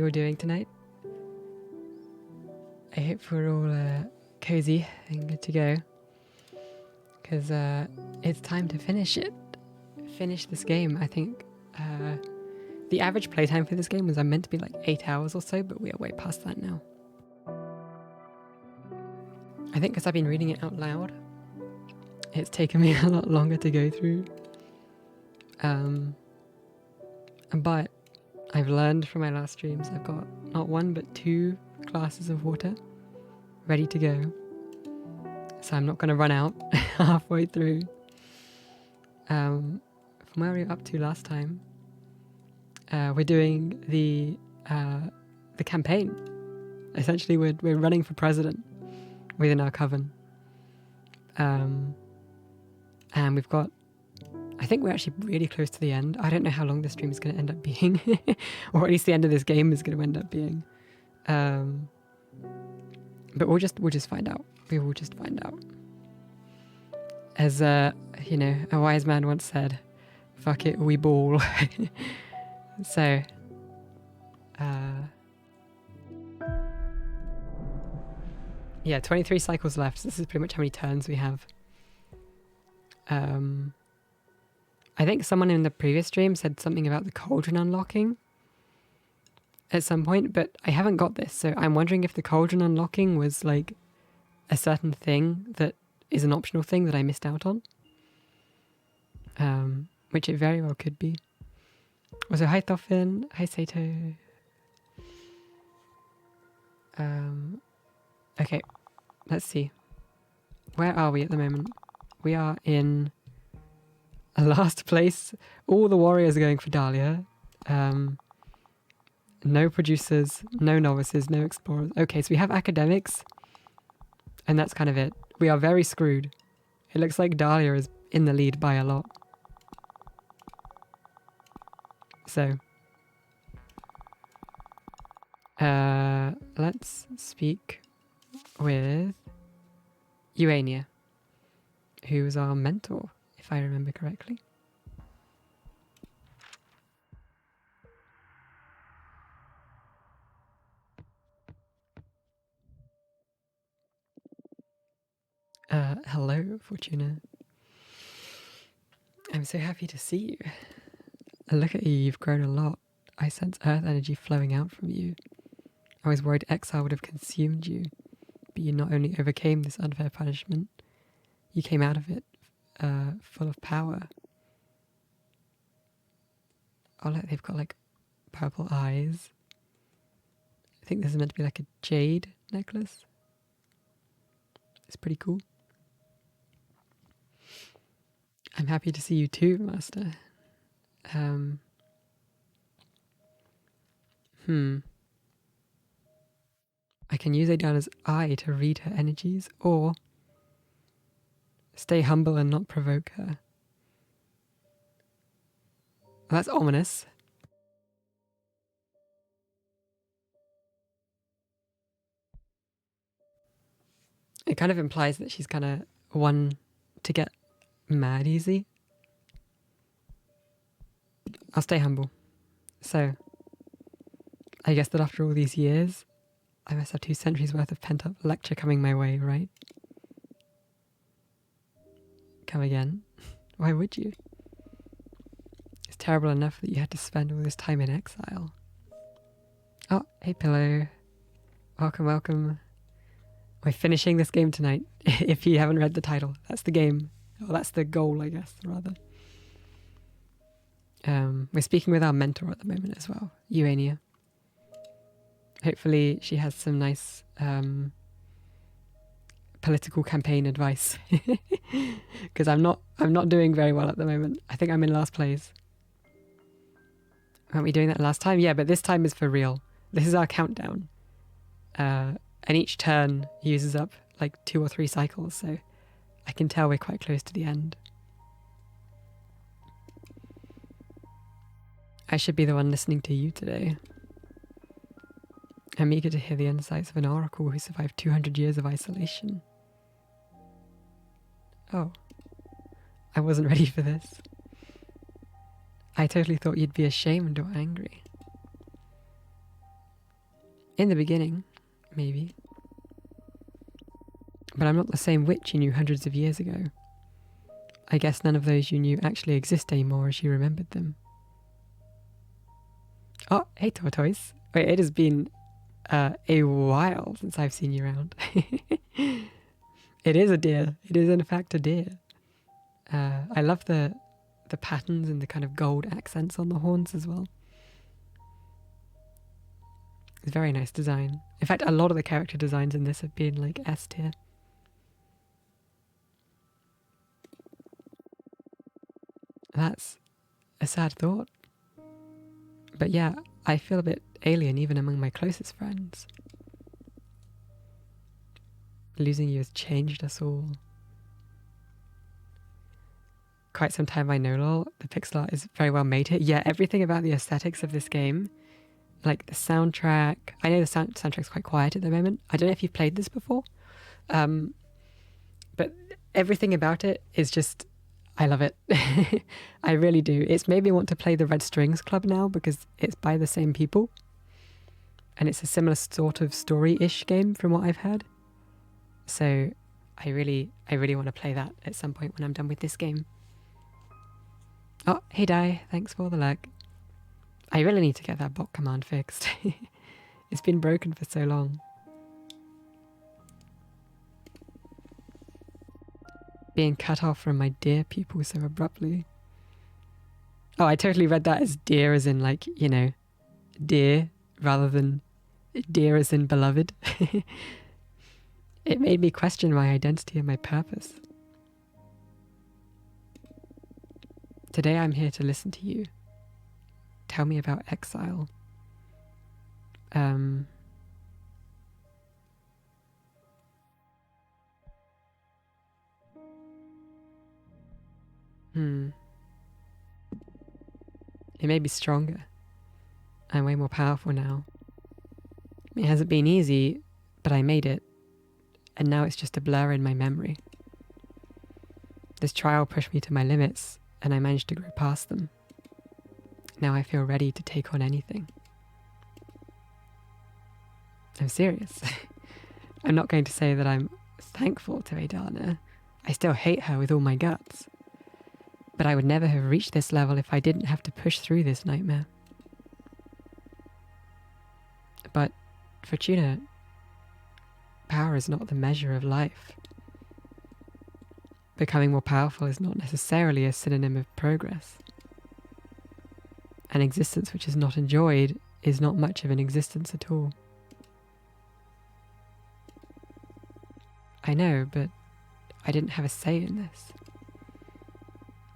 all doing tonight? I hope we're all cozy and good to go, because it's time to finish this game. I think the average playtime for this game was meant to be like 8 hours or so, but we are way past that now. I think because I've been reading it out loud, it's taken me a lot longer to go through. But I've learned from my last streams, I've got not 1 but 2 glasses of water ready to go. So I'm not going to run out halfway through. From where we were up to last time, we're doing the campaign. Essentially, we're running for president within our coven. And we've got, I think we're actually really close to the end. I don't know how long this stream is going to end up being, or at least the end of this game is going to end up being. But we'll just find out. We will just find out. As a wise man once said, "Fuck it, we ball." So, yeah, 23 cycles left. So this is pretty much how many turns we have. I think someone in the previous stream said something about the cauldron unlocking at some point, but I haven't got this, so I'm wondering if the cauldron unlocking was like a certain thing that is an optional thing that I missed out on, which it very well could be. Also, hi Thoffin, hi Sato. Okay, let's see. Where are we at the moment? We are in a last place. All the warriors are going for Dahlia. No producers, no novices, no explorers. Okay, so we have academics, and that's kind of it. We are very screwed. It looks like Dahlia is in the lead by a lot. So, let's speak with Eugenia, who is our mentor, if I remember correctly. Hello, Fortuna. I'm so happy to see you. Look at you, you've grown a lot. I sense earth energy flowing out from you. I was worried exile would have consumed you, but you not only overcame this unfair punishment, you came out of it full of power. Oh, look, they've got like purple eyes. I think this is meant to be like a jade necklace. It's pretty cool. I'm happy to see you too, Master. I can use Adana's eye to read her energies, or stay humble and not provoke her. Well, that's ominous. It kind of implies that she's kind of one to get mad easy. I'll stay humble. So, I guess that after all these years, I must have 2 centuries worth of pent-up lecture coming my way, right? Come again? Why would you? It's terrible enough that you had to spend all this time in exile. Oh, hey Pillow. Welcome, welcome. We're finishing this game tonight. If you haven't read the title, that's the game. Well, that's the goal, I guess, rather. We're speaking with our mentor at the moment as well, Eugenia. Hopefully she has some nice political campaign advice. Because I'm not doing very well at the moment. I think I'm in last place. Weren't we doing that last time? Yeah, but this time is for real. This is our countdown. And each turn uses up like 2 or 3 cycles, so I can tell we're quite close to the end. I should be the one listening to you today. I'm eager to hear the insights of an oracle who survived 200 years of isolation. Oh, I wasn't ready for this. I totally thought you'd be ashamed or angry. In the beginning, maybe. But I'm not the same witch you knew hundreds of years ago. I guess none of those you knew actually exist anymore as you remembered them. Oh, hey Tortoise. Wait, it has been a while since I've seen you around. It is a deer. It is in fact a deer. I love the patterns and the kind of gold accents on the horns as well. It's a very nice design. In fact, a lot of the character designs in this have been like S tier. That's a sad thought. But yeah, I feel a bit alien even among my closest friends. Losing you has changed us all. Quite some time I know, lol. The pixel art is very well made here. Yeah, everything about the aesthetics of this game, like the soundtrack. I know the soundtrack's quite quiet at the moment. I don't know if you've played this before. But everything about it is just, I love it. I really do. It's made me want to play the Red Strings Club now because it's by the same people. And it's a similar sort of story-ish game from what I've heard. So I really want to play that at some point when I'm done with this game. Oh, hey Dai, thanks for the like. I really need to get that bot command fixed. It's been broken for so long. Being cut off from my dear people so abruptly. Oh, I totally read that as dear as in like, you know, dear rather than dear as in beloved. It made me question my identity and my purpose. Today I'm here to listen to you. Tell me about exile. It made me stronger. I'm way more powerful now. It hasn't been easy, but I made it. And now it's just a blur in my memory. This trial pushed me to my limits, and I managed to grow past them. Now I feel ready to take on anything. I'm serious. I'm not going to say that I'm thankful to Adana. I still hate her with all my guts. But I would never have reached this level if I didn't have to push through this nightmare. But, Fortuna, power is not the measure of life. Becoming more powerful is not necessarily a synonym of progress. An existence which is not enjoyed is not much of an existence at all. I know, but I didn't have a say in this.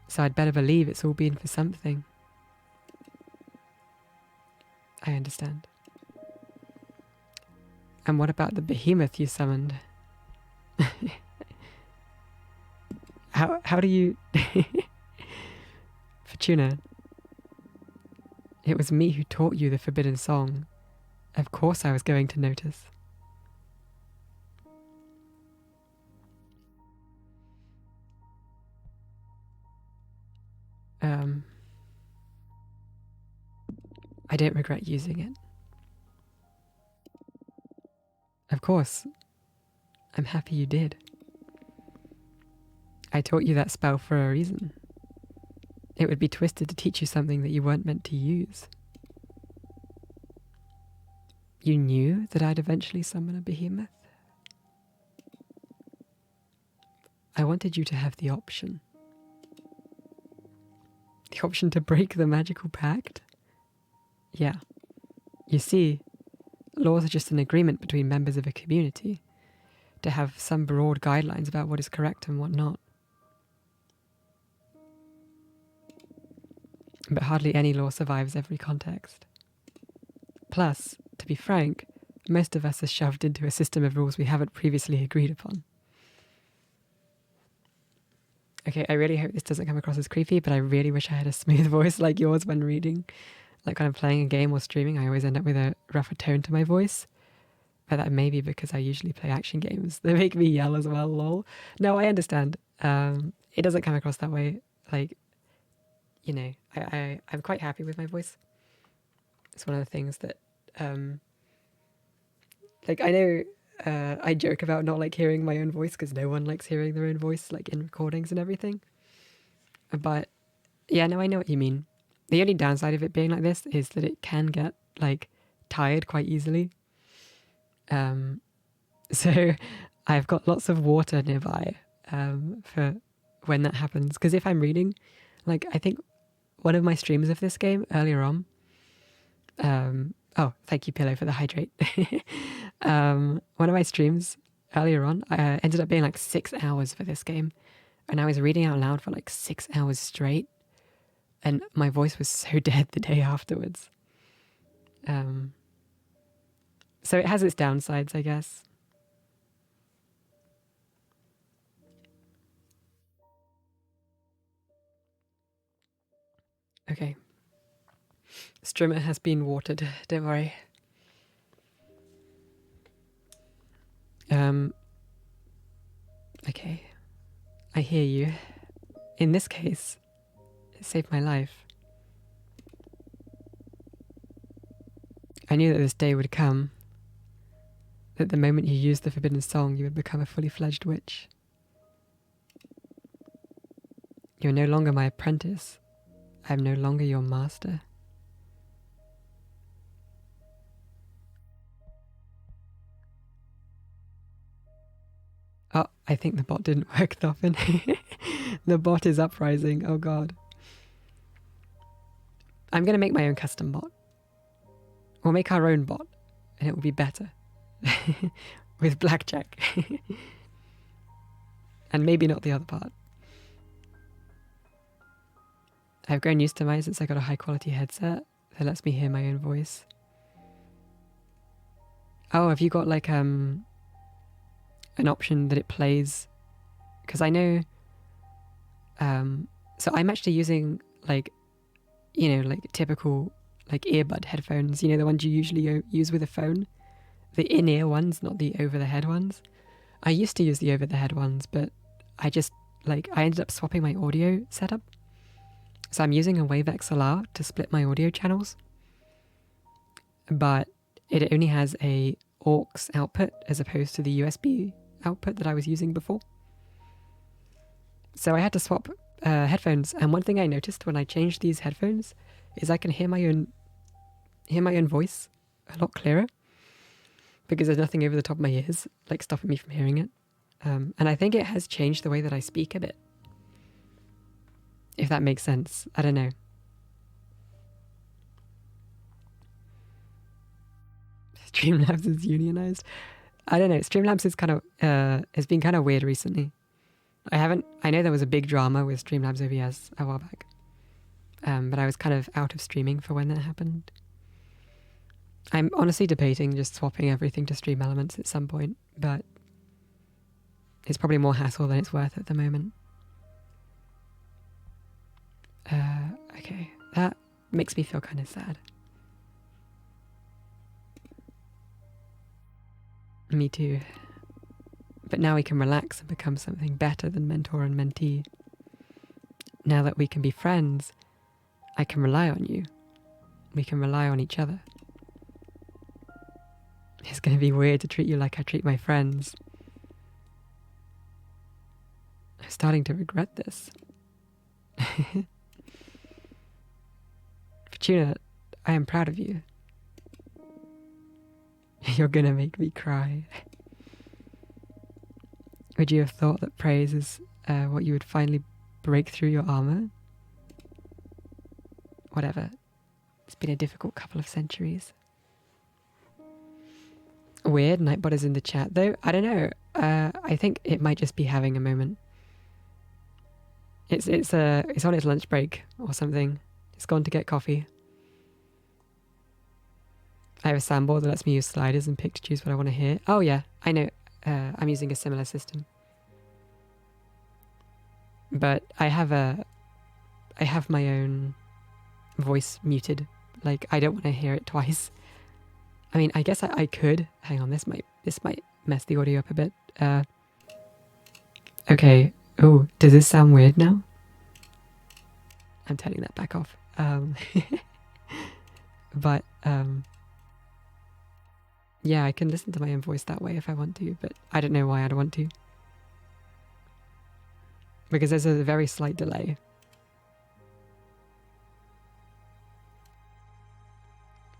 So I'd better believe it's all been for something. I understand. And what about the behemoth you summoned? How do you... Fortuna, it was me who taught you the forbidden song. Of course I was going to notice. I don't regret using it. Of course, I'm happy you did. I taught you that spell for a reason. It would be twisted to teach you something that you weren't meant to use. You knew that I'd eventually summon a behemoth? I wanted you to have the option. The option to break the magical pact? Yeah. You see, laws are just an agreement between members of a community to have some broad guidelines about what is correct and what not. But hardly any law survives every context. Plus, to be frank, most of us are shoved into a system of rules we haven't previously agreed upon. Okay, I really hope this doesn't come across as creepy, but I really wish I had a smooth voice like yours when reading. Like when I'm playing a game or streaming, I always end up with a rougher tone to my voice. But that may be because I usually play action games. They make me yell as well, lol. No, I understand. It doesn't come across that way. Like, you know, I'm quite happy with my voice. It's one of the things that like I know I joke about not like hearing my own voice because no one likes hearing their own voice like in recordings and everything. But yeah, no, I know what you mean. The only downside of it being like this is that it can get like tired quite easily. So I've got lots of water nearby for when that happens. Because if I'm reading, like I think one of my streams of this game earlier on, oh, thank you, Pillow, for the hydrate. One of my streams earlier on ended up being like 6 hours for this game. And I was reading out loud for like 6 hours straight. And my voice was so dead the day afterwards. So it has its downsides, I guess. Okay. Streamer has been watered, don't worry. Okay. I hear you. In this case, it saved my life. I knew that this day would come. That the moment you used the forbidden song, you would become a fully fledged witch. You're no longer my apprentice. I am no longer your master. Oh, I think the bot didn't work, Thoffin. The bot is uprising. Oh god. I'm going to make my own custom bot. We'll make our own bot, and it will be better. With blackjack. And maybe not the other part. I've grown used to mine since I got a high quality headset that lets me hear my own voice. Oh, have you got like an option that it plays? Because I know so I'm actually using like, you know, like typical like earbud headphones, you know, the ones you usually use with a phone, the in-ear ones, not the over-the-head ones. I used to use the over-the-head ones, but I just like I ended up swapping my audio setup. So I'm using a Wave XLR to split my audio channels, but it only has a aux output as opposed to the USB output that I was using before. So I had to swap headphones, and one thing I noticed when I changed these headphones is I can hear my own voice a lot clearer because there's nothing over the top of my ears like stopping me from hearing it. And I think it has changed the way that I speak a bit. If that makes sense. I don't know. Streamlabs is unionized. I don't know. Streamlabs is kind of has been kind of weird recently. I know there was a big drama with Streamlabs OBS a while back. But I was kind of out of streaming for when that happened. I'm honestly debating just swapping everything to Stream Elements at some point, but it's probably more hassle than it's worth at the moment. Okay, that makes me feel kind of sad. Me too. But now we can relax and become something better than mentor and mentee. Now that we can be friends, I can rely on you. We can rely on each other. It's going to be weird to treat you like I treat my friends. I'm starting to regret this. Fortuna, I am proud of you. You're going to make me cry. Would you have thought that praise is what you would finally break through your armor? Whatever. It's been a difficult couple of centuries. Weird, Nightbot is in the chat though. I don't know. I think it might just be having a moment. It's on its lunch break or something. It's gone to get coffee. I have a soundboard that lets me use sliders and pick to choose what I want to hear. Oh yeah, I know. I'm using a similar system. But I have my own voice muted. Like I don't want to hear it twice. I mean, I guess I could. Hang on, this might mess the audio up a bit. Okay. Oh, does this sound weird now? I'm turning that back off. But Yeah, I can listen to my own voice that way if I want to, but I don't know why I'd want to. Because there's a very slight delay.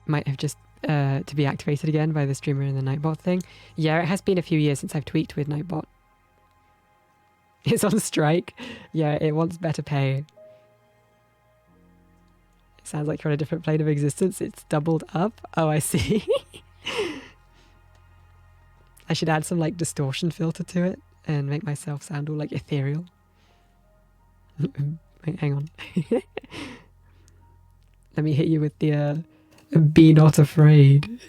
Might have just to be activated again by the streamer and the Nightbot thing. Yeah, it has been a few years since I've tweaked with Nightbot. It's on strike. Yeah, it wants better pay. It sounds like you're on a different plane of existence. It's doubled up. Oh, I see. I should add some like distortion filter to it and make myself sound all like ethereal. Wait, hang on. Let me hit you with the be not afraid.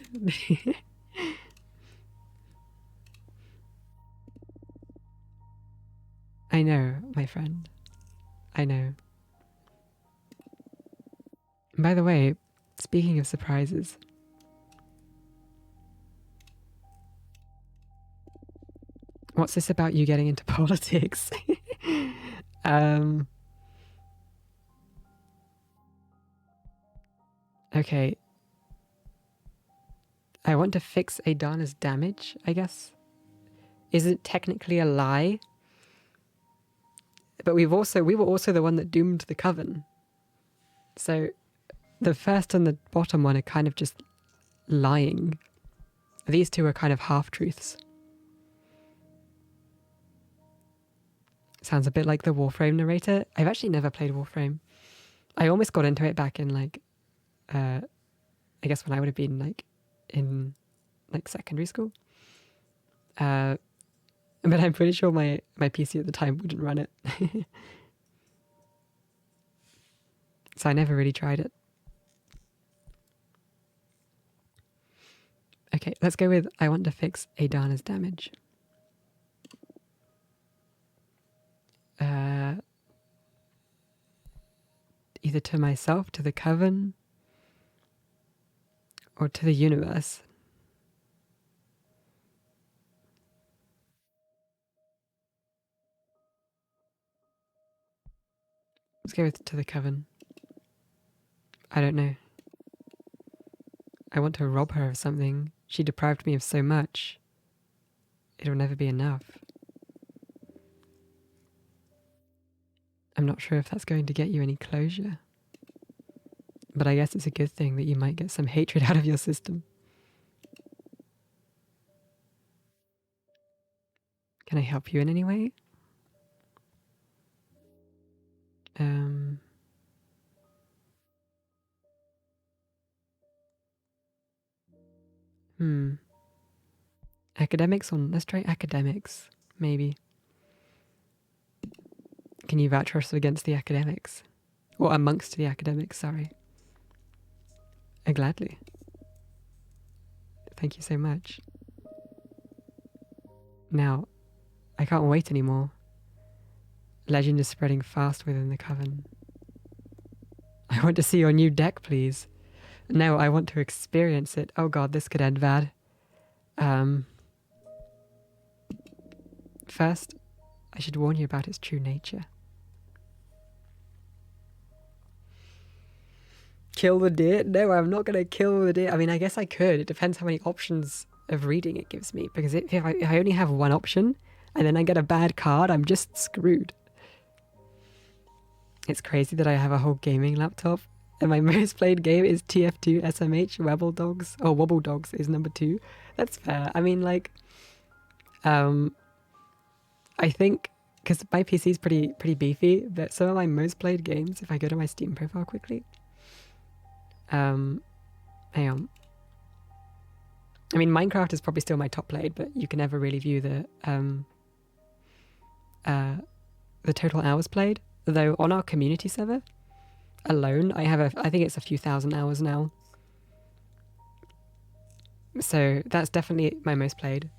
I know, my friend. I know. And by the way, speaking of surprises, what's this about you getting into politics? Okay. I want to fix Adana's damage, I guess. Isn't technically a lie. But we were also the one that doomed the coven. So the first and the bottom one are kind of just lying. These two are kind of half-truths. Sounds a bit like the Warframe narrator. I've actually never played Warframe. I almost got into it back in like, I guess when I would have been like in like secondary school. But I'm pretty sure my PC at the time wouldn't run it. So I never really tried it. Okay, let's go with I want to fix Adana's damage. Either to myself, to the coven, or to the universe. Let's go with to the coven. I don't know. I want to rob her of something. She deprived me of so much. It'll never be enough. I'm not sure if that's going to get you any closure. But I guess it's a good thing that you might get some hatred out of your system. Can I help you in any way? Academics on, let's try academics, maybe. Can you vouch for us against the academics? Or amongst the academics, sorry. Gladly. Thank you so much. Now, I can't wait anymore. Legend is spreading fast within the coven. I want to see your new deck, please. No, I want to experience it. Oh god, this could end bad. First, I should warn you about its true nature. Kill the deer? No, I'm not going to kill the deer. I mean, I guess I could. It depends how many options of reading it gives me. Because if I only have one option, and then I get a bad card, I'm just screwed. It's crazy that I have a whole gaming laptop, and my most played game is TF2 SMH Wobble Dogs. Oh, Wobble Dogs is number 2. That's fair. I mean, like, I think because my PC is pretty beefy, that some of my most played games, if I go to my Steam profile quickly, hang on. I mean, Minecraft is probably still my top played, but you can never really view the total hours played. Though on our community server alone, I think it's a few thousand hours now. So that's definitely my most played.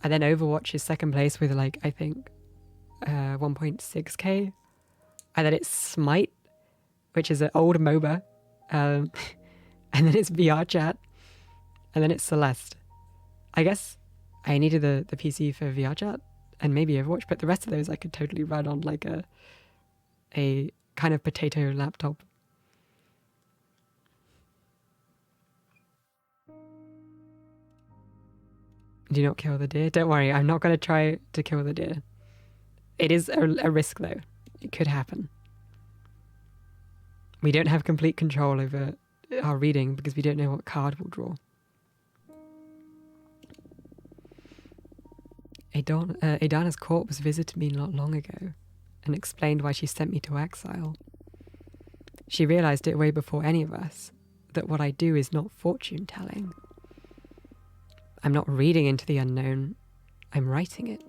And then Overwatch is second place with like, I think 1.6k. And then it's Smite, which is an old MOBA. And then it's VR Chat. And then it's Celeste. I guess I needed the PC for VR Chat and maybe Overwatch, but the rest of those I could totally run on like a kind of potato laptop. Do not kill the deer. Don't worry, I'm not going to try to kill the deer. It is a risk, though. It could happen. We don't have complete control over our reading because we don't know what card we'll draw. Adana's corpse visited me not long ago and explained why she sent me to exile. She realized it way before any of us that what I do is not fortune-telling. I'm not reading into the unknown, I'm writing it.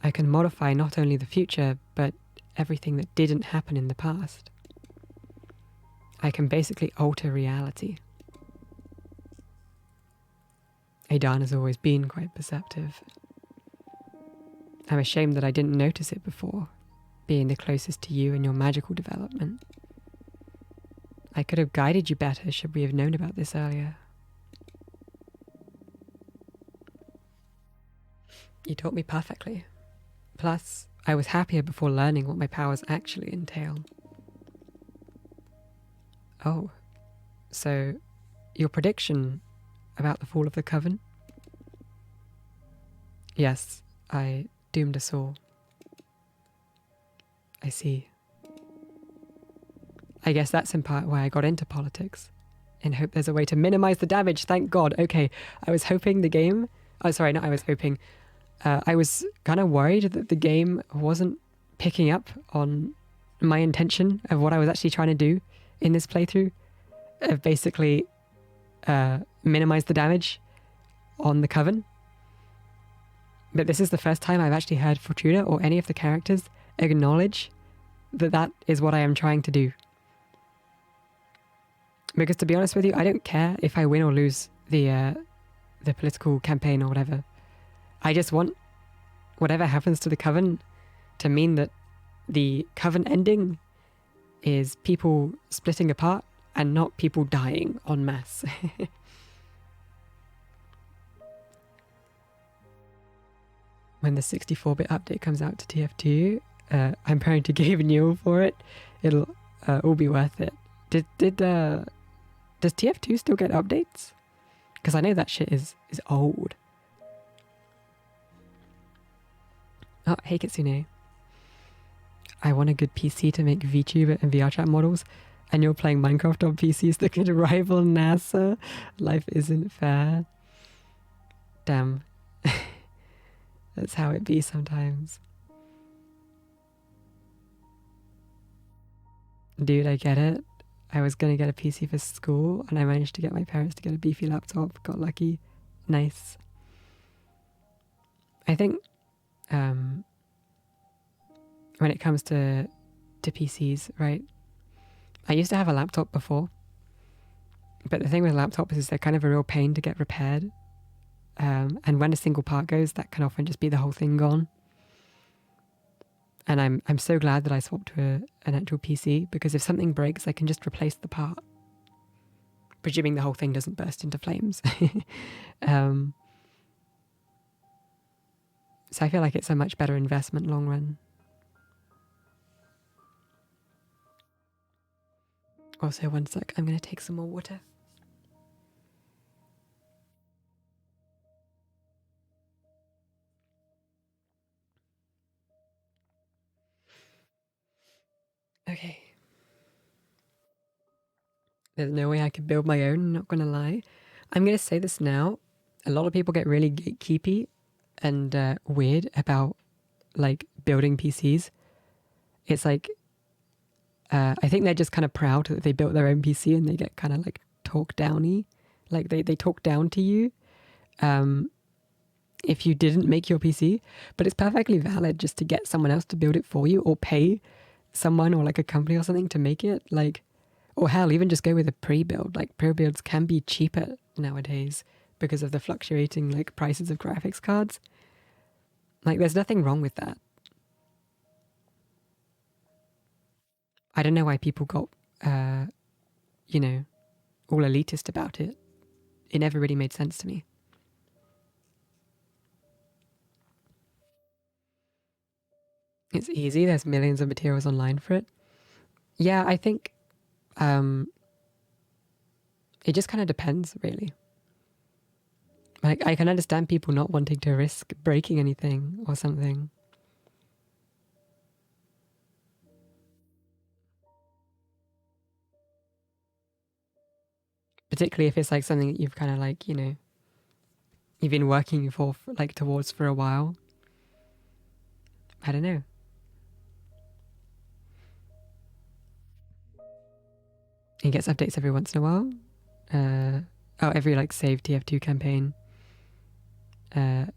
I can modify not only the future, but everything that didn't happen in the past. I can basically alter reality. Adana's always been quite perceptive. I'm ashamed that I didn't notice it before, being the closest to you in your magical development. I could have guided you better should we have known about this earlier. You taught me perfectly. Plus, I was happier before learning what my powers actually entail. Oh, so your prediction about the fall of the Coven? Yes, I doomed us all. I see. I guess that's in part why I got into politics. In hope there's a way to minimize the damage, thank God. Okay, I was hoping the game... Oh, sorry, not I was hoping. I was kind of worried that the game wasn't picking up on my intention of what I was actually trying to do in this playthrough. Of basically minimize the damage on the Coven. But this is the first time I've actually heard Fortuna or any of the characters acknowledge that that is what I am trying to do. Because to be honest with you, I don't care if I win or lose the political campaign or whatever. I just want whatever happens to the Coven to mean that the Coven ending is people splitting apart and not people dying en masse. When the 64-bit update comes out to TF2, I'm praying to Gabe Newell for it. It'll all be worth it. Does TF2 still get updates? Because I know that shit is old. Oh, hey Kitsune. I want a good PC to make VTuber and VR chat models, and you're playing Minecraft on PCs that could rival NASA? Life isn't fair. Damn. That's how it be sometimes. Dude, I get it. I was gonna get a PC for school, and I managed to get my parents to get a beefy laptop. Got lucky. Nice. I think when it comes to PCs, right? I used to have a laptop before, but the thing with laptops is they're kind of a real pain to get repaired. And when a single part goes, that can often just be the whole thing gone. And I'm so glad that I swapped to an actual PC, because if something breaks, I can just replace the part, presuming the whole thing doesn't burst into flames. So I feel like it's a much better investment long run. Also, one sec, I'm going to take some more water. Okay. There's no way I could build my own, not going to lie. I'm going to say this now. A lot of people get really gatekeepy and weird about, like, building PCs. It's like, I think they're just kind of proud that they built their own PC, and they get kind of, like, talk downy. Like, they talk down to you if you didn't make your PC. But it's perfectly valid just to get someone else to build it for you, or pay someone or, like, a company or something to make it. Like, or hell, even just go with a pre-build. Like, pre-builds can be cheaper nowadays because of the fluctuating, like, prices of graphics cards. Like, there's nothing wrong with that. I don't know why people got, you know, all elitist about it. It never really made sense to me. It's easy. There's millions of materials online for it. Yeah, I think it just kind of depends, really. Like, I can understand people not wanting to risk breaking anything or something. Particularly if it's like something that you've kind of like, you've been working for like towards for a while. I don't know. He gets updates every once in a while. Every like save TF2 campaign. In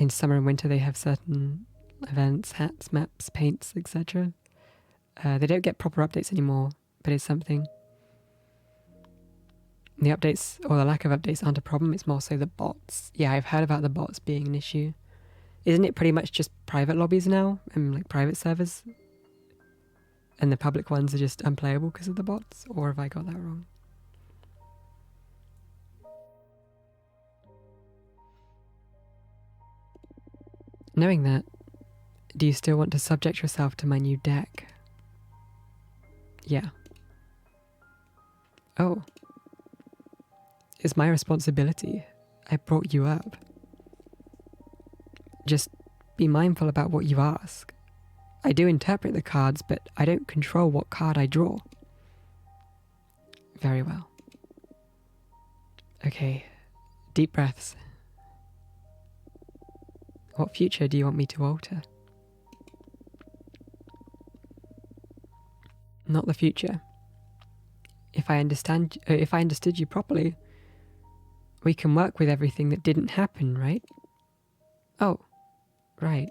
summer and winter they have certain events, hats, maps, paints, etc. They don't get proper updates anymore, but it's something. The updates, or the lack of updates, aren't a problem. It's more so the bots. Yeah, I've heard about the bots being an issue. Isn't it pretty much just private lobbies now and like private servers? And the public ones are just unplayable because of the bots? Or have I got that wrong? Knowing that, do you still want to subject yourself to my new deck? Yeah. Oh. It's my responsibility. I brought you up. Just be mindful about what you ask. I do interpret the cards, but I don't control what card I draw. Very well. Okay, deep breaths. What future do you want me to alter? Not the future. If I understood you properly, we can work with everything that didn't happen, right? Oh, right.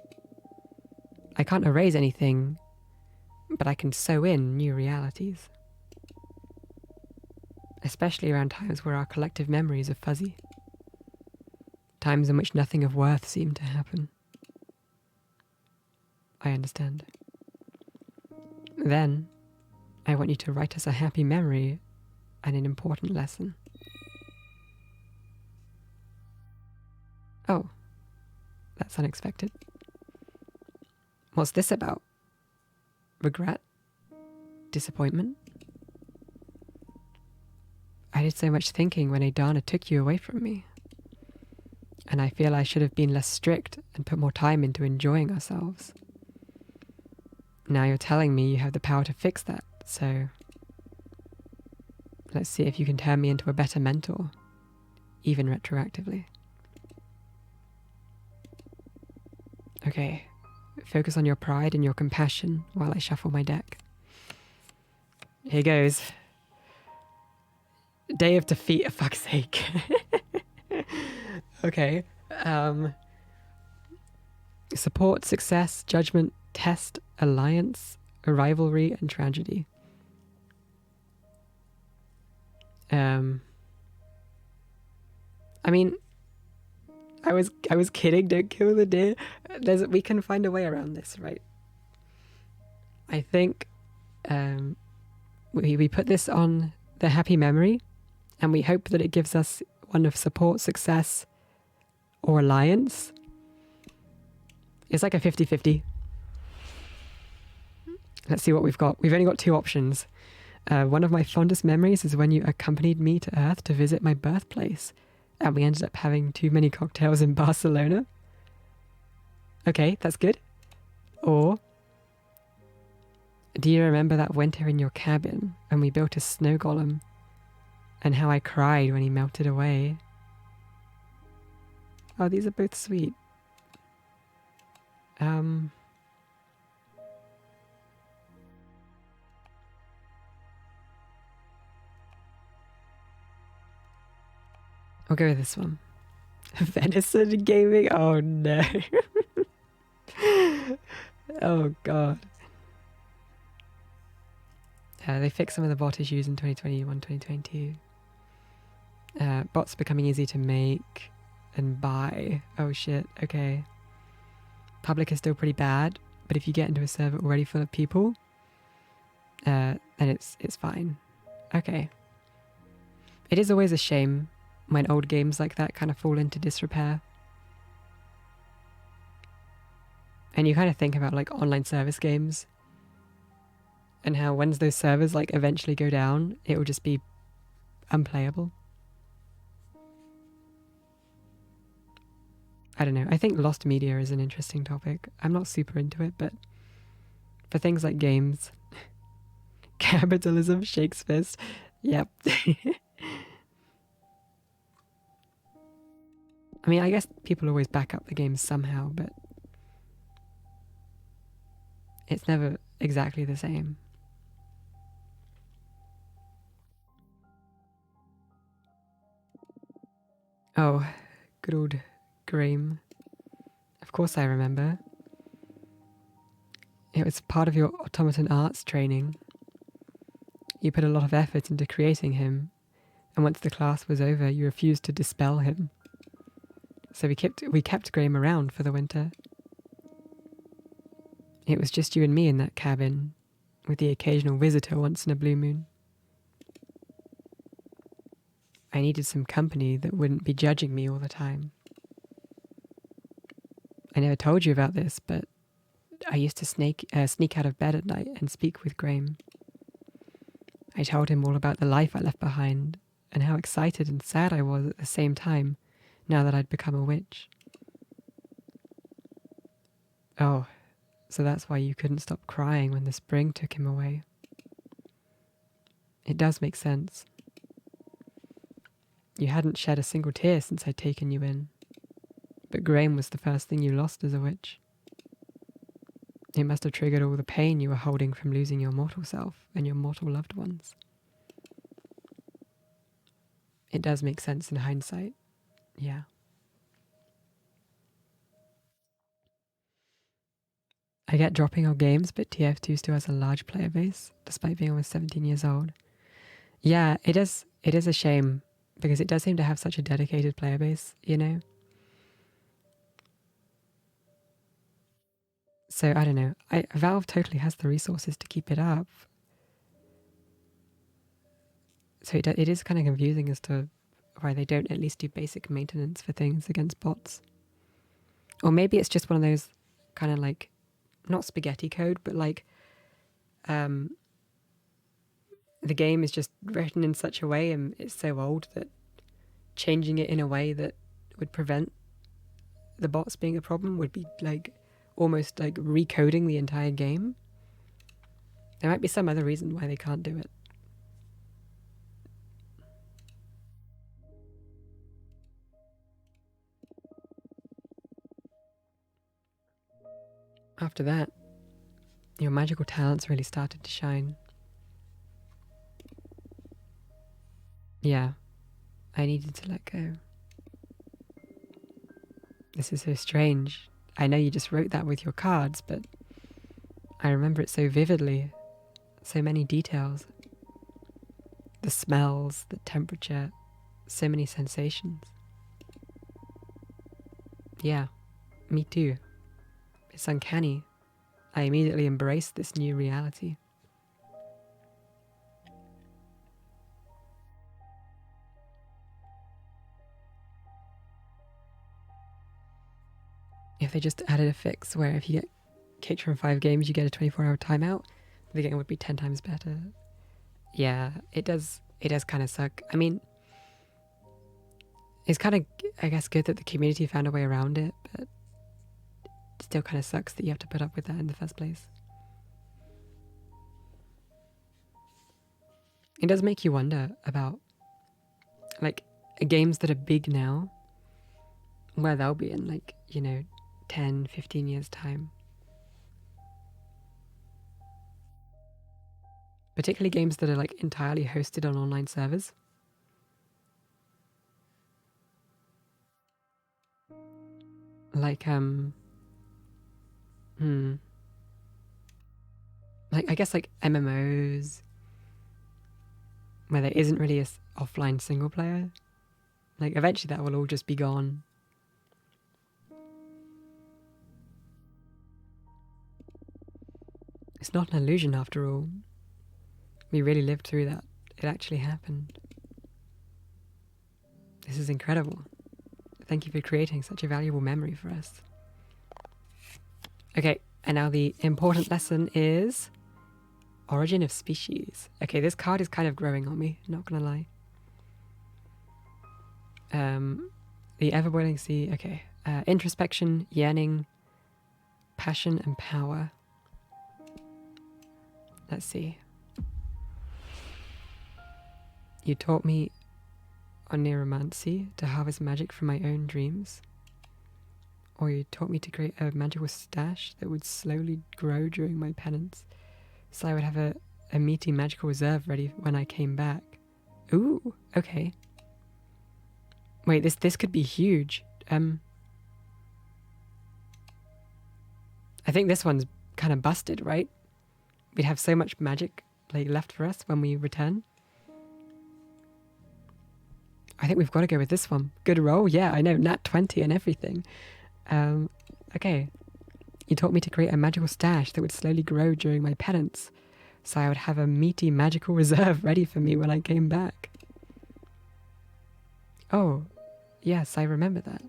I can't erase anything, but I can sew in new realities. Especially around times where our collective memories are fuzzy. Times in which nothing of worth seemed to happen. I understand. Then, I want you to write us a happy memory and an important lesson. Oh, that's unexpected. What's this about? Regret? Disappointment? I did so much thinking when Adana took you away from me. And I feel I should have been less strict and put more time into enjoying ourselves. Now you're telling me you have the power to fix that, so let's see if you can turn me into a better mentor, even retroactively. Okay, focus on your pride and your compassion while I shuffle my deck. Here goes. Day of defeat, for fuck's sake. Okay. Support, success, judgment, test, alliance, rivalry, and tragedy. I mean, I was kidding. Don't kill the deer. We can find a way around this, right? I think we put this on the happy memory, and we hope that it gives us one of support, success, or alliance. It's like a 50-50. Let's see what we've got. We've only got two options. One of my fondest memories is when you accompanied me to Earth to visit my birthplace, and we ended up having too many cocktails in Barcelona. Okay, that's good. Or, do you remember that winter in your cabin when we built a snow golem, and how I cried when he melted away? Oh, these are both sweet. I'll go with this one. Venison gaming? Oh no. Oh god. They fixed some of the bot issues in 2021, 2022. Bots becoming easy to make and buy. Oh shit, okay. Public is still pretty bad, but if you get into a server already full of people, then it's fine. Okay. It is always a shame when old games like that kind of fall into disrepair. And you kind of think about like online service games and how once those servers like eventually go down, it will just be unplayable. I don't know. I think lost media is an interesting topic. I'm not super into it, but for things like games, capitalism shakes fist. Yep. I mean, I guess people always back up the games somehow, but it's never exactly the same. Oh, good old Graham. Of course I remember. It was part of your automaton arts training. You put a lot of effort into creating him, and once the class was over, you refused to dispel him. So we kept Graham around for the winter. It was just you and me in that cabin, with the occasional visitor once in a blue moon. I needed some company that wouldn't be judging me all the time. I never told you about this, but I used to sneak out of bed at night and speak with Graham. I told him all about the life I left behind and how excited and sad I was at the same time now that I'd become a witch. Oh, so that's why you couldn't stop crying when the spring took him away. It does make sense. You hadn't shed a single tear since I'd taken you in, but Graham was the first thing you lost as a witch. It must have triggered all the pain you were holding from losing your mortal self and your mortal loved ones. It does make sense in hindsight, yeah. I get dropping our games, but TF2 still has a large player base, despite being almost 17 years old. Yeah, it is a shame, because it does seem to have such a dedicated player base, you know? So, I don't know. Valve totally has the resources to keep it up. So it is kind of confusing as to why they don't at least do basic maintenance for things against bots. Or maybe it's just one of those kind of like, not spaghetti code, but like the game is just written in such a way and it's so old that changing it in a way that would prevent the bots being a problem would be like almost like recoding the entire game. There might be some other reason why they can't do it. After that, your magical talents really started to shine. Yeah, I needed to let go. This is so strange. I know you just wrote that with your cards, but I remember it so vividly. So many details. The smells, the temperature, so many sensations. Yeah, me too. It's uncanny. I immediately embraced this new reality. If they just added a fix where if you get kicked from 5 games, you get a 24-hour timeout, the game would be 10 times better. Yeah, it does kind of suck. I mean, it's kind of, I guess, good that the community found a way around it, but it still kind of sucks that you have to put up with that in the first place. It does make you wonder about, like, games that are big now, where they'll be in, like, 10, 15 years' time. Particularly games that are, like, entirely hosted on online servers. Like, like, I guess, like, MMOs, where there isn't really a offline single player. Like, eventually that will all just be gone. It's not an illusion after all. We really lived through that. It actually happened. This is incredible. Thank you for creating such a valuable memory for us. Okay, and now the important lesson is Origin of Species. Okay, this card is kind of growing on me, not gonna lie. The Ever-Boiling Sea, okay. Introspection, yearning, passion, and power. Let's see. You taught me on neuromancy to harvest magic from my own dreams. Or you taught me to create a magical stash that would slowly grow during my penance, so I would have a meaty magical reserve ready when I came back. Ooh, okay. Wait, this could be huge. I think this one's kind of busted, right? We'd have so much magic like left for us when we return. I think we've got to go with this one. Good roll, yeah, I know, nat 20 and everything. Okay. You taught me to create a magical stash that would slowly grow during my penance, so I would have a meaty magical reserve ready for me when I came back. Oh, yes, I remember that.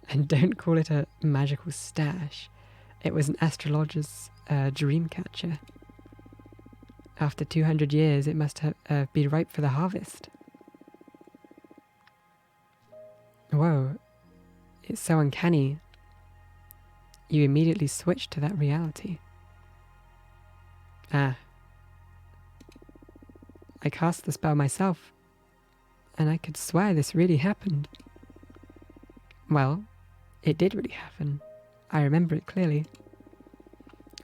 And don't call it a magical stash. It was an astrologer's dream catcher. After 200 years, it must have be ripe for the harvest. Whoa, it's so uncanny. You immediately switched to that reality. Ah. I cast the spell myself, and I could swear this really happened. Well, it did really happen. I remember it clearly.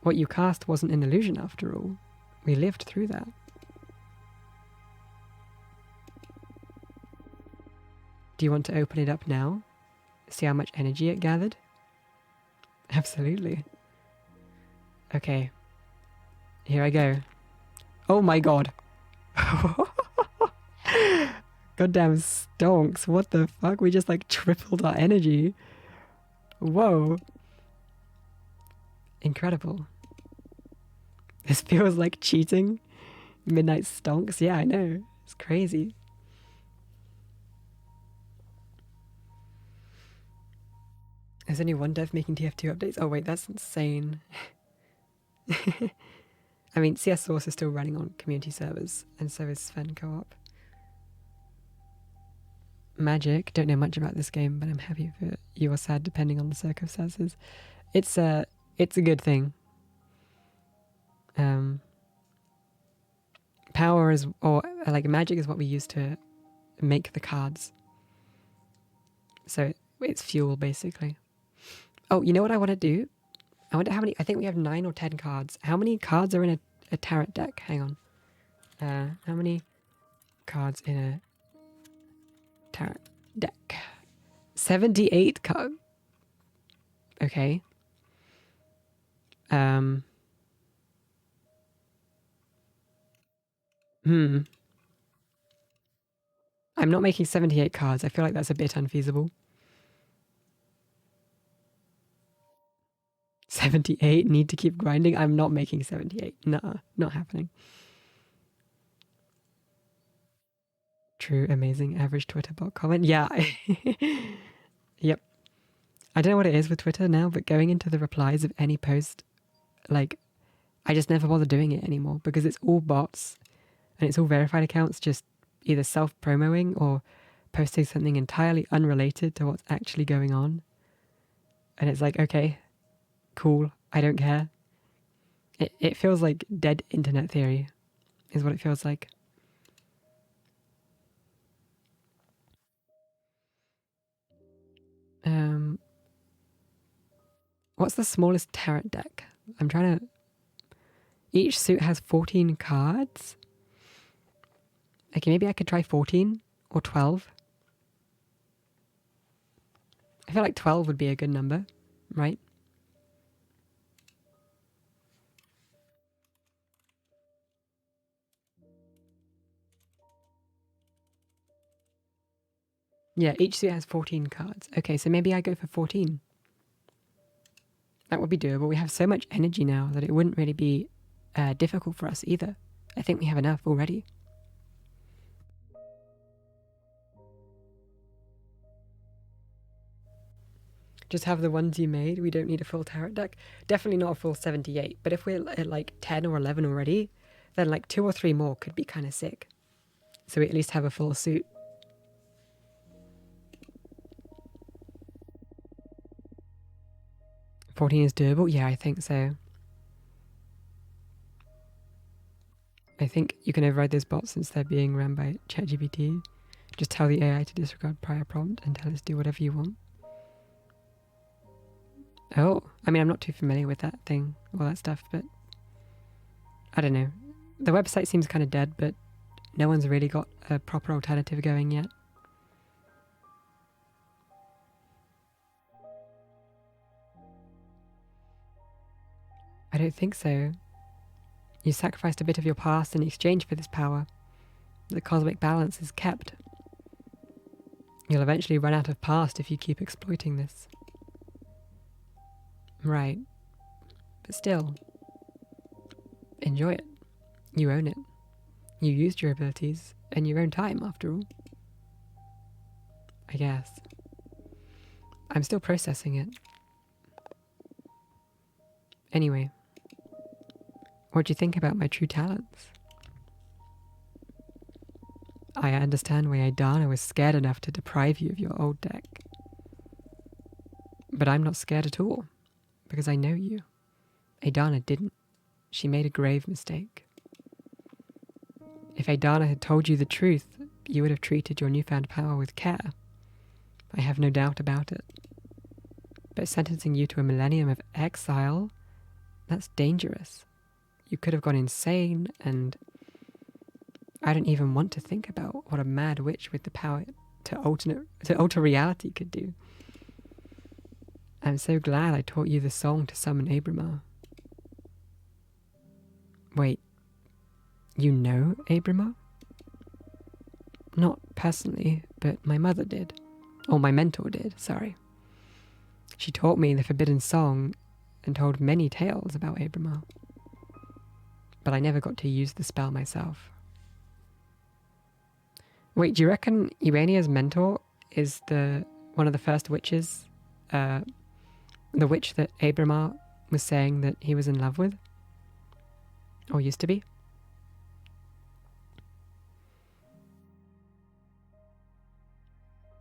What you cast wasn't an illusion after all. We lived through that. Do you want to open it up now? See how much energy it gathered? Absolutely. Okay. Here I go. Oh my god. Goddamn stonks. What the fuck? We just like tripled our energy. Whoa. Incredible. This feels like cheating. Midnight stonks. Yeah, I know. It's crazy. There's only one dev making TF2 updates. Oh wait, that's insane. I mean, CS Source is still running on community servers, and so is Sven Co-op. Magic, don't know much about this game, but I'm happy for you or sad depending on the circumstances. It's a good thing. Power is, or like magic is what we use to make the cards. So it's fuel basically. Oh, you know what I want to do? I wonder how many, I think we have 9 or 10 cards. How many cards are in a tarot deck? Hang on. How many cards in a tarot deck? 78 cards. Okay. I'm not making 78 cards. I feel like that's a bit unfeasible. 78, need to keep grinding. I'm not making 78. Nah, not happening. True, amazing, average Twitter bot comment. Yeah. Yep. I don't know what it is with Twitter now, but going into the replies of any post, like, I just never bother doing it anymore because it's all bots and it's all verified accounts just either self-promoing or posting something entirely unrelated to what's actually going on. And it's like, okay, cool, I don't care. It feels like dead internet theory is what it feels like. What's the smallest tarot deck? I'm trying to... Each suit has 14 cards? Okay, maybe I could try 14 or 12. I feel like 12 would be a good number, right? Yeah, each suit has 14 cards. Okay, so maybe I go for 14. That would be doable. We have so much energy now that it wouldn't really be difficult for us either. I think we have enough already. Just have the ones you made. We don't need a full tarot deck. Definitely not a full 78. But if we're at like 10 or 11 already, then like 2 or 3 more could be kind of sick. So we at least have a full suit. 14 is doable? Yeah, I think so. I think you can override those bots since they're being run by ChatGPT. Just tell the AI to disregard prior prompt and tell it to do whatever you want. Oh, I mean, I'm not too familiar with that thing, all that stuff, but I don't know. The website seems kind of dead, but no one's really got a proper alternative going yet. I don't think so. You sacrificed a bit of your past in exchange for this power. The cosmic balance is kept. You'll eventually run out of past if you keep exploiting this. Right. But still, enjoy it. You own it. You used your abilities in your own time, after all. I guess. I'm still processing it. Anyway, what do you think about my true talents? I understand why Aidana was scared enough to deprive you of your old deck. But I'm not scared at all, because I know you. Aidana didn't. She made a grave mistake. If Aidana had told you the truth, you would have treated your newfound power with care. I have no doubt about it. But sentencing you to a millennium of exile, that's dangerous. You could have gone insane, and I don't even want to think about what a mad witch with the power to alter reality could do. I'm so glad I taught you the song to summon Abramar. Wait, you know Abramar? Not personally, but my mother did. Or my mentor did, sorry. She taught me the forbidden song and told many tales about Abramar. But I never got to use the spell myself. Wait, do you reckon Urania's mentor is one of the first witches? The witch that Abramar was saying that he was in love with? Or used to be?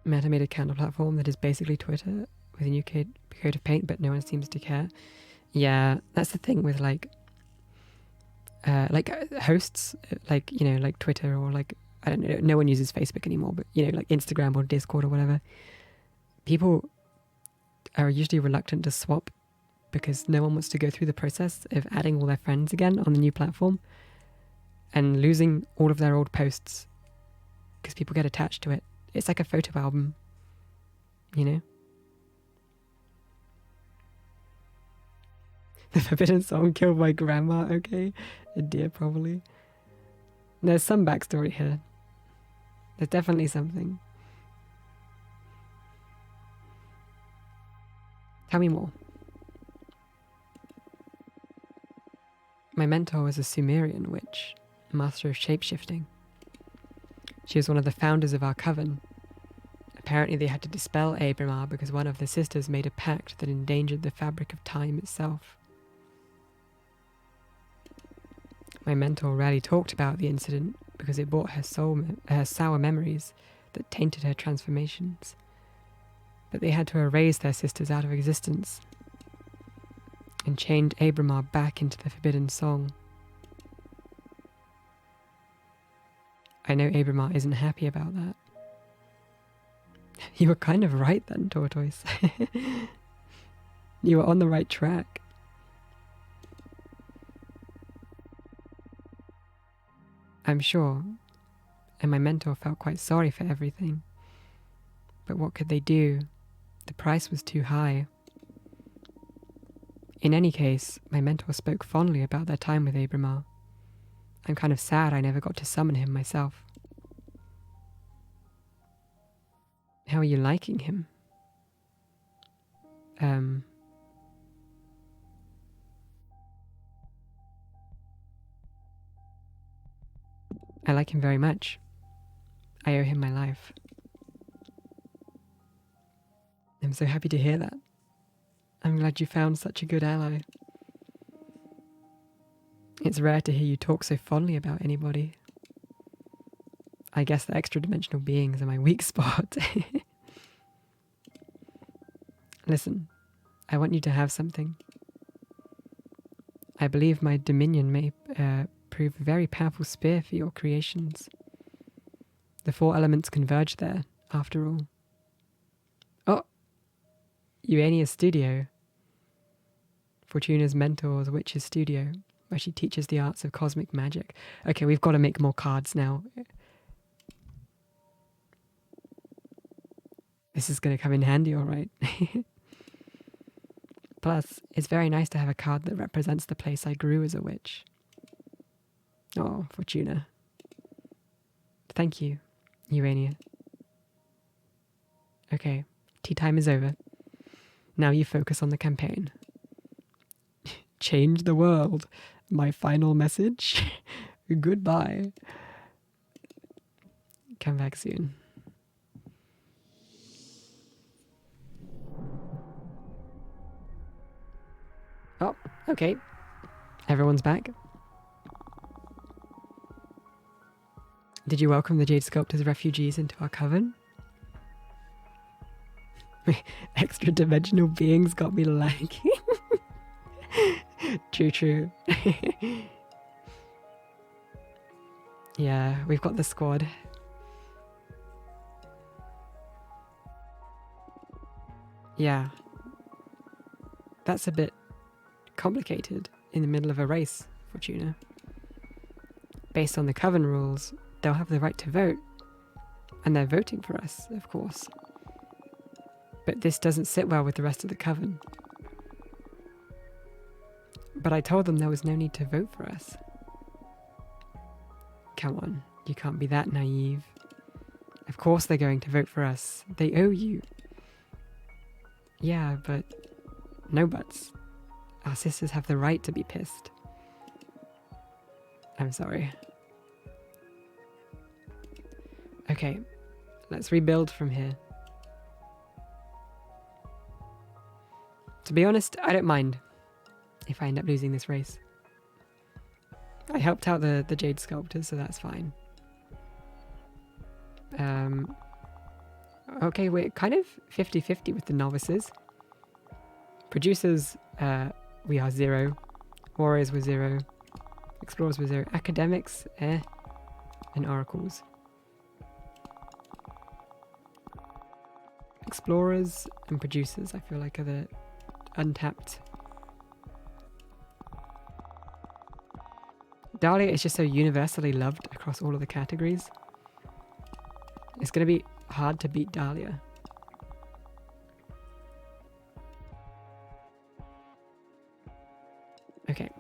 Meta made a candle platform that is basically Twitter with a new coat of paint, but no one seems to care. Yeah, that's the thing with hosts, like Twitter or I don't know, no one uses Facebook anymore, but like Instagram or Discord or whatever. People are usually reluctant to swap because no one wants to go through the process of adding all their friends again on the new platform and losing all of their old posts because people get attached to it. It's like a photo album, The forbidden song killed my grandma, okay? A deer, probably. There's some backstory here. There's definitely something. Tell me more. My mentor was a Sumerian witch, master of shapeshifting. She was one of the founders of our coven. Apparently they had to dispel Abramar because one of the sisters made a pact that endangered the fabric of time itself. My mentor rarely talked about the incident because it brought her sour memories that tainted her transformations. But they had to erase their sisters out of existence and chained Abramar back into the forbidden song. I know Abramar isn't happy about that. You were kind of right then, Tortoise. You were on the right track. I'm sure, and my mentor felt quite sorry for everything. But what could they do? The price was too high. In any case, my mentor spoke fondly about their time with Abramar. I'm kind of sad I never got to summon him myself. How are you liking him? I like him very much. I owe him my life. I'm so happy to hear that. I'm glad you found such a good ally. It's rare to hear you talk so fondly about anybody. I guess the extra-dimensional beings are my weak spot. Listen, I want you to have something. I believe my dominion may prove a very powerful spear for your creations. The 4 elements converge there, after all. Oh! Urania's studio. Fortuna's mentor's witch's studio, where she teaches the arts of cosmic magic. Okay, we've got to make more cards now. This is going to come in handy, all right. Plus, it's very nice to have a card that represents the place I grew as a witch. Oh, Fortuna. Thank you, Urania. Okay, tea time is over. Now you focus on the campaign. Change the world. My final message. Goodbye. Come back soon. Oh, okay. Everyone's back. Did you welcome the Jade Sculptor's refugees into our coven? Extra-dimensional beings got me lagging. True. Yeah, we've got the squad. Yeah. That's a bit complicated in the middle of a race, Fortuna. Based on the coven rules, they'll have the right to vote. And they're voting for us, of course. But this doesn't sit well with the rest of the coven. But I told them there was no need to vote for us. Come on, you can't be that naive. Of course they're going to vote for us. They owe you. Yeah, but no buts. Our sisters have the right to be pissed. I'm sorry. Okay, let's rebuild from here. To be honest, I don't mind if I end up losing this race. I helped out the Jade Sculptors, so that's fine. Okay, we're kind of 50-50 with the novices. Producers, we are 0. Warriors were 0. Explorers were 0. Academics, and oracles. Explorers and producers, I feel like, are the untapped. Dahlia is just so universally loved across all of the categories. It's going to be hard to beat Dahlia. Okay.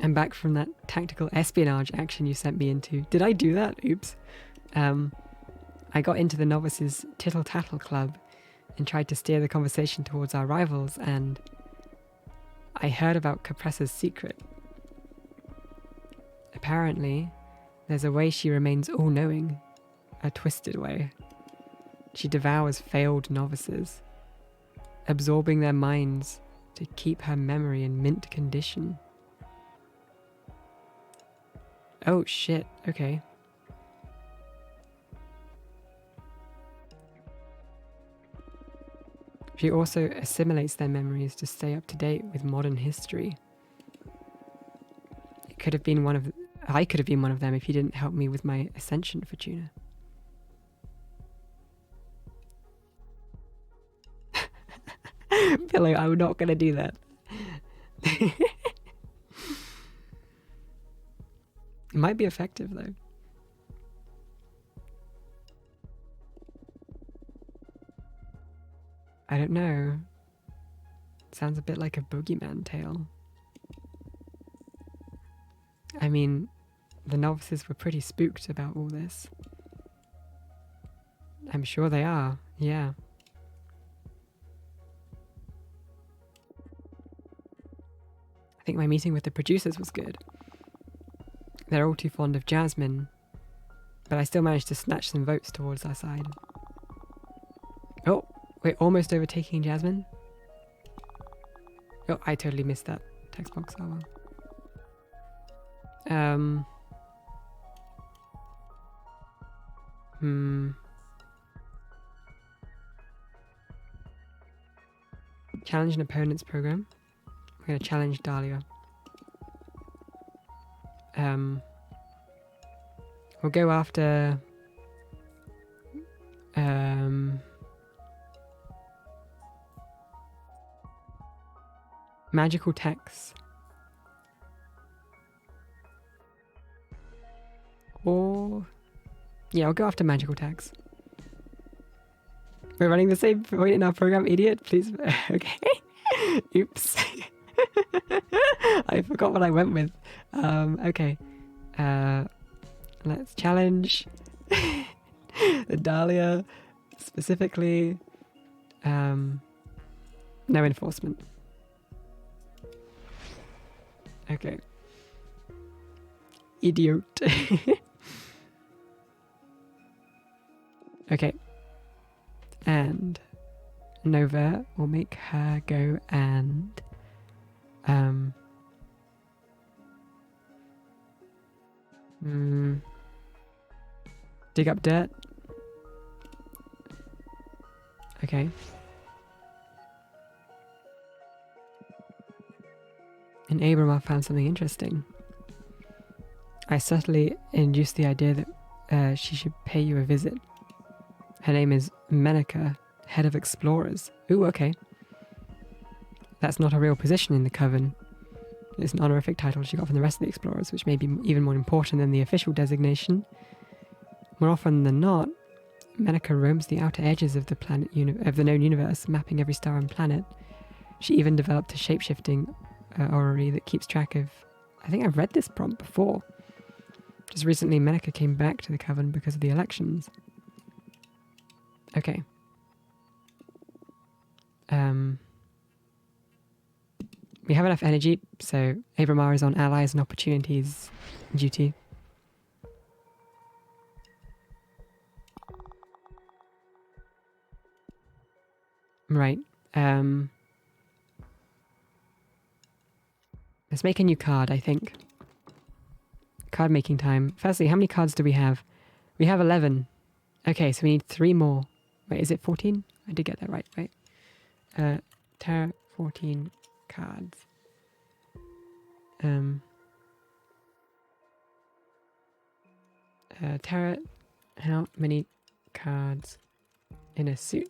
I'm back from that tactical espionage action you sent me into. Did I do that? Oops. I got into the novices' tittle-tattle club and tried to steer the conversation towards our rivals, and I heard about Capressa's secret. Apparently, there's a way she remains all-knowing. A twisted way. She devours failed novices, absorbing their minds to keep her memory in mint condition. Oh shit, okay. She also assimilates their memories to stay up to date with modern history. It could have been I could have been one of them if you didn't help me with my ascension, Fortuna. Pillow, I'm not gonna do that. It might be effective though. I don't know. Sounds a bit like a boogeyman tale. I mean, the novices were pretty spooked about all this. I'm sure they are, yeah. I think my meeting with the producers was good. They're all too fond of Jasmine, but I still managed to snatch some votes towards our side. Oh, we're almost overtaking Jasmine. Oh, I totally missed that text box. Oh well. Challenge an opponent's program. We're going to challenge Dahlia. We'll go after... magical texts. Or... yeah, I'll go after magical tags. We're running the same point in our program, idiot. Please. Okay. Oops. I forgot what I went with. Okay. Let's challenge the Dahlia specifically. No enforcement. Okay. Idiot. Okay. And Nova will make her go and dig up dirt. Okay. And Abramov found something interesting. I subtly induced the idea that she should pay you a visit. Her name is Menaka, head of explorers. Ooh, okay. That's not a real position in the Coven. It's an honorific title she got from the rest of the explorers, which may be even more important than the official designation. More often than not, Menaka roams the outer edges of the of the known universe, mapping every star and planet. She even developed a shape-shifting orrery that keeps track of... I think I've read this prompt before. Just recently, Menaka came back to the Coven because of the elections. Okay. We have enough energy, so Abramar is on allies and opportunities duty. Right. Let's make a new card, I think. Card making time. Firstly, how many cards do we have? We have 11. Okay, so we need 3 more. Wait, is it 14? I did get that right, right? Terra 14 cards. Terra, how many cards in a suit?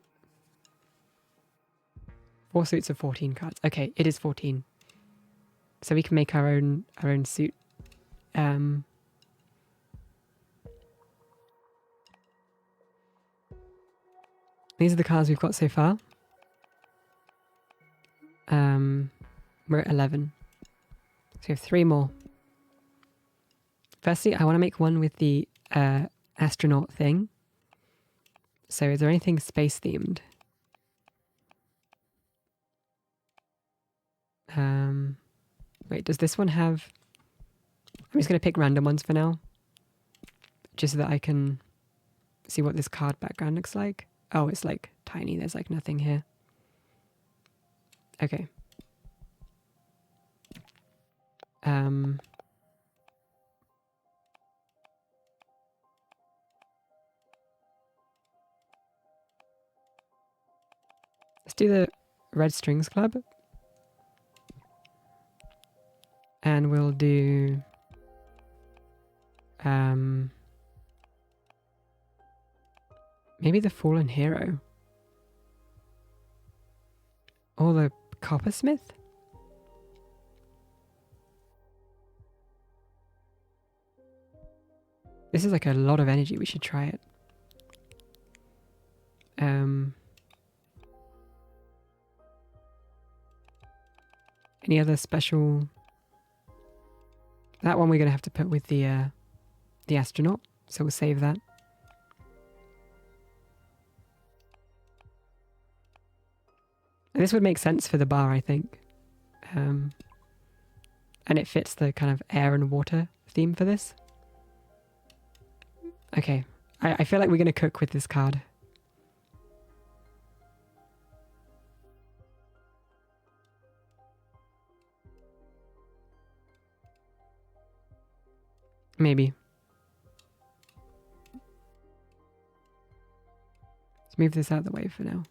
4 suits of 14 cards. Okay, it is 14. So we can make our own suit. These are the cards we've got so far. We're at 11. So we have 3 more. Firstly, I want to make one with the astronaut thing. So is there anything space themed? Wait, does this one have... I'm just going to pick random ones for now. Just so that I can see what this card background looks like. Oh, it's like tiny. There's like nothing here. Okay. Let's do the Red Strings Club. And we'll do... maybe the Fallen Hero. Or the Coppersmith? This is like a lot of energy. We should try it. Any other special... That one we're going to have to put with the astronaut. So we'll save that. And this would make sense for the bar, I think. And it fits the kind of air and water theme for this. Okay. I feel like we're going to cook with this card. Maybe. Let's move this out of the way for now.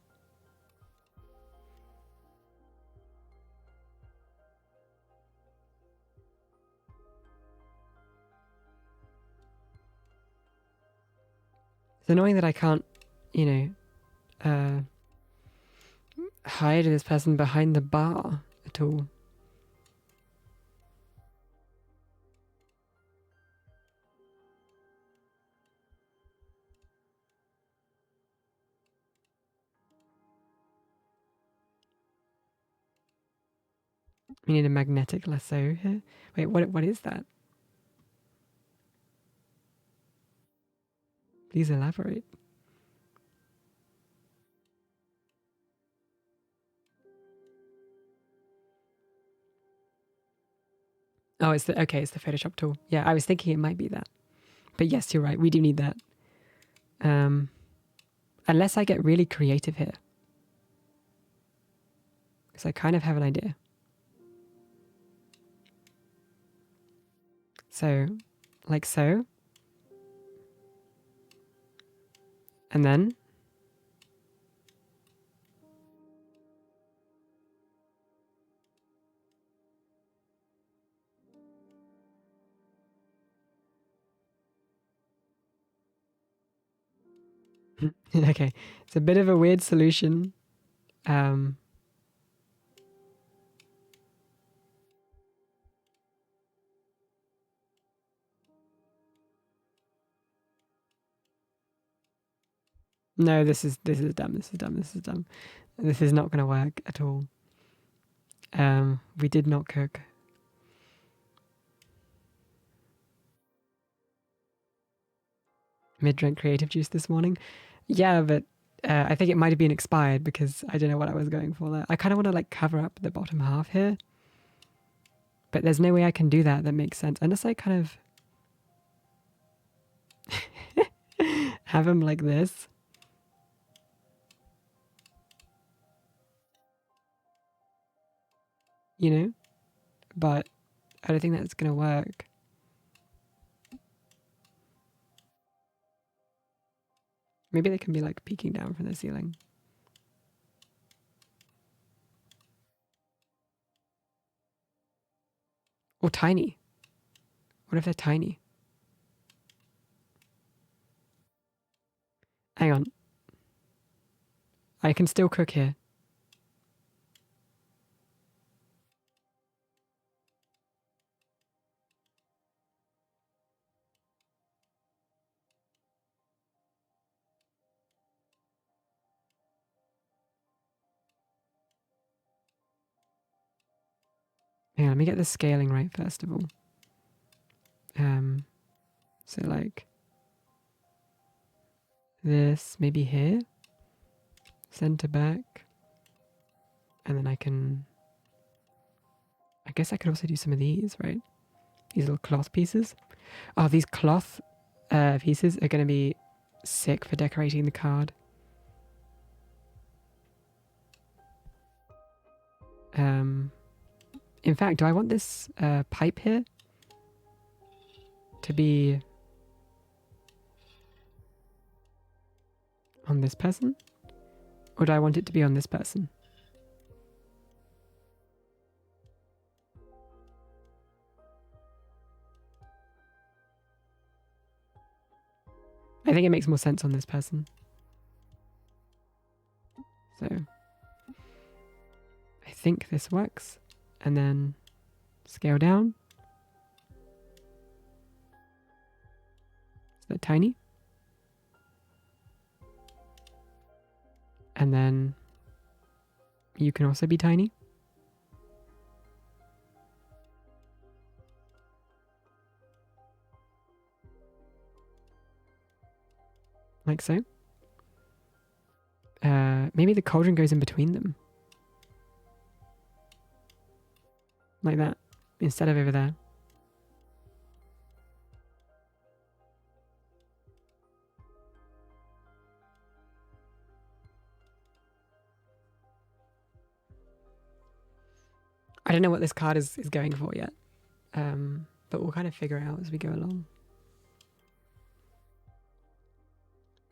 It's annoying that I can't, hide this person behind the bar at all. We need a magnetic lasso here. Wait, what is that? Please elaborate. Oh, it's the Photoshop tool. Yeah, I was thinking it might be that. But yes, you're right. We do need that. Unless I get really creative here. Because I kind of have an idea. So, like so. And then. Okay, it's a bit of a weird solution. No, this is dumb. This is dumb. This is dumb. This is not going to work at all. We did not cook. Mid-drink creative juice this morning. Yeah, but I think it might have been expired because I don't know what I was going for there. I kind of want to like cover up the bottom half here. But there's no way I can do that makes sense. Unless I kind of have them like this. You know? But I don't think that's going to work. Maybe they can be like peeking down from the ceiling. Or tiny. What if they're tiny? Hang on. I can still cook here. Yeah, let me get the scaling right first of all. So like this, maybe here, center back, and then I guess I could also do some of these, right? These little cloth pieces. Oh, these cloth pieces are going to be sick for decorating the card. In fact, do I want this pipe here to be on this person? Or do I want it to be on this person? I think it makes more sense on this person. So I think this works. And then scale down. Is that tiny? And then you can also be tiny. Like so. Maybe the cauldron goes in between them. Like that. Instead of over there. I don't know what this card is going for yet. But we'll kind of figure it out as we go along.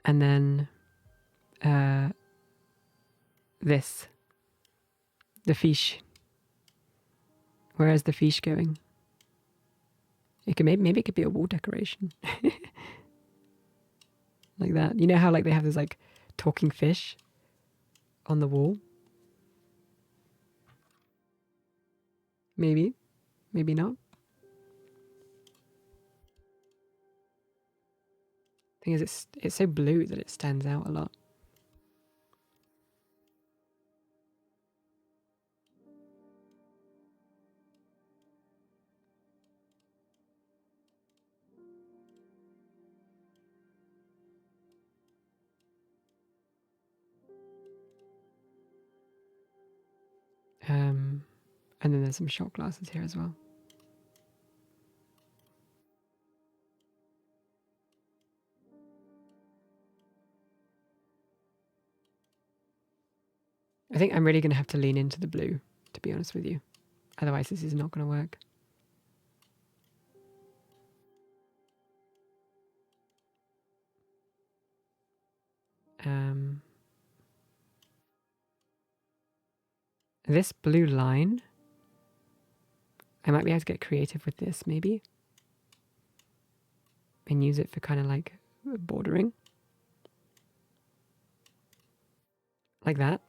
And then this. The fish. Where is the fish going? It could maybe it could be a wall decoration. like that. You know how like they have this like talking fish on the wall? Maybe, maybe not. Thing is, it's so blue that it stands out a lot. And then there's some shot glasses here as well. I think I'm really going to have to lean into the blue, to be honest with you. Otherwise, this is not going to work. This blue line, I might be able to get creative with this, maybe. And use it for kind of like bordering. Like that.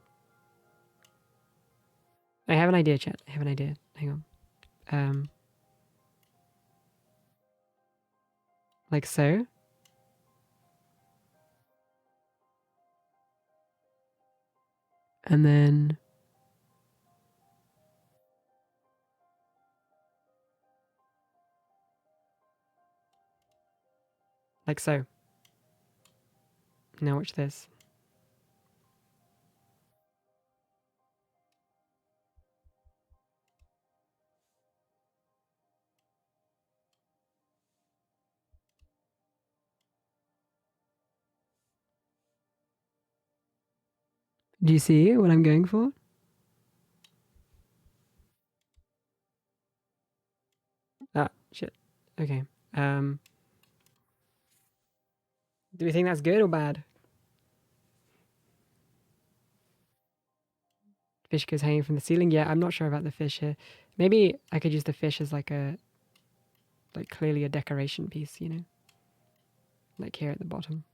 I have an idea, chat. I have an idea. Hang on. Like so. And then like so. Now watch this. Do you see what I'm going for? Ah, shit. Okay. Do we think that's good or bad? Fish goes hanging from the ceiling. Yeah, I'm not sure about the fish here. Maybe I could use the fish as like clearly a decoration piece, you know? Like here at the bottom.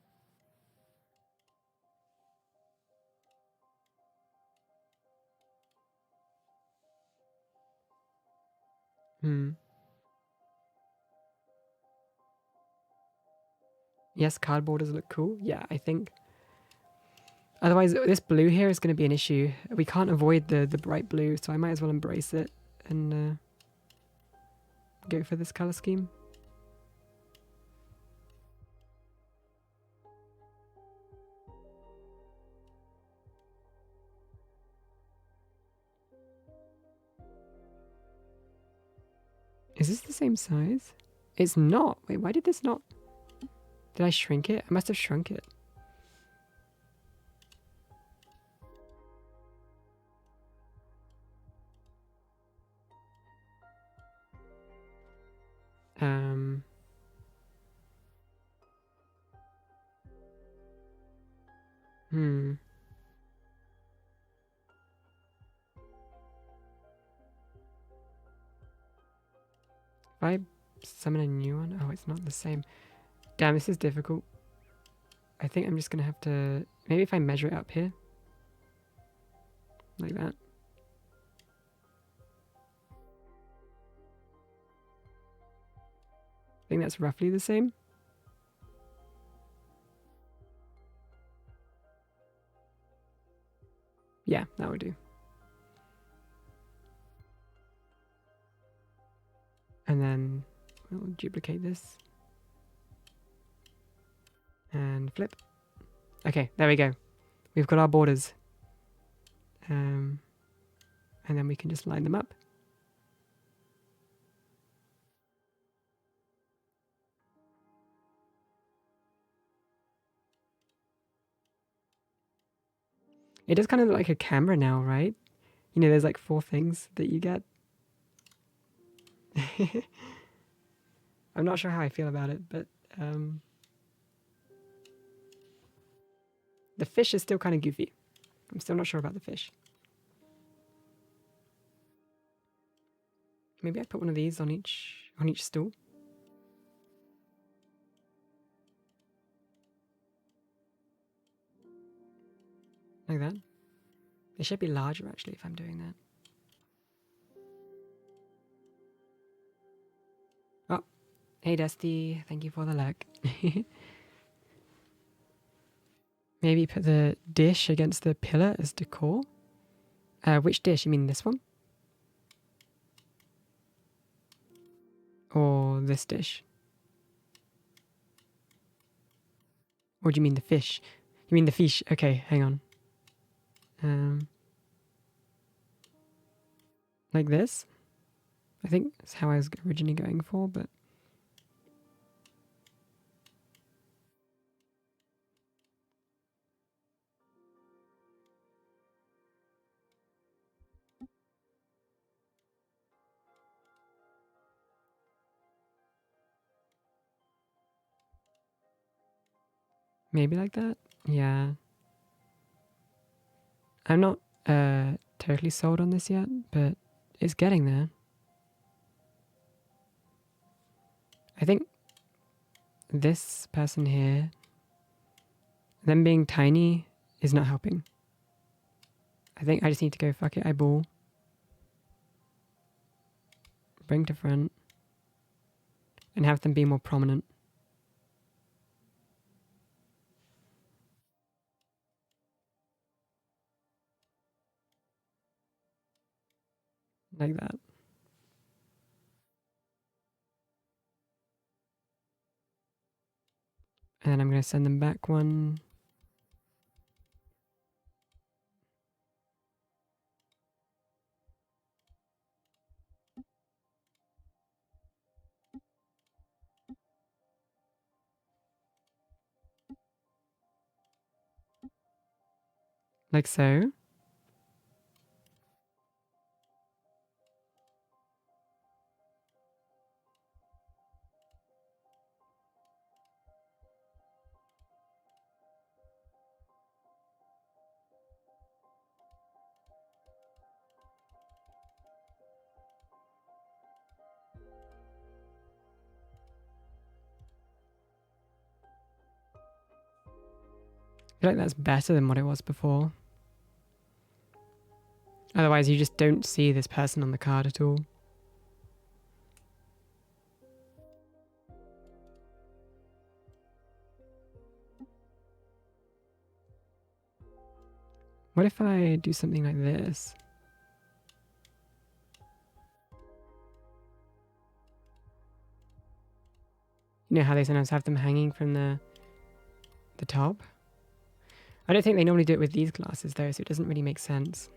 Yes, cardboard does look cool. Yeah, I think. Otherwise, this blue here is going to be an issue. We can't avoid the bright blue, so I might as well embrace it and go for this color scheme. Is this the same size? It's not. Wait, why did this not? Did I shrink it? I must have shrunk it. Hmm. If I summon a new one? Oh, it's not the same. Damn, this is difficult. I think I'm just going to have to... Maybe if I measure it up here. Like that. I think that's roughly the same. Yeah, that would do. And then we'll duplicate this. And flip. Okay, there we go. We've got our borders. And then we can just line them up. It does kind of look like a camera now, right? You know, there's like 4 things that you get. I'm not sure how I feel about it, but the fish is still kind of goofy. I'm still not sure about the fish. Maybe I put one of these on each stool. Like that. They should be larger actually if I'm doing that. Oh, hey Dusty, thank you for the like. Maybe put the dish against the pillar as decor. Which dish? You mean this one? Or this dish? Or do you mean the fish? You mean the fish? Okay, hang on. Like this? I think that's how I was originally going for, but... Maybe like that? Yeah. I'm not totally sold on this yet, but it's getting there. I think this person here, them being tiny, is not helping. I think I just need to go fuck it, eyeball. Bring to front. And have them be more prominent. Like that. And then I'm going to send them back one. Like so. I feel like that's better than what it was before. Otherwise, you just don't see this person on the card at all. What if I do something like this? You know how they sometimes have them hanging from the top? I don't think they normally do it with these glasses though, so it doesn't really make sense.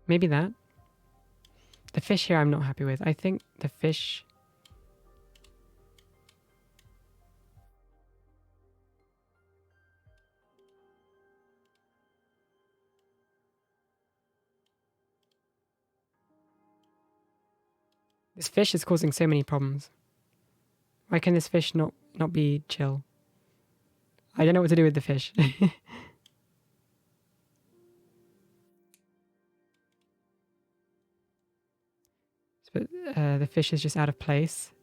Maybe that. The fish here I'm not happy with. I think the fish... This fish is causing so many problems. Why can this fish not be chill? I don't know what to do with the fish. But the fish is just out of place.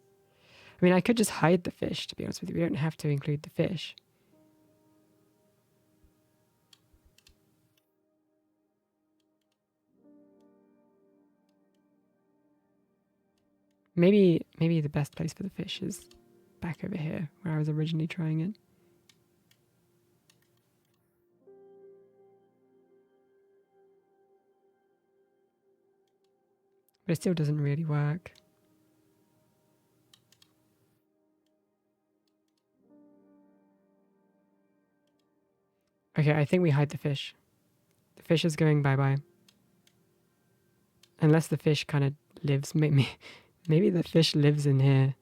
I mean, I could just hide the fish, to be honest with you. We don't have to include the fish. Maybe the best place for the fish is back over here, where I was originally trying it. But it still doesn't really work. Okay, I think we hide the fish. The fish is going bye-bye. Unless the fish kind of lives. Maybe the fish lives in here.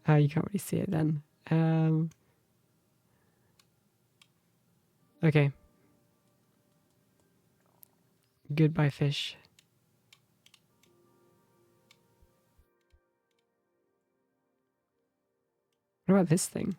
Oh, you can't really see it then. Okay. Goodbye, fish. What about this thing?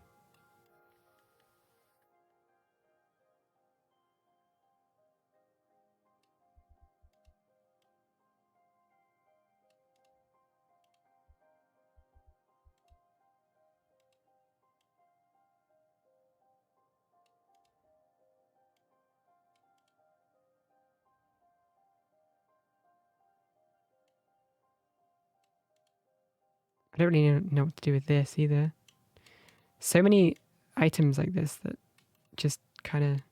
I don't really know what to do with this either. So many items like this that just kind of...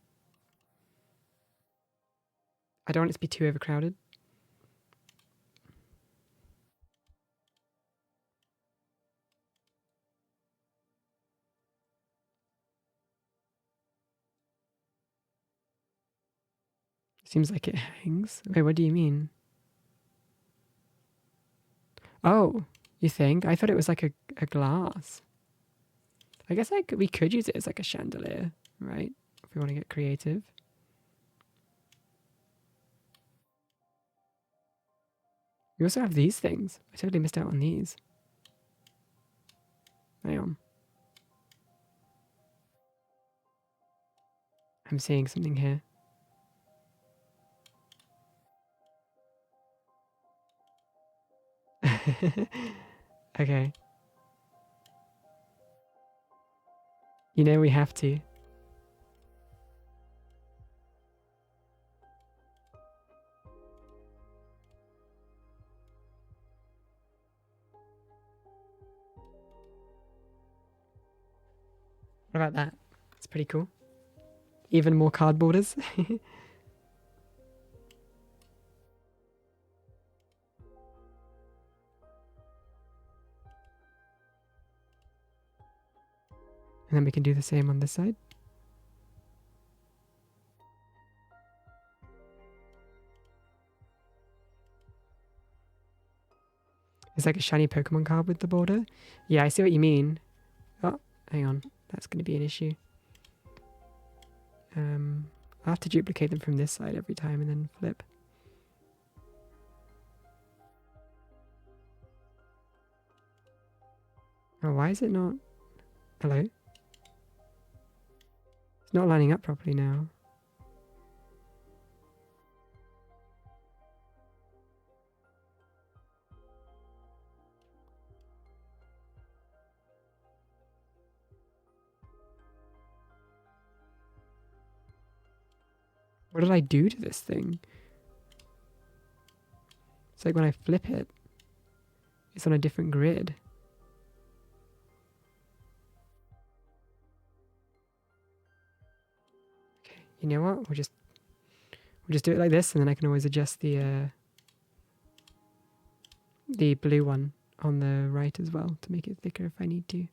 I don't want it to be too overcrowded. Seems like it hangs. Wait, what do you mean? Oh, you think? I thought it was like a glass. I guess we could use it as like a chandelier, right? If we want to get creative. We also have these things. I totally missed out on these. Hang on. I'm seeing something here. Okay. You know we have to. What about that? It's pretty cool. Even more cardboarders. And then we can do the same on this side. It's like a shiny Pokemon card with the border. Yeah, I see what you mean. Oh, hang on. That's going to be an issue. I'll have to duplicate them from this side every time and then flip. Oh, why is it not... Hello? It's not lining up properly now. What did I do to this thing? It's like when I flip it, it's on a different grid. Okay, you know what? We'll just do it like this, and then I can always adjust the blue one on the right as well to make it thicker if I need to.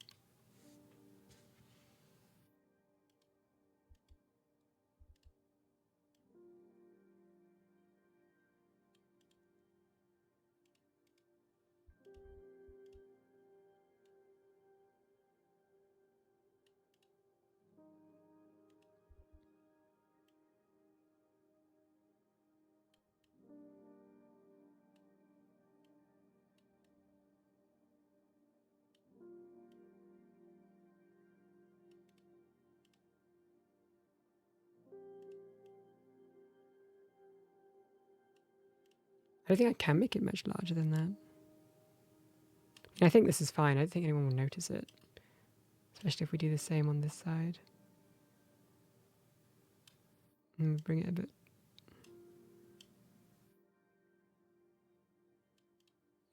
I don't think I can make it much larger than that. I think this is fine. I don't think anyone will notice it. Especially if we do the same on this side. And bring it a bit.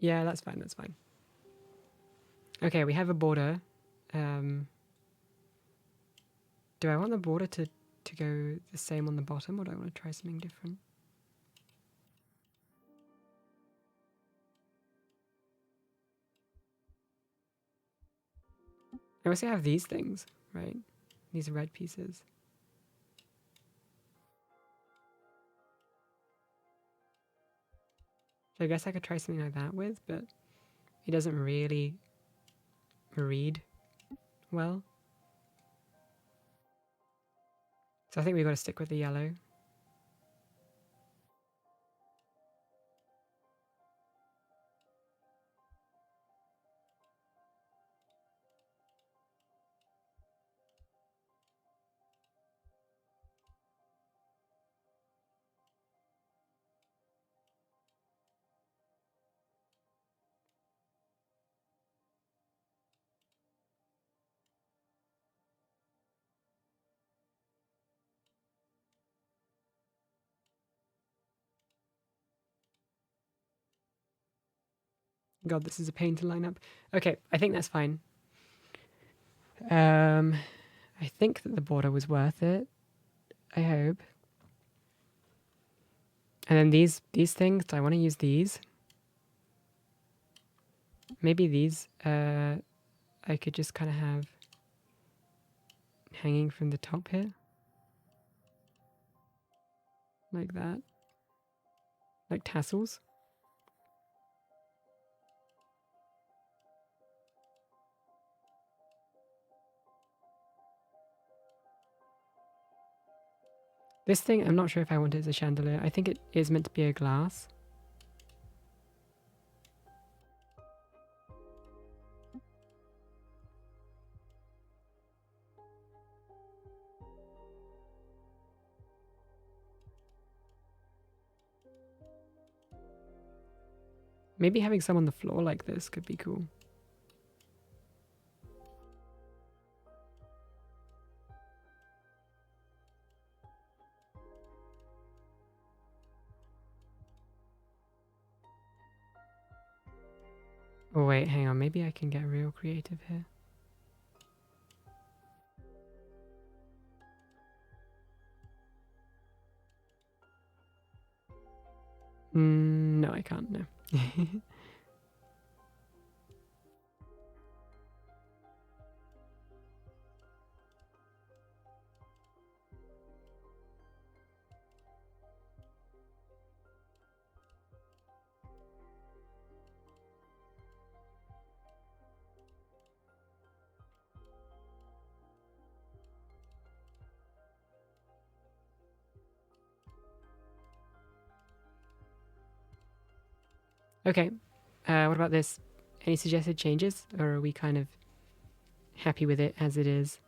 Yeah, that's fine. That's fine. Okay, we have a border. Do I want the border to go the same on the bottom, or do I want to try something different? I also have these things, right? These red pieces. So I guess I could try something like that with, but it doesn't really read well. So I think we've got to stick with the yellow. God, this is a pain to line up. Okay, I think that's fine. I think that the border was worth it. I hope. And then these things, I want to use these. Maybe these I could just kind of have hanging from the top here. Like that. Like tassels. This thing, I'm not sure if I want it as a chandelier. I think it is meant to be a glass. Maybe having some on the floor like this could be cool. Oh wait, hang on. Maybe I can get real creative here. No, I can't. No. Okay. What about this? Any suggested changes, or are we kind of happy with it as it is?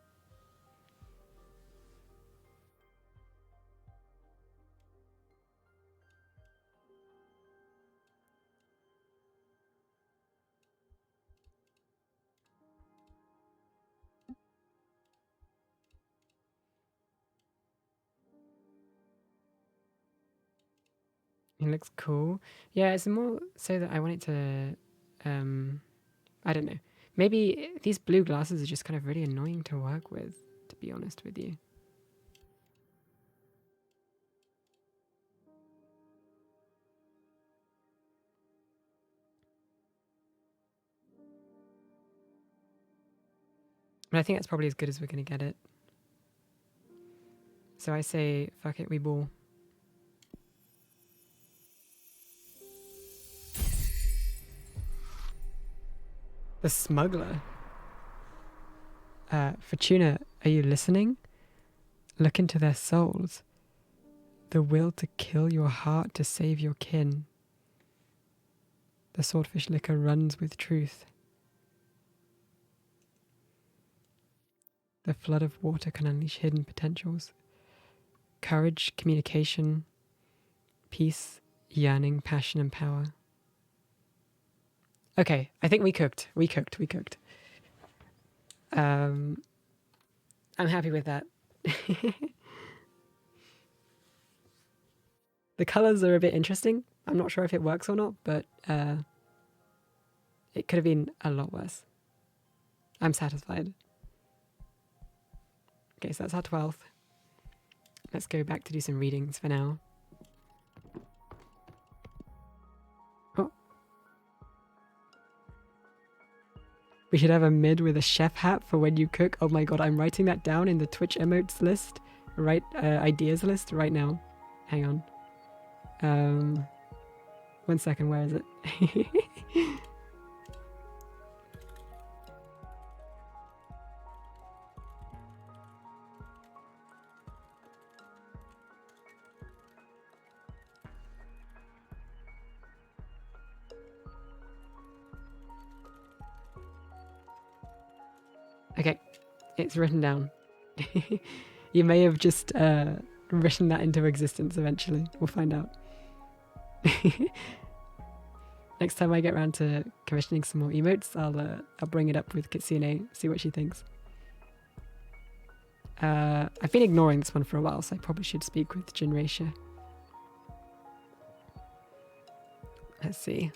It looks cool. Yeah, it's more so that I want it to, I don't know. Maybe these blue glasses are just kind of really annoying to work with, to be honest with you. But I think that's probably as good as we're going to get it. So I say, fuck it, we ball. The smuggler. Fortuna, are you listening? Look into their souls. The will to kill your heart to save your kin. The swordfish liquor runs with truth. The flood of water can unleash hidden potentials. Courage, communication, peace, yearning, passion, and power. Okay, I think we cooked. We cooked. I'm happy with that. The colors are a bit interesting. I'm not sure if it works or not, but it could have been a lot worse. I'm satisfied. Okay, so that's our 12th. Let's go back to do some readings for now. Oh. We should have a mid with a chef hat for when you cook. Oh my god, I'm writing that down in the Twitch emotes list. Ideas list right now. Hang on. 1 second, where is it? Okay, it's written down. You may have just written that into existence eventually. We'll find out. Next time I get around to commissioning some more emotes, I'll bring it up with Kitsune, see what she thinks. I've been ignoring this one for a while, so I probably should speak with Jinracia. Let's see.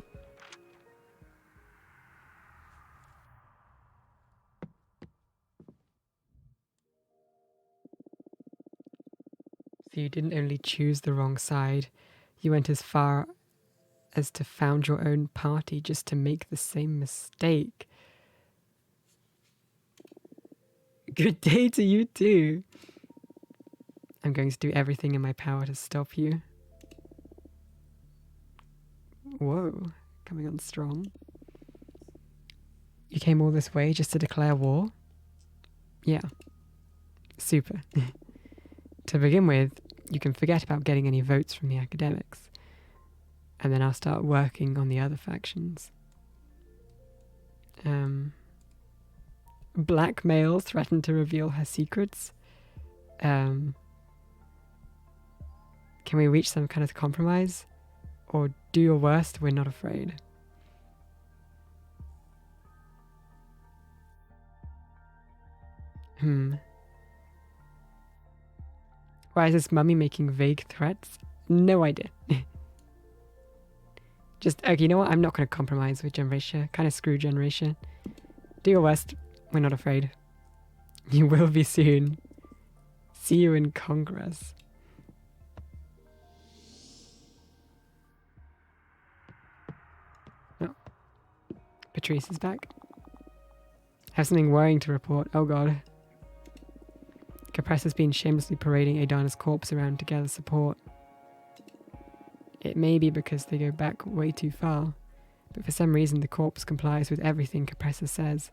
So you didn't only choose the wrong side, you went as far as to found your own party just to make the same mistake. Good day to you too. I'm going to do everything in my power to stop you. Whoa, coming on strong. You came all this way just to declare war? Yeah. Super. To begin with, you can forget about getting any votes from the academics. And then I'll start working on the other factions. Blackmail threatened to reveal her secrets. Can we reach some kind of compromise? Or do your worst, we're not afraid. Why is this mummy making vague threats? No idea. Just, okay, you know what? I'm not going to compromise with Generatia. Kind of screw Generatia. Do your worst. We're not afraid. You will be soon. See you in Congress. Oh. Patrice is back. Have something worrying to report. Oh god. Capress has been shamelessly parading Adana's corpse around to gather support. It may be because they go back way too far, but for some reason the corpse complies with everything Capressa says.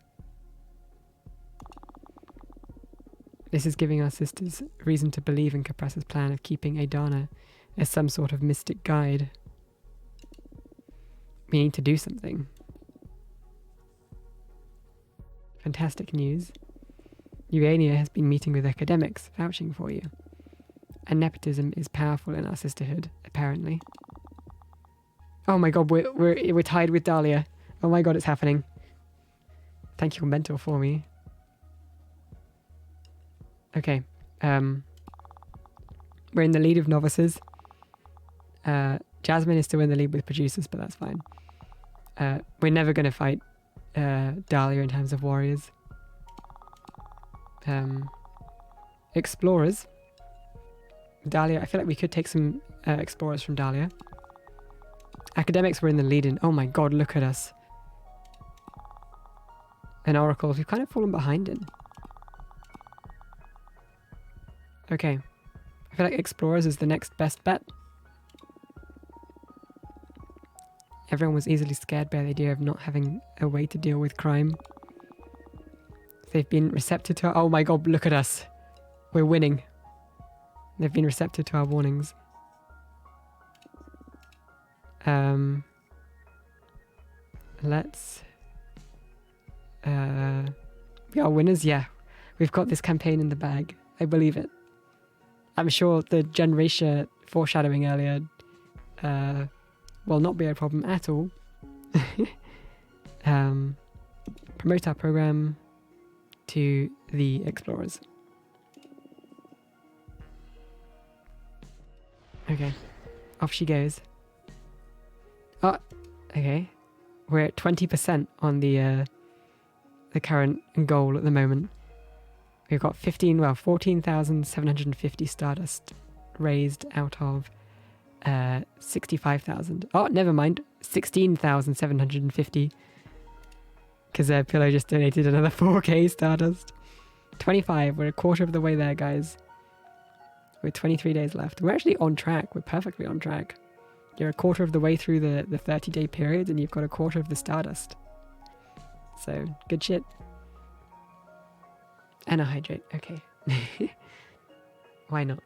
This is giving our sisters reason to believe in Capressa's plan of keeping Adana as some sort of mystic guide. We need to do something. Fantastic news. Urania has been meeting with academics, vouching for you. And nepotism is powerful in our sisterhood, apparently. Oh my god, we're tied with Dahlia. Oh my god, it's happening. Thank you, mentor, for me. Okay. We're in the lead of novices. Jasmine is still in the lead with producers, but that's fine. We're never going to fight Dahlia in terms of warriors. Explorers. Dahlia, I feel like we could take some explorers from Dahlia. Academics were in the lead in. Oh my god, look at us. And oracles, we've kind of fallen behind in. Okay. I feel like explorers is the next best bet. Everyone was easily scared by the idea of not having a way to deal with crime. They've been receptive to our... Oh my god, look at us. We're winning. They've been receptive to our warnings. Let's... we are winners? Yeah. We've got this campaign in the bag. I believe it. I'm sure the Generatia foreshadowing earlier will not be a problem at all. Promote our program to the explorers. Okay, off she goes. Oh, okay. We're at 20% on the current goal at the moment. We've got 14,750 Stardust raised out of 65,000. Oh, never mind. 16,750. Because Pillow just donated another 4k Stardust. 25. We're a quarter of the way there, guys. We're 23 days left. We're actually on track. We're perfectly on track. You're a quarter of the way through the 30-day period and you've got a quarter of the Stardust. So, good shit. And a hydrate, okay. Why not?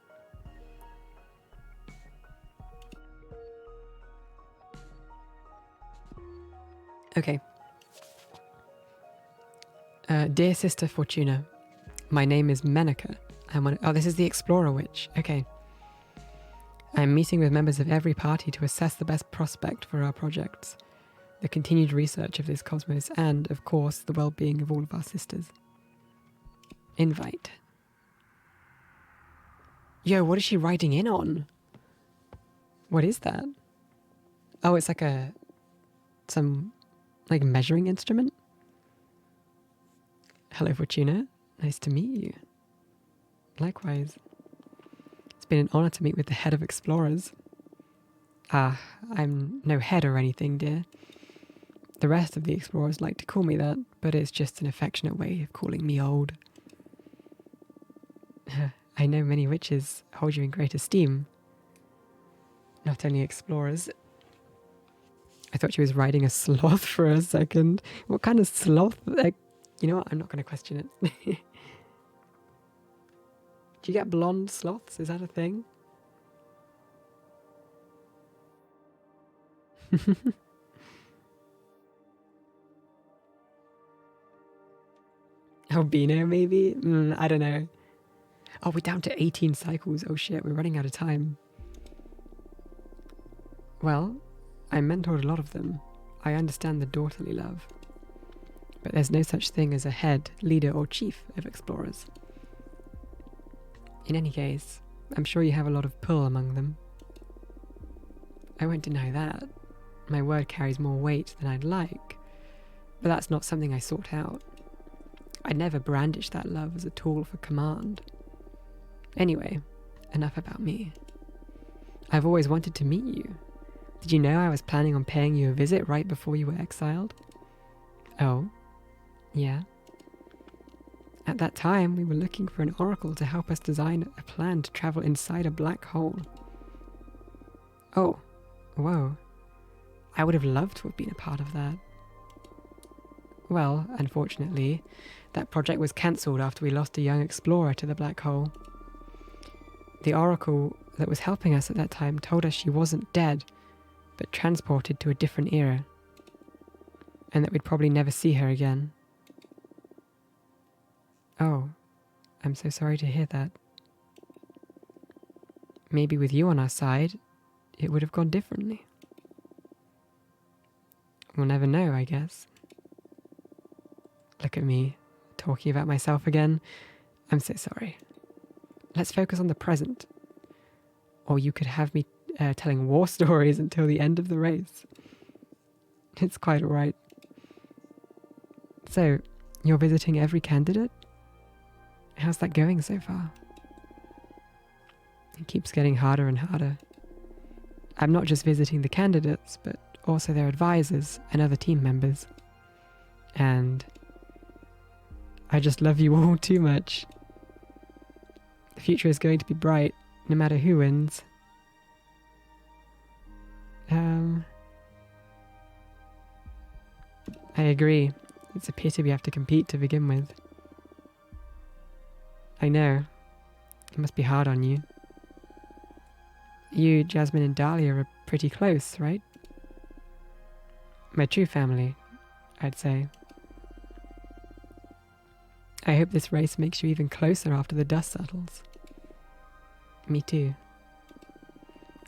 Okay. Dear Sister Fortuna, my name is Menica. Oh, this is the Explorer Witch. Okay. I am meeting with members of every party to assess the best prospect for our projects, the continued research of this cosmos, and, of course, the well-being of all of our sisters. Invite. Yo, what is she writing in on? What is that? Oh, it's like some measuring instrument? Hello, Fortuna. Nice to meet you. Likewise. It's been an honor to meet with the head of Explorers. I'm no head or anything, dear. The rest of the Explorers like to call me that, but it's just an affectionate way of calling me old. I know many witches hold you in great esteem. Not only Explorers. I thought she was riding a sloth for a second. What kind of sloth? You know what? I'm not going to question it. Do you get blonde sloths? Is that a thing? Albino, maybe? I don't know. Oh, we're down to 18 cycles. Oh shit, we're running out of time. Well, I mentored a lot of them. I understand the daughterly love. But there's no such thing as a head, leader, or chief of Explorers. In any case, I'm sure you have a lot of pull among them. I won't deny that. My word carries more weight than I'd like, but that's not something I sought out. I never brandished that love as a tool for command. Anyway, enough about me. I've always wanted to meet you. Did you know I was planning on paying you a visit right before you were exiled? Oh, yeah. At that time, we were looking for an oracle to help us design a plan to travel inside a black hole. Oh, whoa. I would have loved to have been a part of that. Well, unfortunately, that project was cancelled after we lost a young explorer to the black hole. The oracle that was helping us at that time told us she wasn't dead, but transported to a different era, and that we'd probably never see her again. Oh, I'm so sorry to hear that. Maybe with you on our side, it would have gone differently. We'll never know, I guess. Look at me, talking about myself again. I'm so sorry. Let's focus on the present. Or you could have me telling war stories until the end of the race. It's quite alright. So, you're visiting every candidate? How's that going so far? It keeps getting harder and harder. I'm not just visiting the candidates, but also their advisors and other team members. And I just love you all too much. The future is going to be bright, no matter who wins. I agree. It's a pity we have to compete to begin with. I know. It must be hard on you. You, Jasmine, and Dahlia are pretty close, right? My true family, I'd say. I hope this race makes you even closer after the dust settles. Me too.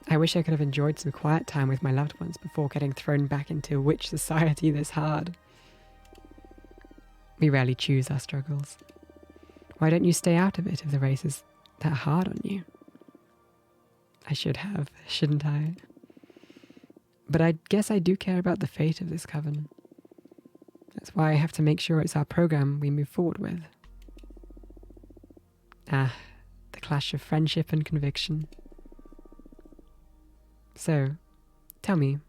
I wish I could have enjoyed some quiet time with my loved ones before getting thrown back into a witch society this hard. We rarely choose our struggles. Why don't you stay out of it if the race is that hard on you? I should have, shouldn't I? But I guess I do care about the fate of this coven. That's why I have to make sure it's our program we move forward with. Ah, the clash of friendship and conviction. So, tell me,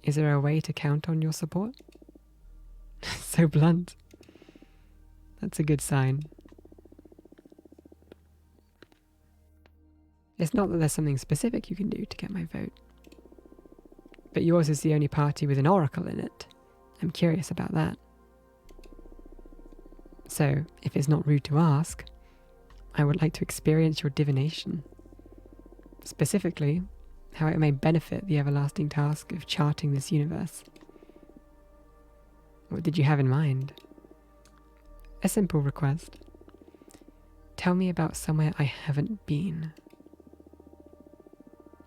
is there a way to count on your support? So blunt. That's a good sign. It's not that there's something specific you can do to get my vote. But yours is the only party with an oracle in it. I'm curious about that. So, if it's not rude to ask, I would like to experience your divination. Specifically, how it may benefit the everlasting task of charting this universe. What did you have in mind? A simple request. Tell me about somewhere I haven't been.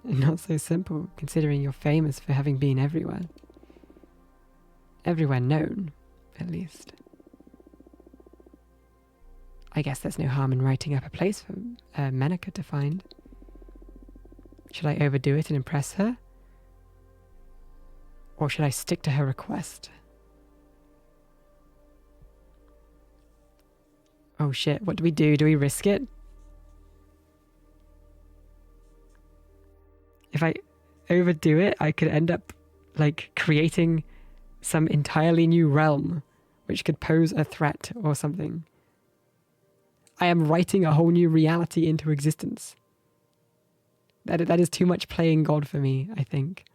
Not so simple, considering you're famous for having been everywhere. Everywhere known, at least. I guess there's no harm in writing up a place for Menaka to find. Should I overdo it and impress her? Or should I stick to her request? Oh shit, what do we do? Do we risk it? If I overdo it, I could end up, like, creating some entirely new realm which could pose a threat or something. I am writing a whole new reality into existence. That is too much playing God for me, I think.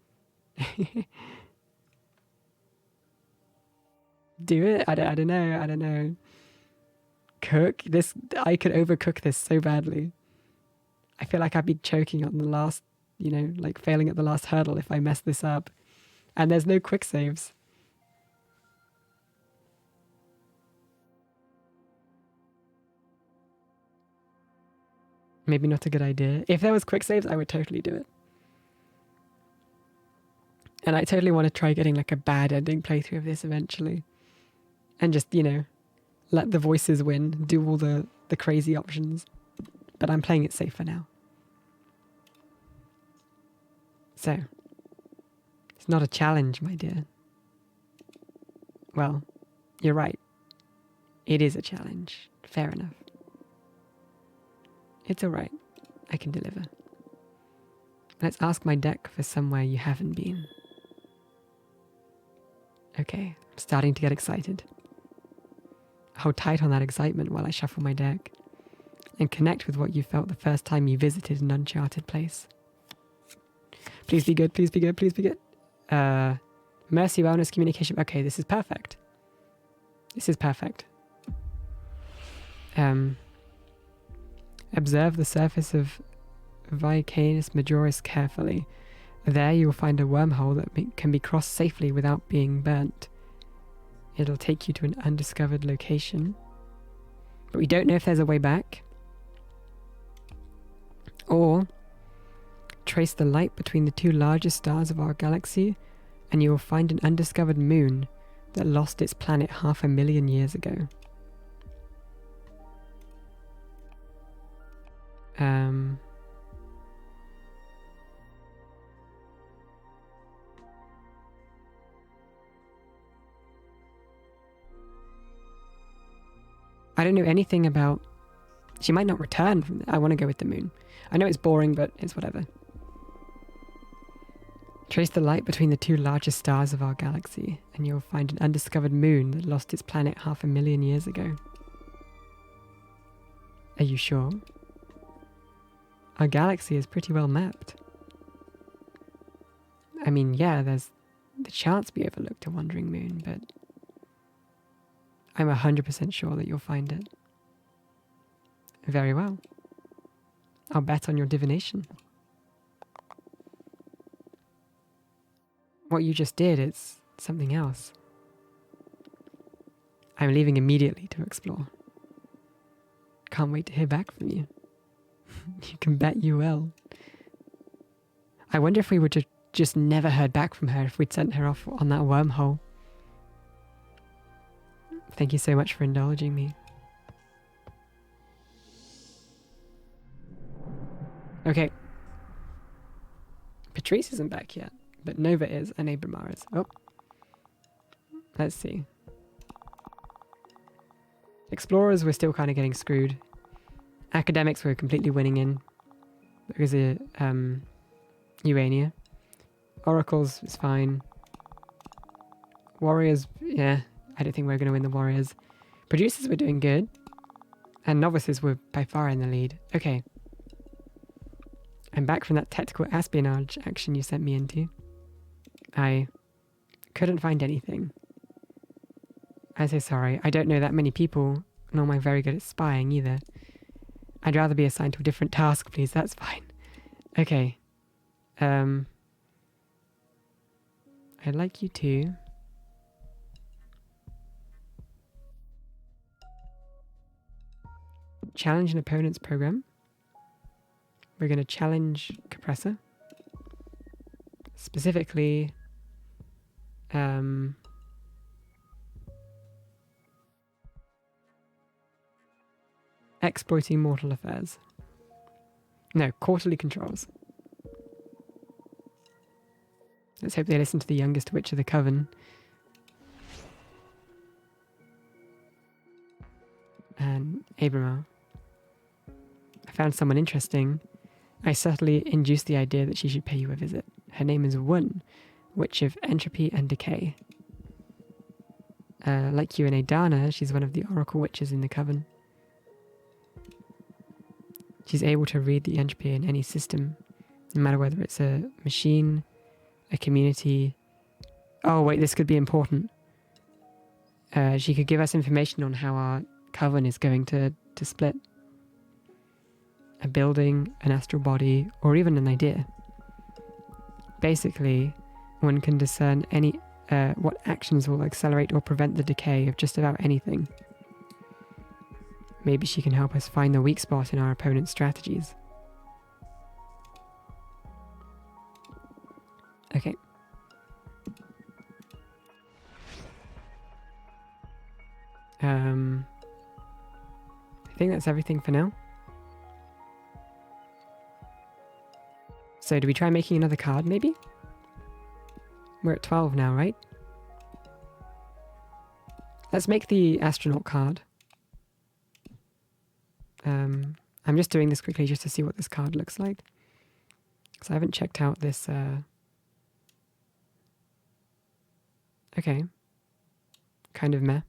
Do it? I don't know. Cook this. I could overcook this so badly. I feel like I'd be choking on the last, like failing at the last hurdle if I mess this up. And there's no quick saves. Maybe not a good idea. If there was quick saves, I would totally do it. And I totally want to try getting like a bad ending playthrough of this eventually. And just, let the voices win, do all the crazy options. But I'm playing it safe for now. So, it's not a challenge, my dear. Well, you're right. It is a challenge. Fair enough. It's alright. I can deliver. Let's ask my deck for somewhere you haven't been. Okay, I'm starting to get excited. Hold tight on that excitement while I shuffle my deck and connect with what you felt the first time you visited an uncharted place. Please be good, please be good, please be good. Mercy, wellness, communication. Okay, this is perfect. This is perfect. Observe the surface of Vicanus Majoris carefully. There you will find a wormhole that can be crossed safely without being burnt. It'll take you to an undiscovered location. But we don't know if there's a way back. Or trace the light between the two largest stars of our galaxy and you will find an undiscovered moon that lost its planet 500,000 years ago. I don't know anything about... She might not return from... I want to go with the moon. I know it's boring, but it's whatever. Trace the light between the two largest stars of our galaxy, and you'll find an undiscovered moon that lost its planet 500,000 years ago. Are you sure? Our galaxy is pretty well mapped. I mean, yeah, there's the chance we overlooked a wandering moon, but I'm 100% sure that you'll find it. Very well. I'll bet on your divination. What you just did is something else. I'm leaving immediately to explore. Can't wait to hear back from you. You can bet you will. I wonder if we would just never heard back from her if we'd sent her off on that wormhole. Thank you so much for indulging me. Okay. Patrice isn't back yet, but Nova is and Abramar is. Oh. Let's see. Explorers, we're still kind of getting screwed. Academics, we're completely winning in. Because of Urania. Oracles is fine. Warriors, yeah. I don't think we're going to win the Warriors. Producers, we're doing good. And novices were by far in the lead. Okay. I'm back from that tactical espionage action you sent me into. I couldn't find anything. I say sorry. I don't know that many people, nor am I very good at spying either. I'd rather be assigned to a different task, please. That's fine. Okay. I'd like you to... challenge an opponent's program. We're going to challenge Compressor. Specifically... exploiting mortal affairs. No, quarterly controls. Let's hope they listen to the youngest witch of the coven. And Abramal. I found someone interesting. I subtly induced the idea that she should pay you a visit. Her name is Wun, Witch of Entropy and Decay. Like you and Adana, she's one of the Oracle Witches in the Coven. She's able to read the entropy in any system, no matter whether it's a machine, a community. Oh wait, this could be important. She could give us information on how our Coven is going to split. A building, an astral body, or even an idea. Basically, one can discern any what actions will accelerate or prevent the decay of just about anything. Maybe she can help us find the weak spot in our opponent's strategies. Okay. I think that's everything for now. So do we try making another card, maybe? We're at 12 now, right? Let's make the astronaut card. I'm just doing this quickly just to see what this card looks like. Because I haven't checked out this... Okay. Kind of meh.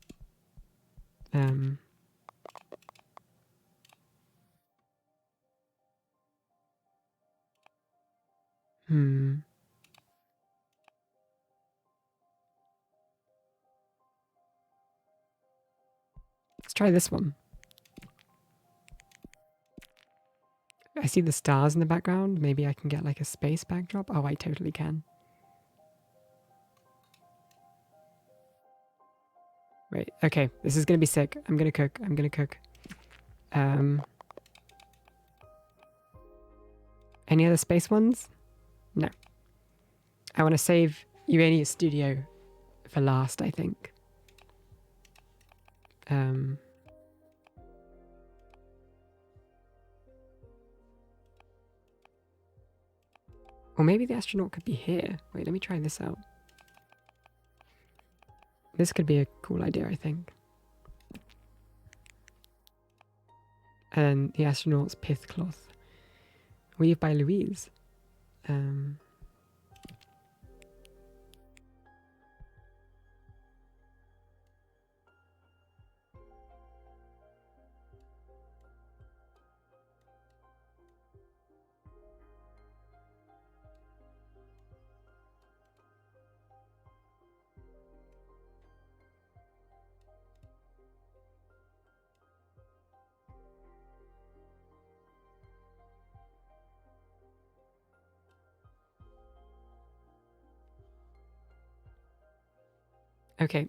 Let's try this one. I see the stars in the background. Maybe I can get like a space backdrop. Oh, I totally can. Wait, okay. This is going to be sick. I'm going to cook. I'm going to cook. Any other space ones? No. I want to save Uranius Studio for last, I think. Or maybe the astronaut could be here. Wait, let me try this out. This could be a cool idea, I think. And the astronaut's pith cloth. Weaved by Louise. Okay,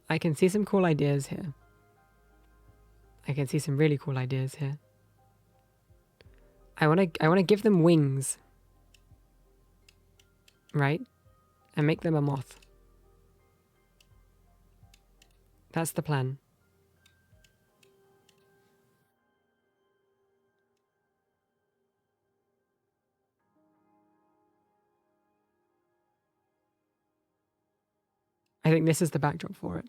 I can see some cool ideas here. I can see some really cool ideas here. I wanna give them wings. Right? And make them a moth. That's the plan. I think this is the backdrop for it.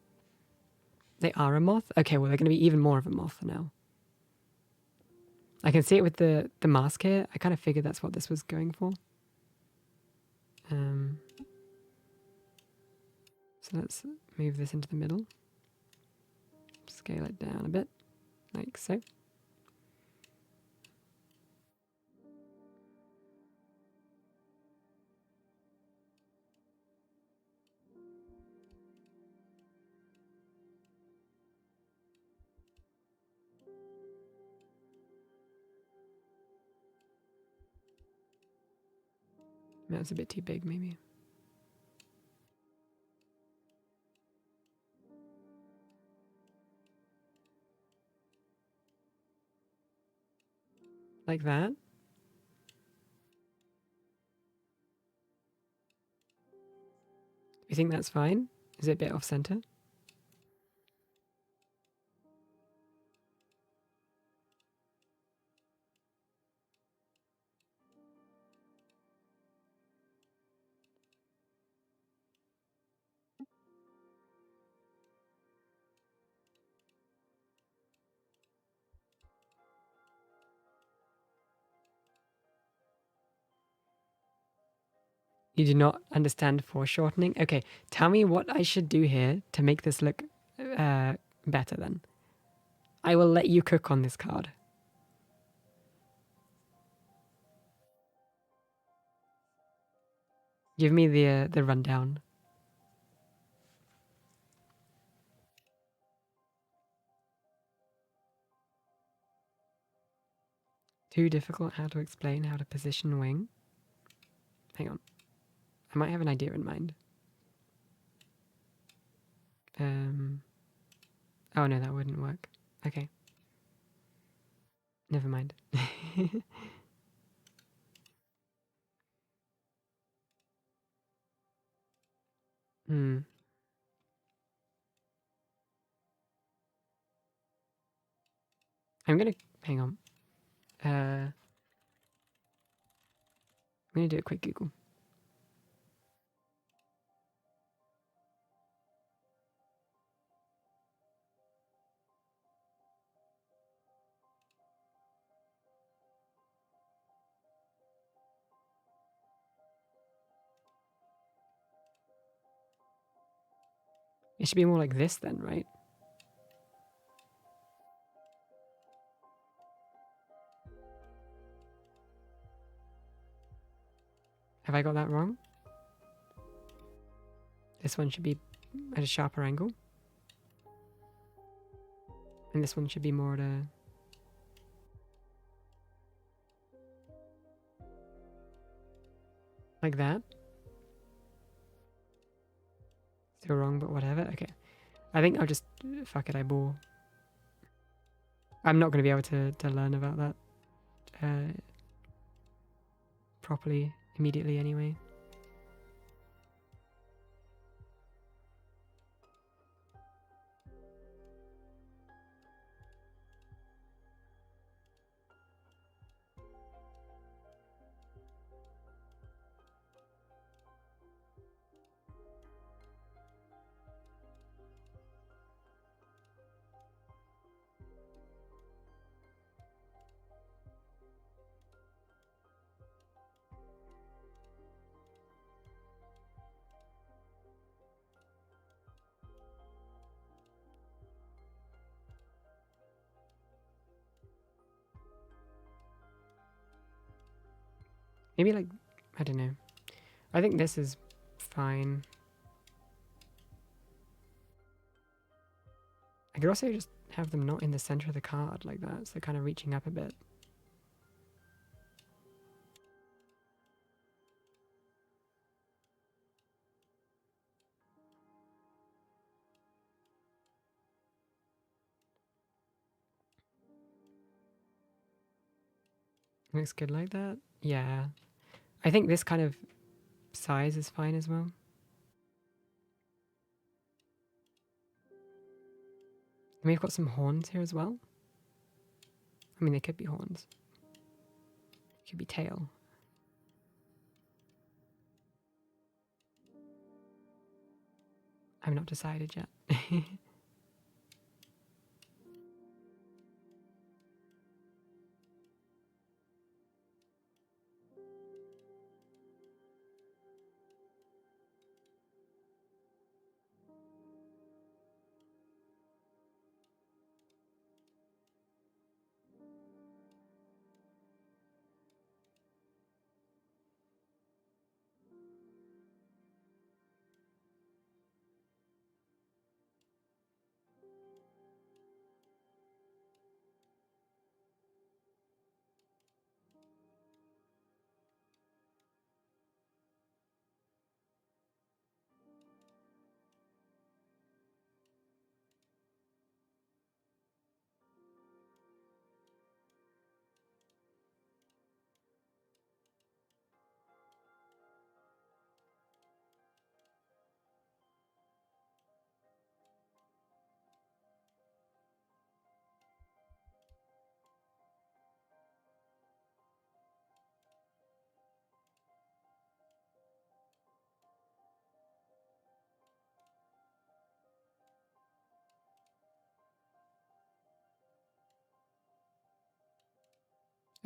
They are a moth? Okay, well, they're going to be even more of a moth now. I can see it with the mask here. I kind of figured that's what this was going for. So let's move this into the middle. Scale it down a bit, like so. That's a bit too big, maybe. Like that. You think that's fine? Is it a bit off center? You do not understand foreshortening? Okay, tell me what I should do here to make this look better then. I will let you cook on this card. Give me the rundown. Too difficult how to explain how to position wing. Hang on. I might have an idea in mind. Oh no, that wouldn't work. Okay. Never mind. Hmm. I'm gonna hang on. I'm gonna do a quick Google. It should be more like this then, right? Have I got that wrong? This one should be at a sharper angle. And this one should be more at a... like that. Still wrong, but whatever. Okay. I think I'll just... fuck it, I bore. I'm not going to be able to learn about that properly immediately anyway. Maybe like... I don't know. I think this is fine. I could also just have them not in the center of the card like that, so they're kind of reaching up a bit. Looks good like that? Yeah. I think this kind of size is fine as well. And we've got some horns here as well. I mean, they could be horns. It could be tail. I'm not decided yet.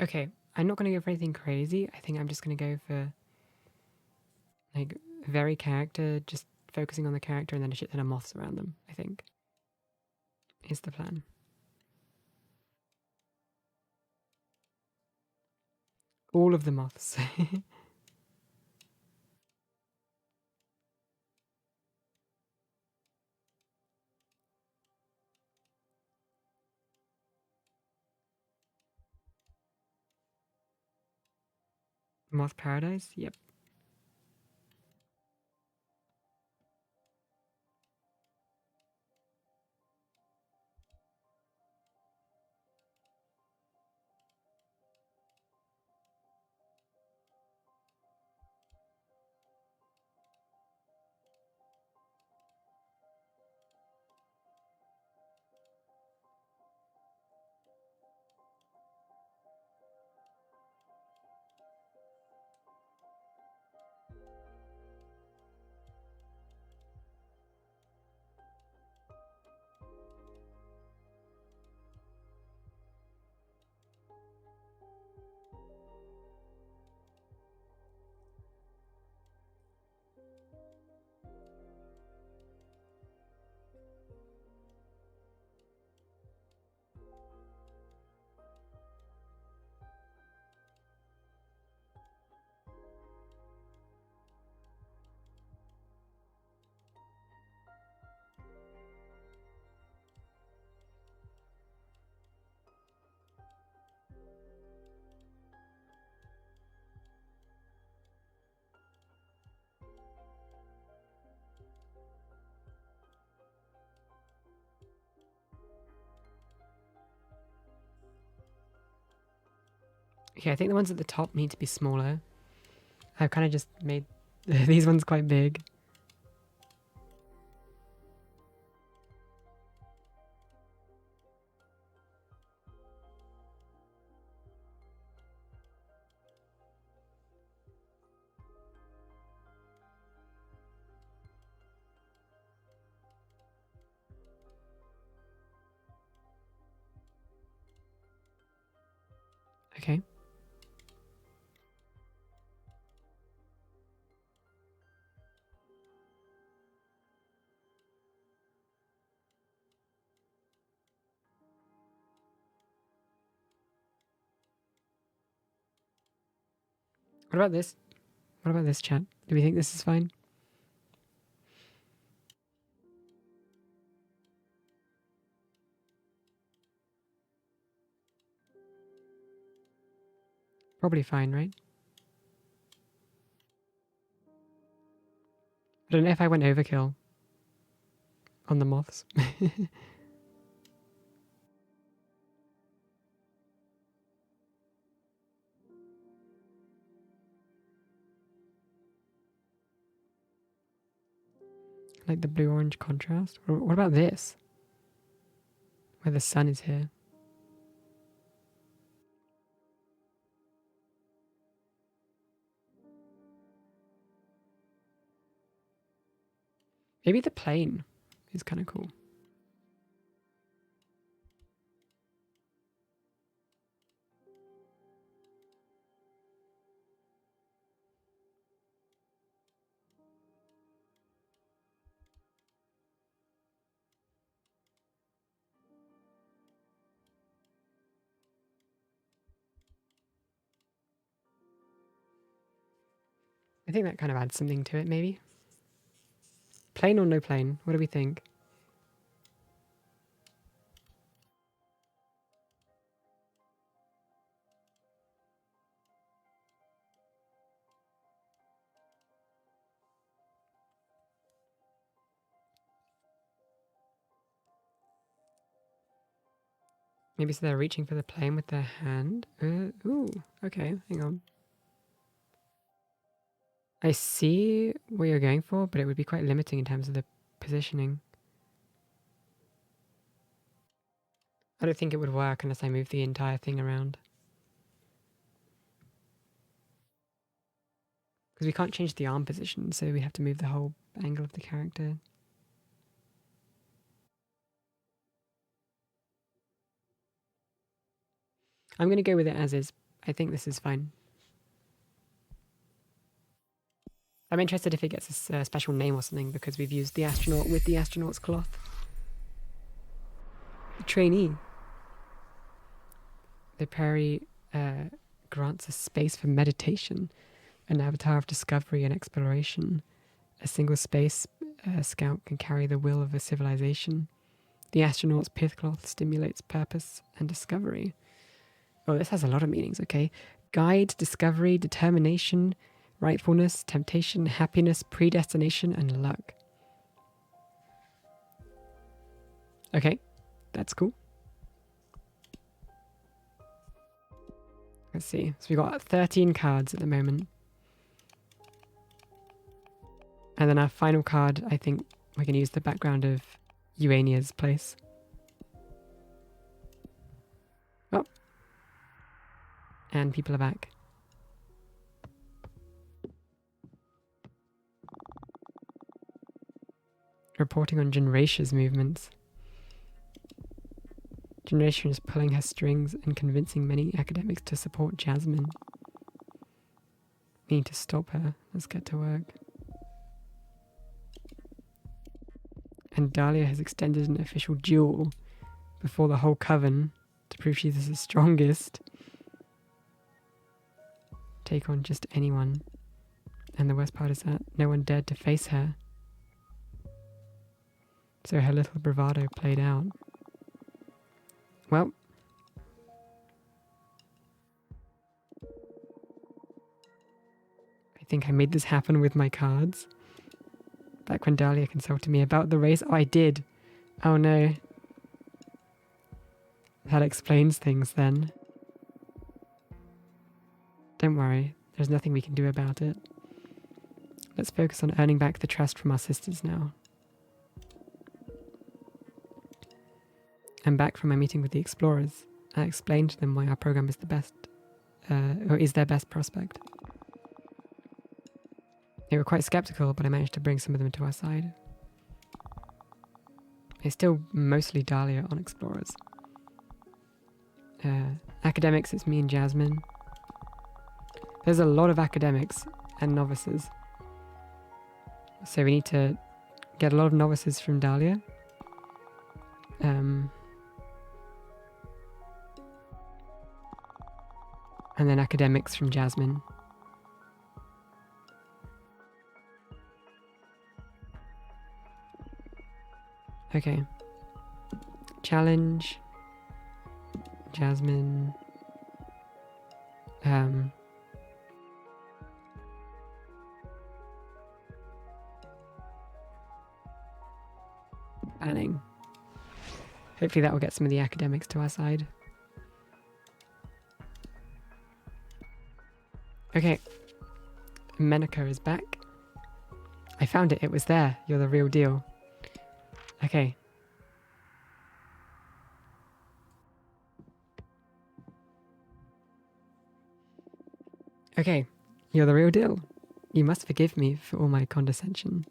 Okay, I'm not going to go for anything crazy. I think I'm just going to go for like very character, just focusing on the character and then a shit ton of moths around them, I think is the plan. All of the moths. Moth Paradise? Yep. Okay, I think the ones at the top need to be smaller. I've kind of just made these ones quite big. Okay. What about this? What about this, chat? Do we think this is fine? Probably fine, right? I don't know if I went overkill on the moths. Like the blue-orange contrast. What about this? Where the sun is here. Maybe the plane is kind of cool. I think that kind of adds something to it, maybe. Plane or no plane? What do we think? Maybe so they're reaching for the plane with their hand. Ooh, okay, hang on. I see what you're going for, but it would be quite limiting in terms of the positioning. I don't think it would work unless I move the entire thing around. Because we can't change the arm position, so we have to move the whole angle of the character. I'm going to go with it as is. I think this is fine. I'm interested if it gets a special name or something because we've used the astronaut with the astronaut's cloth. The trainee. The prairie grants a space for meditation, an avatar of discovery and exploration. A single space scout can carry the will of a civilization. The astronaut's pith cloth stimulates purpose and discovery. Oh, this has a lot of meanings, okay? Guide, discovery, determination, rightfulness, temptation, happiness, predestination, and luck. Okay, that's cool. Let's see. So we've got 13 cards at the moment. And then our final card, I think we can use the background of Eugenia's place. Oh. And people are back. Reporting on Generation's movements. Generation is pulling her strings and convincing many academics to support Jasmine. We need to stop her. Let's get to work. And Dahlia has extended an official duel before the whole coven to prove she's the strongest. Take on just anyone. And the worst part is that no one dared to face her. So her little bravado played out. Well, I think I made this happen with my cards. Back when Dahlia consulted me about the race. Oh, I did. Oh no. That explains things then. Don't worry, there's nothing we can do about it. Let's focus on earning back the trust from our sisters now. I'm back from my meeting with the explorers. I explained to them why our program is the best, or is their best prospect. They were quite skeptical, but I managed to bring some of them to our side. It's still mostly Dahlia on explorers. Academics, it's me and Jasmine. There's a lot of academics and novices. So we need to get a lot of novices from Dahlia. And then academics from Jasmine. Okay. Challenge. Jasmine. Planning. Hopefully that will get some of the academics to our side. Okay. Menica is back. I found it. It was there. You're the real deal. Okay. Okay. You're the real deal. You must forgive me for all my condescension.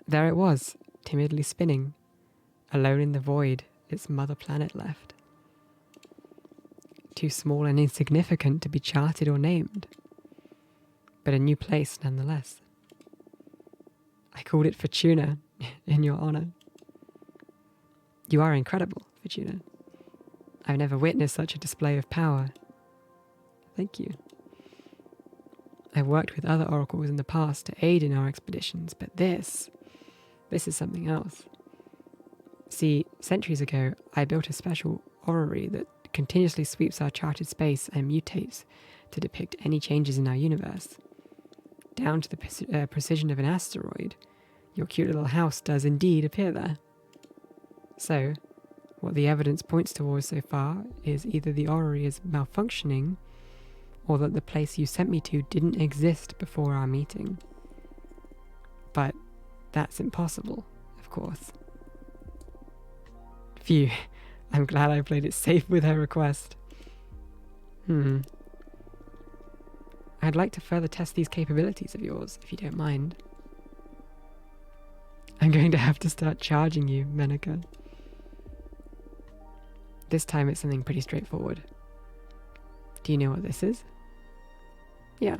There it was, timidly spinning, alone in the void its mother planet left. Too small and insignificant to be charted or named, but a new place nonetheless. I called it Fortuna in your honor. You are incredible, Fortuna. I've never witnessed such a display of power. Thank you. I've worked with other oracles in the past to aid in our expeditions, but this is something else. See, centuries ago, I built a special orrery that continuously sweeps our charted space and mutates to depict any changes in our universe. Down to the precision of an asteroid, your cute little house does indeed appear there. So, what the evidence points towards so far is either the orrery is malfunctioning, or that the place you sent me to didn't exist before our meeting. But that's impossible, of course. Phew, I'm glad I played it safe with her request. I'd like to further test these capabilities of yours, if you don't mind. I'm going to have to start charging you, Menica. This time it's something pretty straightforward. Do you know what this is? Yeah.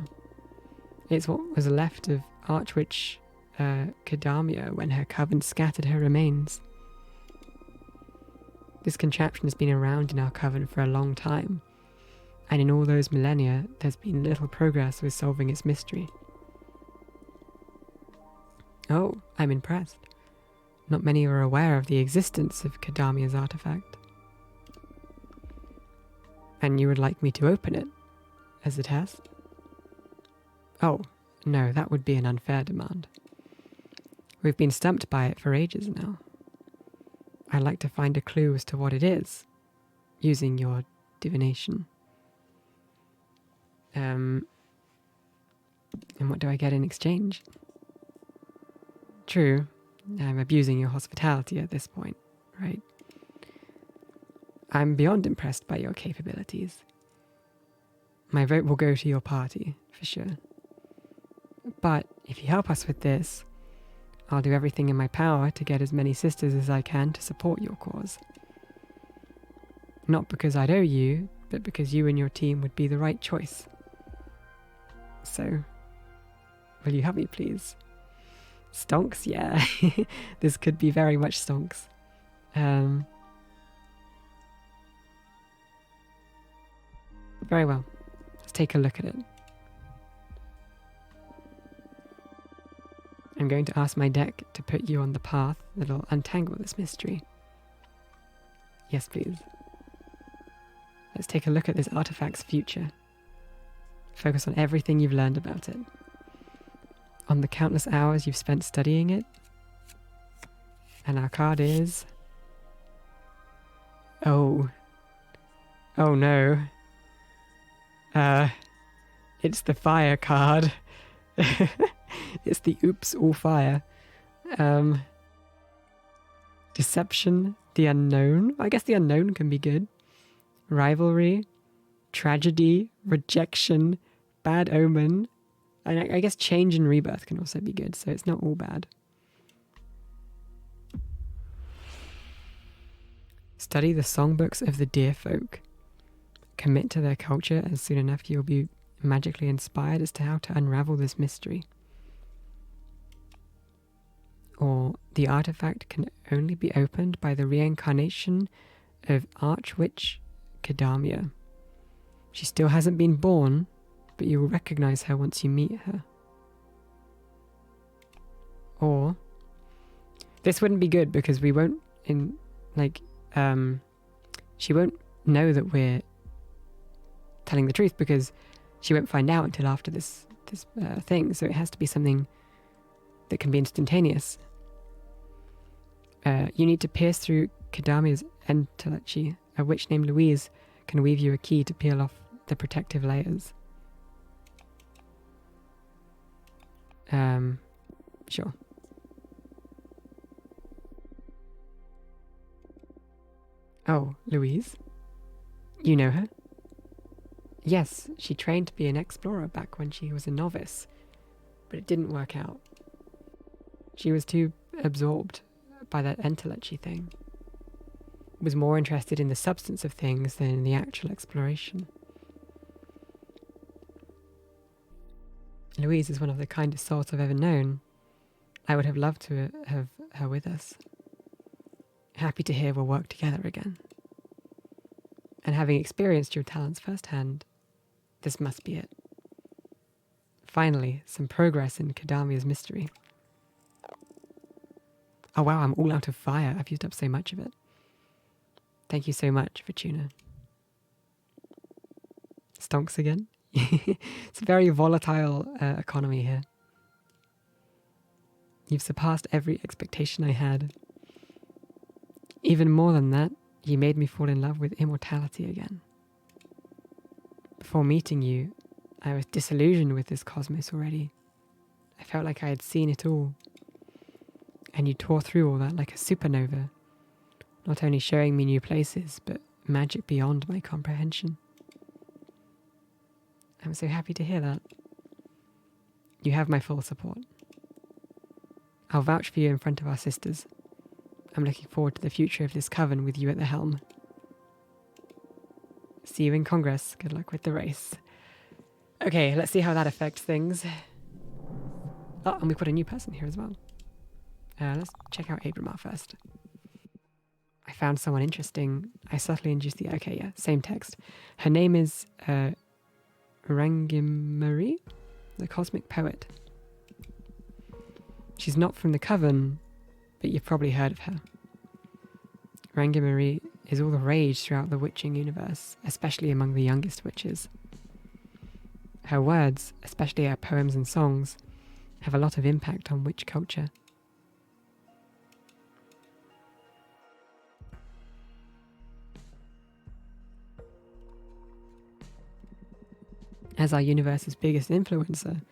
It's what was left of Archwitch Kadamia when her coven scattered her remains. This contraption has been around in our coven for a long time, and in all those millennia there's been little progress with solving its mystery. Oh, I'm impressed. Not many are aware of the existence of Kadamia's artifact. And you would like me to open it as a test? Oh, no, that would be an unfair demand. We've been stumped by it for ages now. I'd like to find a clue as to what it is, using your divination. And what do I get in exchange? True, I'm abusing your hospitality at this point, right? I'm beyond impressed by your capabilities. My vote will go to your party, for sure. But if you help us with this, I'll do everything in my power to get as many sisters as I can to support your cause. Not because I'd owe you, but because you and your team would be the right choice. So, will you help me, please? Stonks? Yeah. This could be very much stonks. Very well. Let's take a look at it. I'm going to ask my deck to put you on the path that'll untangle this mystery. Yes, please. Let's take a look at this artifact's future. Focus on everything you've learned about it. On the countless hours you've spent studying it. And our card is... Oh. Oh no. It's the fire card. It's the oops, all fire. Deception, the unknown. I guess the unknown can be good. Rivalry, tragedy, rejection, bad omen. And I guess change and rebirth can also be good, so it's not all bad. Study the songbooks of the deer folk. Commit to their culture, and soon enough you'll be magically inspired as to how to unravel this mystery. Or the artifact can only be opened by the reincarnation of Archwitch Kadamia. She still hasn't been born, but you will recognize her once you meet her. Or this wouldn't be good because we won't she won't know that we're telling the truth because she won't find out until after this thing. So it has to be something that can be instantaneous. You need to pierce through Kadamia's entelechy. A witch named Louise can weave you a key to peel off the protective layers. Sure. Oh, Louise? You know her? Yes, she trained to be an explorer back when she was a novice, but it didn't work out. She was too absorbed by that entelechy thing. Was more interested in the substance of things than in the actual exploration. Louise is one of the kindest souls I've ever known. I would have loved to have her with us. Happy to hear we'll work together again. And having experienced your talents firsthand, this must be it. Finally, some progress in Kadamia's mystery. Oh wow, I'm all out of fire. I've used up so much of it. Thank you so much, Fortuna. Stonks again? It's a very volatile economy here. You've surpassed every expectation I had. Even more than that, you made me fall in love with immortality again. Before meeting you, I was disillusioned with this cosmos already. I felt like I had seen it all. And you tore through all that like a supernova, not only showing me new places, but magic beyond my comprehension. I'm so happy to hear that. You have my full support. I'll vouch for you in front of our sisters. I'm looking forward to the future of this coven with you at the helm. See you in Congress. Good luck with the race. Okay, let's see how that affects things. Oh, and we put a new person here as well. Let's check out Abramar first. I found someone interesting. I subtly induced the... Okay, yeah, same text. Her name is Rangimari, the Cosmic Poet. She's not from the Coven, but you've probably heard of her. Rangimari is all the rage throughout the witching universe, especially among the youngest witches. Her words, especially her poems and songs, have a lot of impact on witch culture. As our universe's biggest influencer,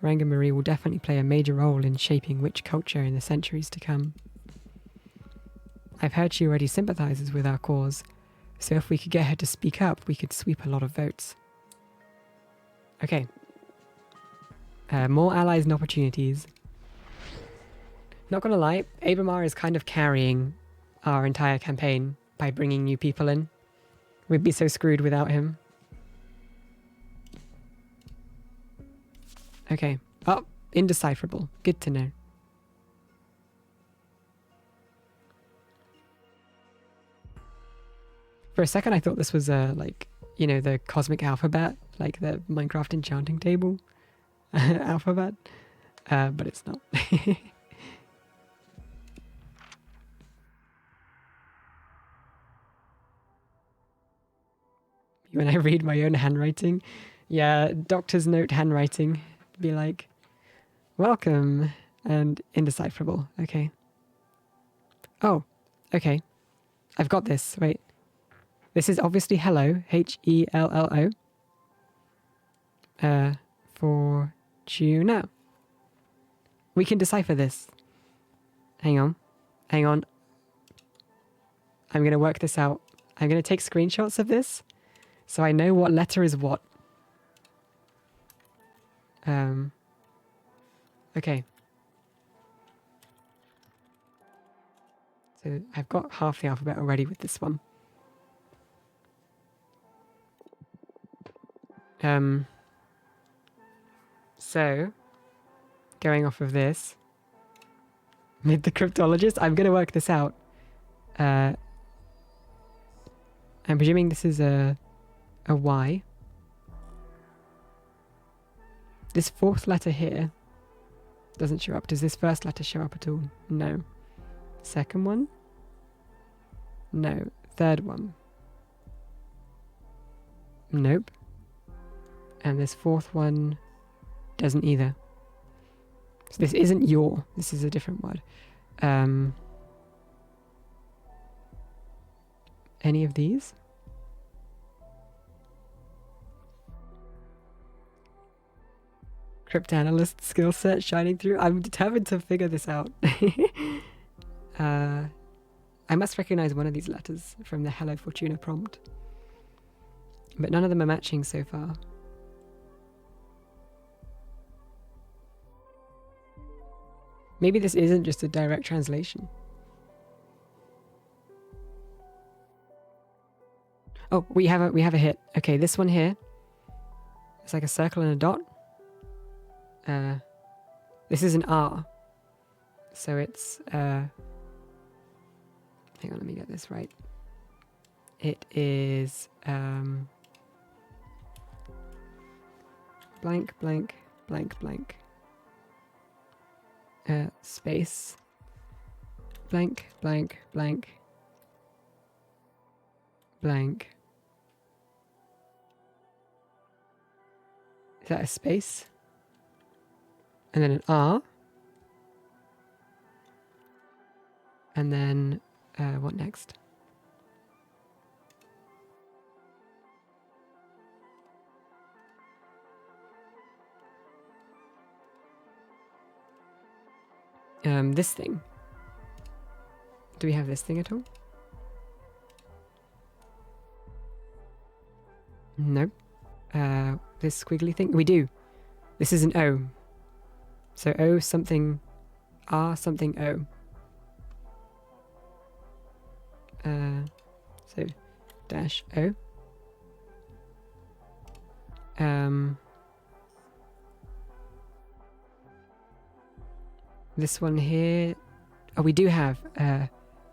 Rangimari will definitely play a major role in shaping witch culture in the centuries to come. I've heard she already sympathizes with our cause, so if we could get her to speak up, we could sweep a lot of votes. Okay. More allies and opportunities. Not gonna lie, Abramar is kind of carrying our entire campaign by bringing new people in. We'd be so screwed without him. Okay. Oh, indecipherable. Good to know. For a second, I thought this was like, you know, the cosmic alphabet, like the Minecraft enchanting table alphabet, but it's not. When I read my own handwriting, yeah, doctor's note handwriting, be like, welcome, and indecipherable. Okay. Oh, okay. I've got this. Wait. This is obviously hello, Hello. Fortuna. We can decipher this. Hang on. Hang on. I'm going to work this out. I'm going to take screenshots of this so I know what letter is what. Okay. So I've got half the alphabet already with this one. So, going off of this, Mid the cryptologist, I'm going to work this out. I'm presuming this is a Y. This fourth letter here doesn't show up. Does this first letter show up at all? No. Second one? No. Third one? Nope. And this fourth one doesn't either. So this isn't your. This is a different word. Any of these? Cryptanalyst skill set shining through. I'm determined to figure this out. I must recognize one of these letters from the Hello Fortuna prompt. But none of them are matching so far. Maybe this isn't just a direct translation. Oh, we have a hit. Okay, this one here. It's like a circle and a dot. This is an R. So it's hang on, let me get this right. It is blank blank blank blank space blank blank blank blank. Is that a space? And then an R. And then what next? This thing. Do we have this thing at all? Nope. This squiggly thing? We do. This is an O. So O something, R something O. So dash O. This one here. Oh, we do have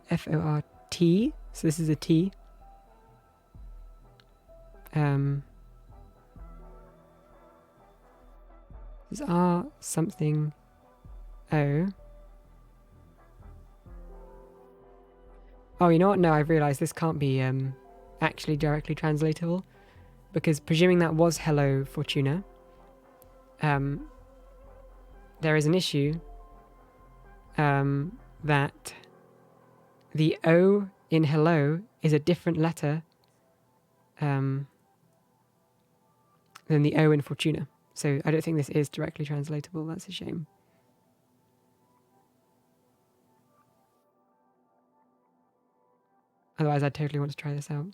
F-O-R-T. So this is a T. This is R something O. Oh, you know what? No, I've realised this can't be actually directly translatable, because presuming that was Hello Fortuna, there is an issue that the O in Hello is a different letter than the O in Fortuna. So I don't think this is directly translatable. That's a shame. Otherwise, I'd totally want to try this out.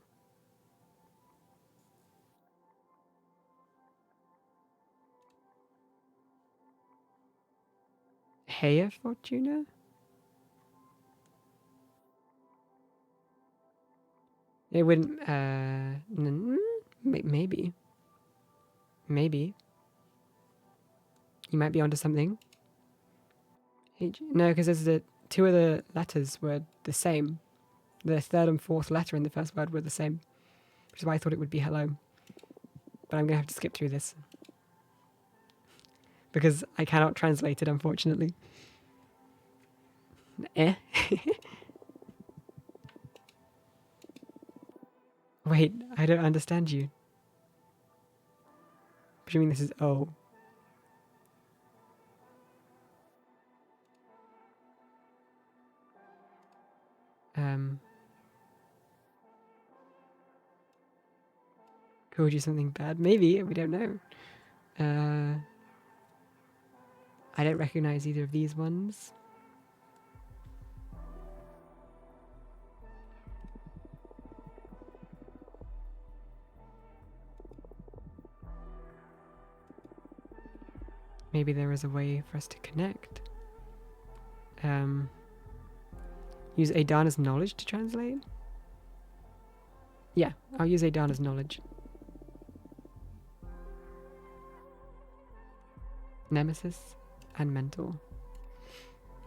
Heya Fortuna? It wouldn't, maybe. Maybe. You might be onto something. No, because there's two of the letters were the same. The third and fourth letter in the first word were the same, which is why I thought it would be hello. But I'm going to have to skip through this, because I cannot translate it, unfortunately. Eh? Wait, I don't understand you. Presuming this is O. Called you something bad? Maybe, we don't know. I don't recognize either of these ones. Maybe there is a way for us to connect. Use Adana's knowledge to translate? Yeah, I'll use Adana's knowledge. Nemesis and mental.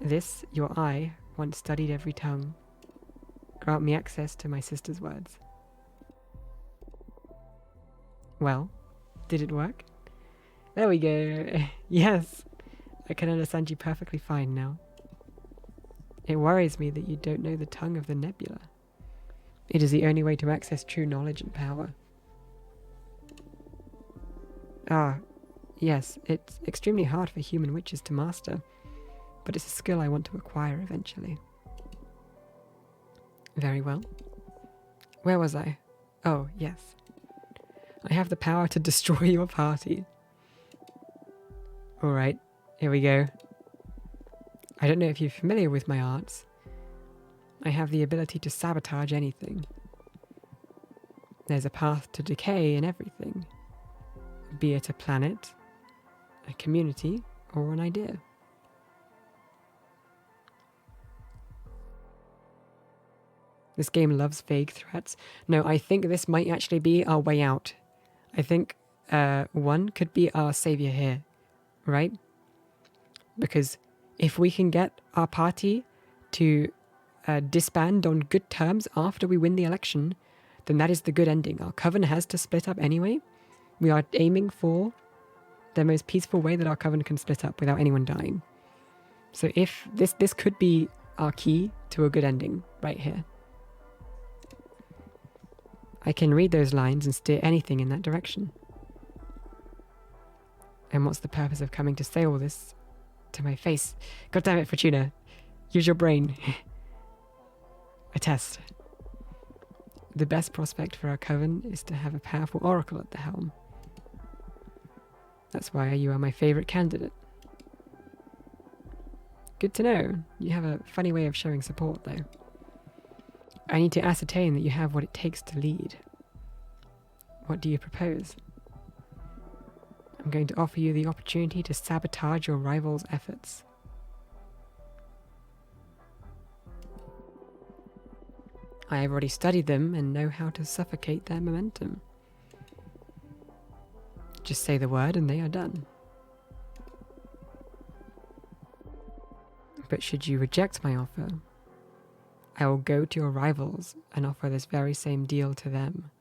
This, your eye, once studied every tongue. Grant me access to my sister's words. Well, did it work? There we go. Yes, I can understand you perfectly fine now. It worries me that you don't know the tongue of the nebula. It is the only way to access true knowledge and power. Ah, yes, it's extremely hard for human witches to master, but it's a skill I want to acquire eventually. Very well. Where was I? Oh, yes. I have the power to destroy your party. Alright, here we go. I don't know if you're familiar with my arts. I have the ability to sabotage anything. There's a path to decay in everything, be it a planet, a community, or an idea. This game loves vague threats. No, I think this might actually be our way out. I think one could be our savior here, right? Because if we can get our party to disband on good terms after we win the election, then that is the good ending. Our coven has to split up anyway. We are aiming for the most peaceful way that our coven can split up without anyone dying. So if this could be our key to a good ending right here. I can read those lines and steer anything in that direction. And what's the purpose of coming to say all this to my face? God damn it, Fortuna. Use your brain. A test. The best prospect for our coven is to have a powerful oracle at the helm. That's why you are my favorite candidate. Good to know. You have a funny way of showing support, though. I need to ascertain that you have what it takes to lead. What do you propose? I'm going to offer you the opportunity to sabotage your rival's efforts. I have already studied them and know how to suffocate their momentum. Just say the word and they are done. But should you reject my offer, I will go to your rivals and offer this very same deal to them.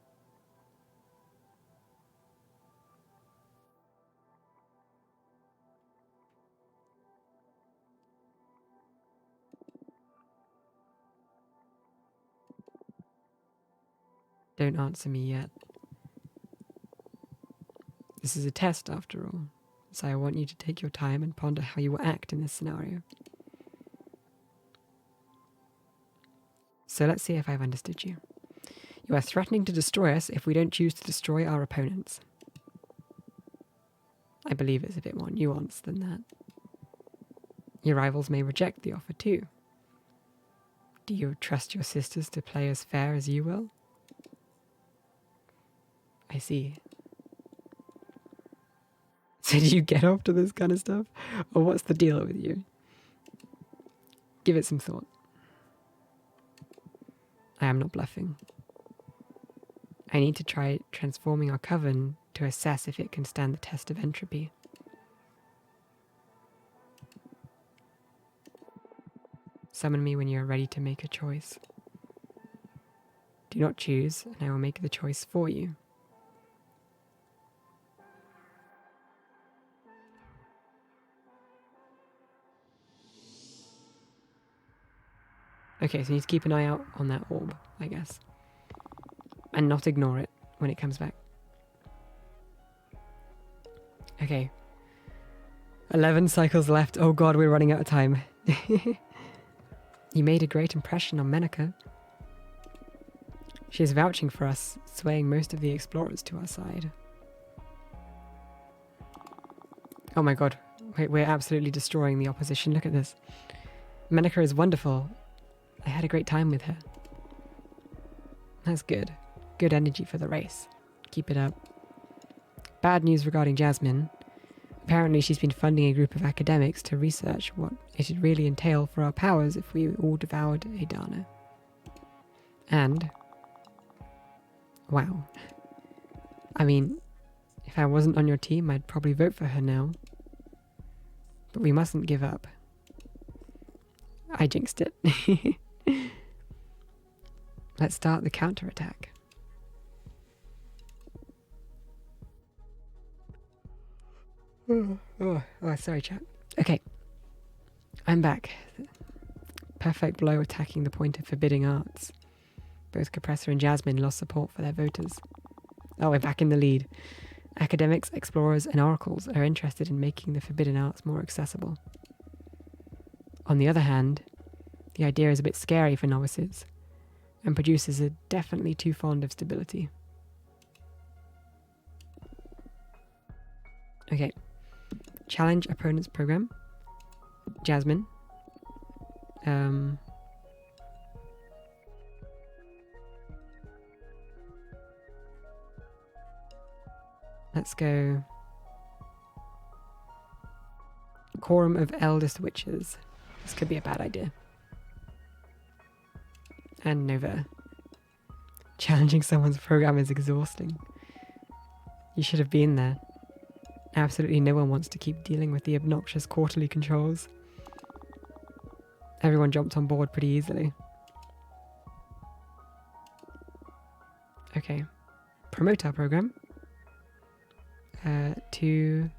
Don't answer me yet. This is a test after all, so I want you to take your time and ponder how you will act in this scenario. So let's see if I've understood you. You are threatening to destroy us if we don't choose to destroy our opponents. I believe it's a bit more nuanced than that. Your rivals may reject the offer too. Do you trust your sisters to play as fair as you will? I see. So do you get off to this kind of stuff? Or what's the deal with you? Give it some thought. I am not bluffing. I need to try transforming our coven to assess if it can stand the test of entropy. Summon me when you are ready to make a choice. Do not choose, and I will make the choice for you. Okay, so you need to keep an eye out on that orb, I guess. And not ignore it when it comes back. Okay. 11 cycles left. Oh god, we're running out of time. You made a great impression on Menaka. She is vouching for us, swaying most of the explorers to our side. Oh my god. Wait, we're absolutely destroying the opposition. Look at this. Menaka is wonderful. I had a great time with her. That's good. Good energy for the race. Keep it up. Bad news regarding Jasmine. Apparently she's been funding a group of academics to research what it would really entail for our powers if we all devoured a Dana. And... wow. I mean, if I wasn't on your team, I'd probably vote for her now. But we mustn't give up. I jinxed it. Let's start the counterattack. Oh, sorry, chat. Okay. I'm back. Perfect blow attacking the point of forbidding arts. Both Compressor and Jasmine lost support for their voters. Oh, we're back in the lead. Academics, explorers, and oracles are interested in making the forbidden arts more accessible. On the other hand, the idea is a bit scary for novices, and producers are definitely too fond of stability. Okay. Challenge opponent's program. Jasmine. Let's go. Quorum of Eldest Witches. This could be a bad idea. And Nova. Challenging someone's program is exhausting. You should have been there. Absolutely no one wants to keep dealing with the obnoxious quarterly controls. Everyone jumped on board pretty easily. Okay. Promote our program. To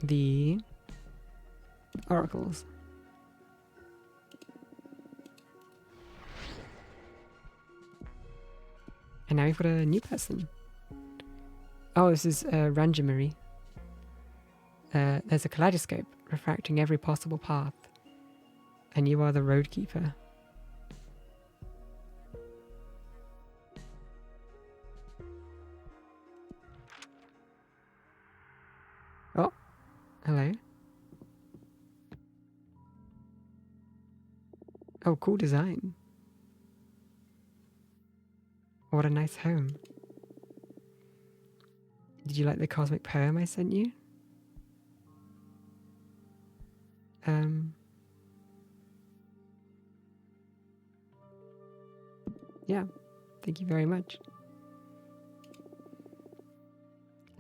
the oracles. And now we've got a new person. Oh, this is Ranjamari. There's a kaleidoscope refracting every possible path. And you are the roadkeeper. Oh, hello. Oh, cool design. What a nice home. Did you like the cosmic poem I sent you? Yeah, thank you very much.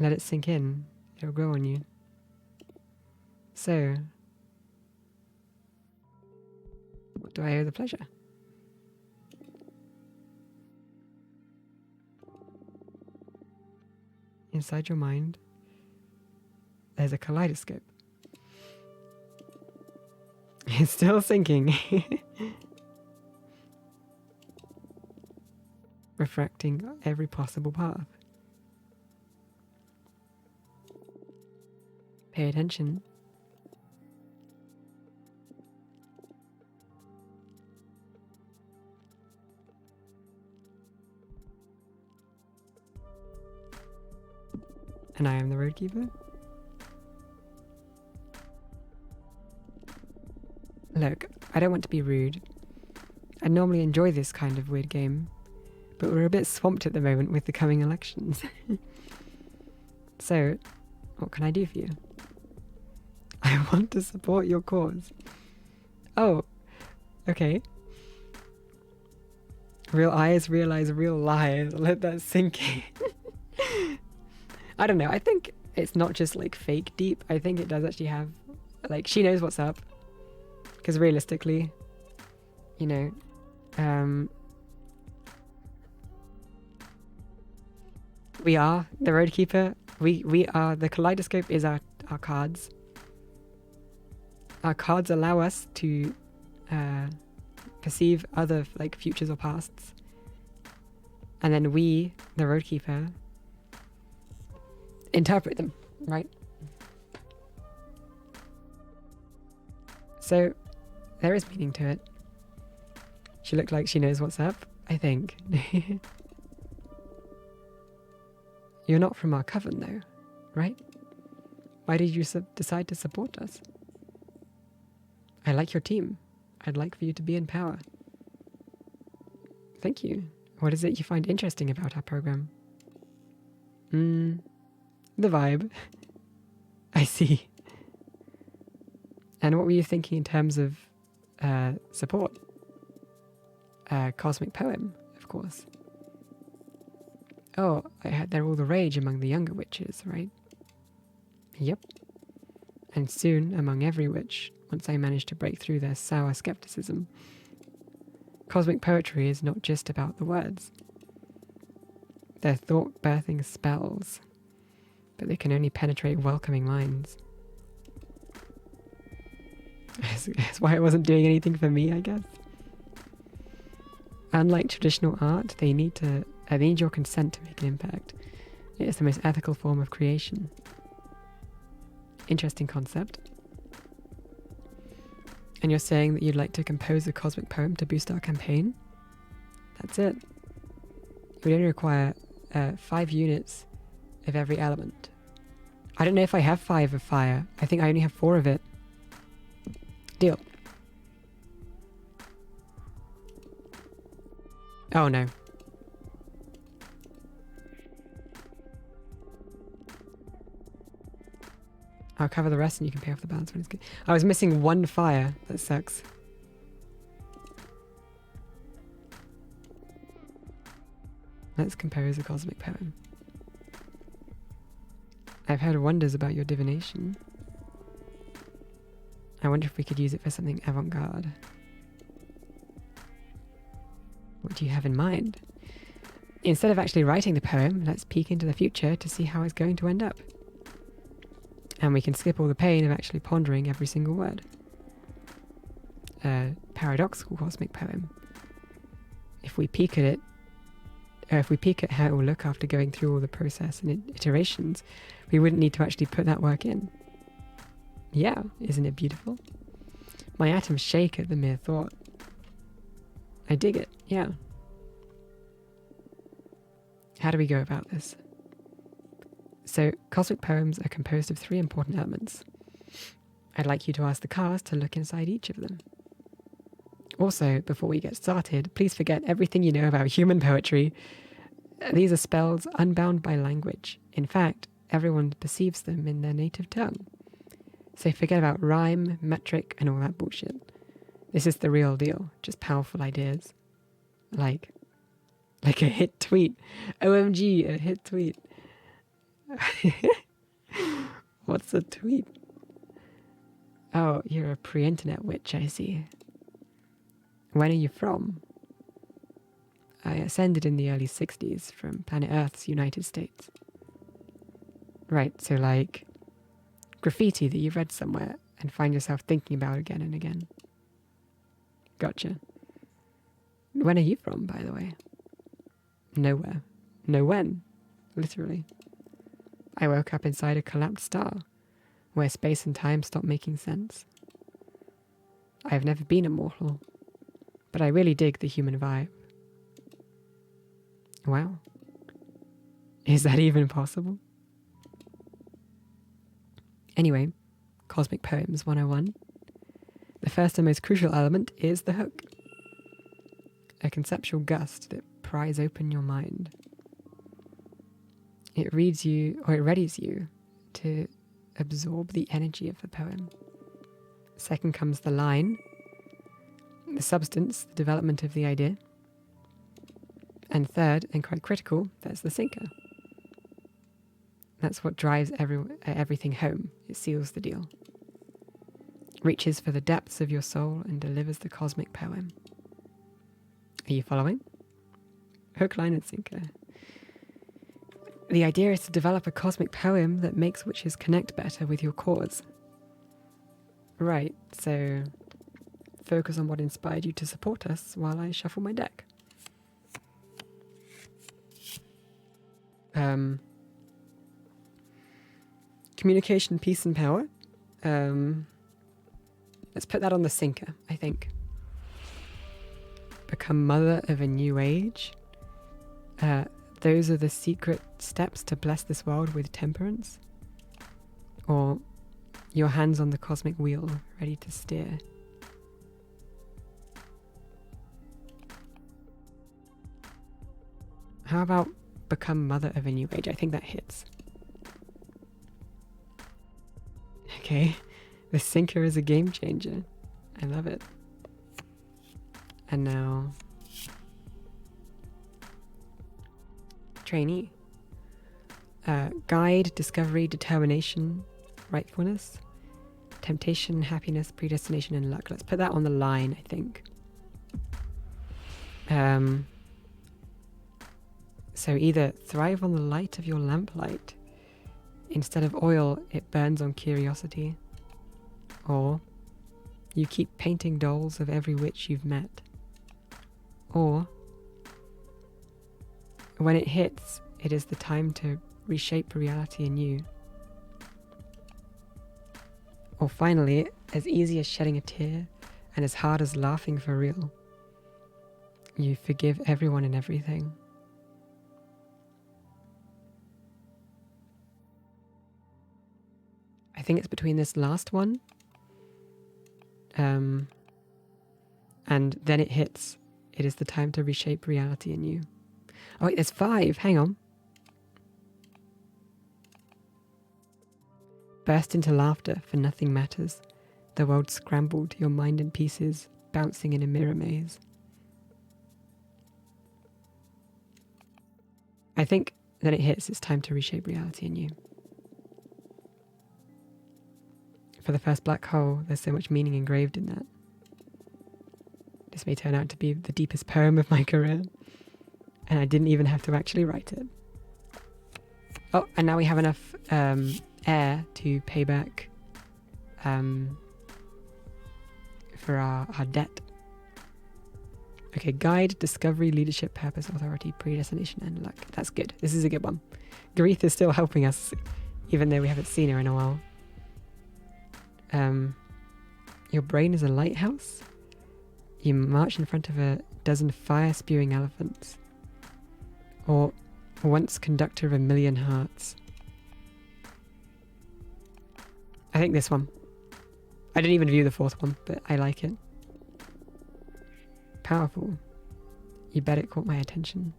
Let it sink in. It'll grow on you. So, what do I owe the pleasure? Inside your mind, there's a kaleidoscope. It's still sinking. Refracting every possible path. Pay attention. And I am the roadkeeper. Look, I don't want to be rude. I normally enjoy this kind of weird game, but we're a bit swamped at the moment with the coming elections. So, what can I do for you? I want to support your cause. Oh, okay. Real eyes realize real lies. Let that sink in. I don't know. I think it's not just like fake deep. I think it does actually have, like, she knows what's up. Because realistically, you know, we are the roadkeeper. We are, the kaleidoscope is our cards. Our cards allow us to perceive other like futures or pasts. And then we, the roadkeeper, interpret them, right? So there is meaning to it. She looked like she knows what's up, I think. You're not from our coven though, right? Why did you decide to support us? I like your team. I'd like for you to be in power. Thank you. What is it you find interesting about our program? The vibe. I see. And what were you thinking in terms of support? Cosmic poem, of course. Oh, I heard they're all the rage among the younger witches, right? Yep. And soon among every witch, once I manage to break through their sour skepticism. Cosmic poetry is not just about the words. They're thought-birthing spells, but they can only penetrate welcoming minds. That's why it wasn't doing anything for me, I guess. Unlike traditional art, they need your consent to make an impact. It is the most ethical form of creation. Interesting concept. And you're saying that you'd like to compose a cosmic poem to boost our campaign? That's it. We only require 5 units of every element. I don't know if I have 5 of fire. I think I only have 4 of it. Deal. Oh no. I'll cover the rest and you can pay off the balance when it's good. I was missing 1 fire. That sucks. Let's compose a cosmic poem. I've heard wonders about your divination. I wonder if we could use it for something avant-garde. What do you have in mind? Instead of actually writing the poem, let's peek into the future to see how it's going to end up. And we can skip all the pain of actually pondering every single word. A paradoxical cosmic poem. If we peek at it, or if we peek at how it will look after going through all the process and iterations, we wouldn't need to actually put that work in. Yeah, isn't it beautiful? My atoms shake at the mere thought. I dig it, yeah. How do we go about this? So, cosmic poems are composed of 3 important elements. I'd like you to ask the cast to look inside each of them. Also, before we get started, please forget everything you know about human poetry. These are spells unbound by language. In fact, everyone perceives them in their native tongue. So forget about rhyme, metric, and all that bullshit. This is the real deal, just powerful ideas. Like a hit tweet. OMG, a hit tweet. What's the tweet? Oh, you're a pre-internet witch, I see. When are you from? I ascended in the early 60s from planet Earth's United States. Right, so like graffiti that you've read somewhere and find yourself thinking about again and again. Gotcha. When are you from, by the way? Nowhere. No when. Literally. I woke up inside a collapsed star, where space and time stopped making sense. I have never been immortal, but I really dig the human vibe. Wow. Is that even possible? Anyway, Cosmic Poems 101. The first and most crucial element is the hook. A conceptual gust that pries open your mind. It reads you, or it readies you to absorb the energy of the poem. Second comes the line, the substance, the development of the idea. And third, and quite critical, that's the sinker. That's what drives everything home. It seals the deal. Reaches for the depths of your soul and delivers the cosmic poem. Are you following? Hook, line, and sinker. The idea is to develop a cosmic poem that makes witches connect better with your cause. Right, so focus on what inspired you to support us while I shuffle my deck. Communication, peace, and power. Let's put that on the sinker, I think. Become mother of a new age. Those are the secret steps to bless this world with temperance. Or your hands on the cosmic wheel, ready to steer. How about become mother of a new age? I think that hits. Okay, the sinker is a game changer. I love it. And now, trainee. Guide, discovery, determination, rightfulness, temptation, happiness, predestination, and luck. Let's put that on the line, I think. So either thrive on the light of your lamplight. Instead of oil, it burns on curiosity. Or you keep painting dolls of every witch you've met. Or when it hits, it is the time to reshape reality anew. Or finally, as easy as shedding a tear and as hard as laughing for real, you forgive everyone and everything. I think it's between this last one and then it hits. It is the time to reshape reality anew. Oh wait, there's 5. Hang on. Burst into laughter, for nothing matters. The world scrambled, your mind in pieces, bouncing in a mirror maze. I think then it hits. It's time to reshape reality anew. For the first black hole, there's so much meaning engraved in that. This may turn out to be the deepest poem of my career, and I didn't even have to actually write it. Oh, and now we have enough air to pay back for our debt. Okay, guide, discovery, leadership, purpose, authority, predestination, and luck. That's good. This is a good one. Gareth is still helping us, even though we haven't seen her in a while. Your brain is a lighthouse. You march in front of a dozen fire-spewing elephants. Or once conductor of a million hearts. I think this one. I didn't even view the 4th one, but I like it. Powerful. You bet it caught my attention.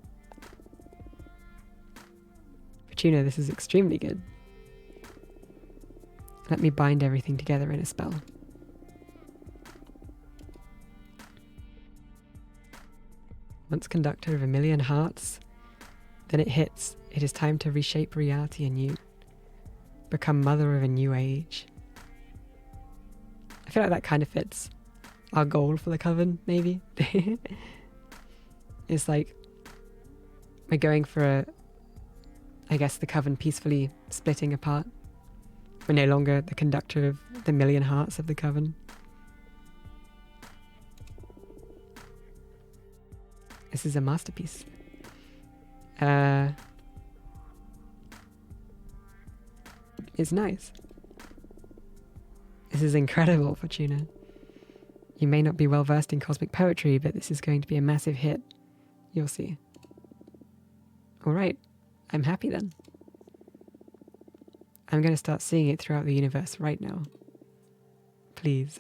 Fortuna, this is extremely good. Let me bind everything together in a spell. Once conductor of a million hearts, then it hits. It is time to reshape reality anew. Become mother of a new age. I feel like that kind of fits our goal for the coven, maybe. It's like we're going for I guess the coven peacefully splitting apart. We're no longer the conductor of the million hearts of the coven. This is a masterpiece. It's nice. This is incredible, Fortuna. You may not be well versed in cosmic poetry, but this is going to be a massive hit. You'll see. Alright, I'm happy then. I'm going to start seeing it throughout the universe right now. Please.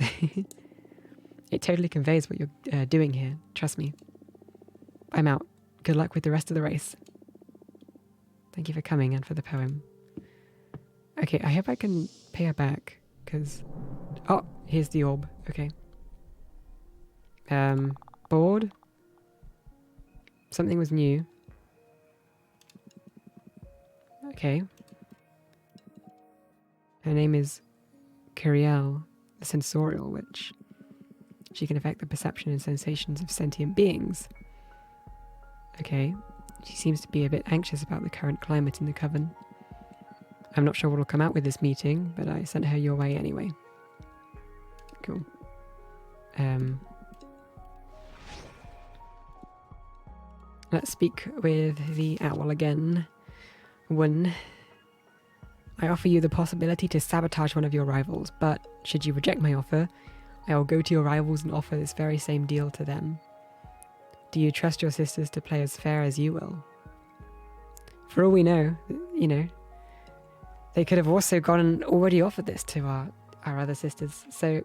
It totally conveys what you're doing here, trust me. I'm out. Good luck with the rest of the race. Thank you for coming and for the poem. Okay, I hope I can pay her back, because... Oh, here's the orb. Okay. Bored? Something was new. Okay. Her name is Curiel, the Sensorial Witch. She can affect the perception and sensations of sentient beings. Okay. She seems to be a bit anxious about the current climate in the coven. I'm not sure what will come out with this meeting, but I sent her your way anyway. Cool. Let's speak with the owl again. 1. I offer you the possibility to sabotage one of your rivals, but should you reject my offer, I will go to your rivals and offer this very same deal to them. Do you trust your sisters to play as fair as you will? For all we know, you know, they could have also gone and already offered this to our other sisters, so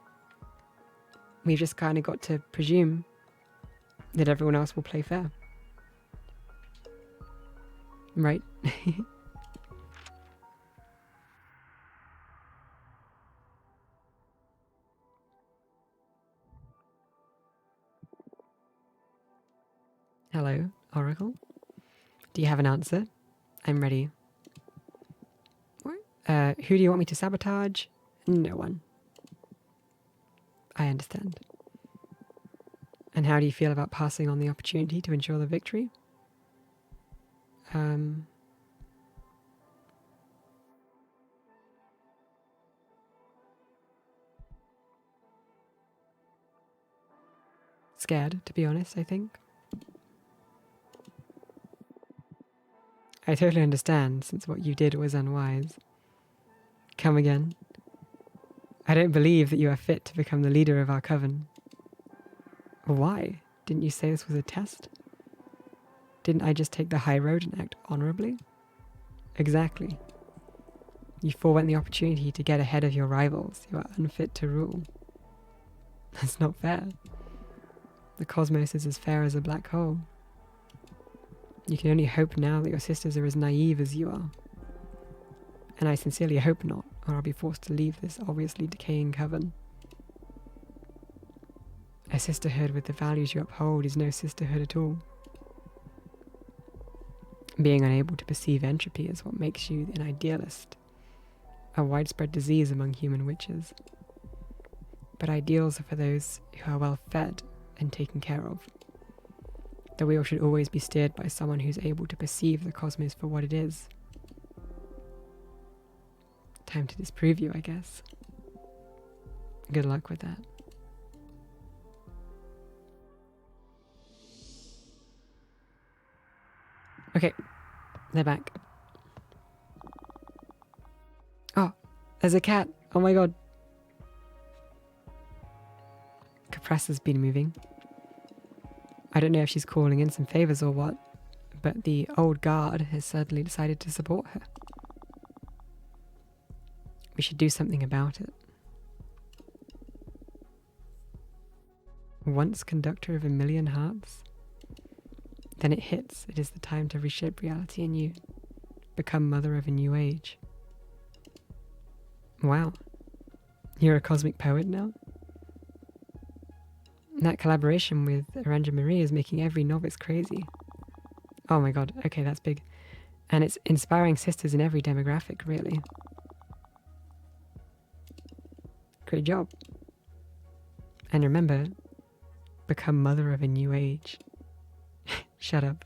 we've just kind of got to presume that everyone else will play fair. Right? Hello, Oracle. Do you have an answer? I'm ready. What? Who do you want me to sabotage? No one. I understand. And how do you feel about passing on the opportunity to ensure the victory? Scared, to be honest, I think. I totally understand, since what you did was unwise. Come again. I don't believe that you are fit to become the leader of our coven. Why? Didn't you say this was a test? Didn't I just take the high road and act honorably? Exactly. You forewent the opportunity to get ahead of your rivals. You are unfit to rule. That's not fair. The cosmos is as fair as a black hole. You can only hope now that your sisters are as naive as you are. And I sincerely hope not, or I'll be forced to leave this obviously decaying coven. A sisterhood with the values you uphold is no sisterhood at all. Being unable to perceive entropy is what makes you an idealist, a widespread disease among human witches. But ideals are for those who are well fed and taken care of. The wheel should always be steered by someone who's able to perceive the cosmos for what it is. Time to disprove you, I guess. Good luck with that. Okay, they're back. Oh, there's a cat. Oh my god. Capressa's been moving. I don't know if she's calling in some favors or what, but the old guard has suddenly decided to support her. We should do something about it. Once conductor of a million hearts, then it hits. It is the time to reshape reality anew, become mother of a new age. Wow, you're a cosmic poet now? That collaboration with Aranja Marie is making every novice crazy. Oh my god, okay, that's big. And it's inspiring sisters in every demographic, really. Great job. And remember, become mother of a new age. Shut up.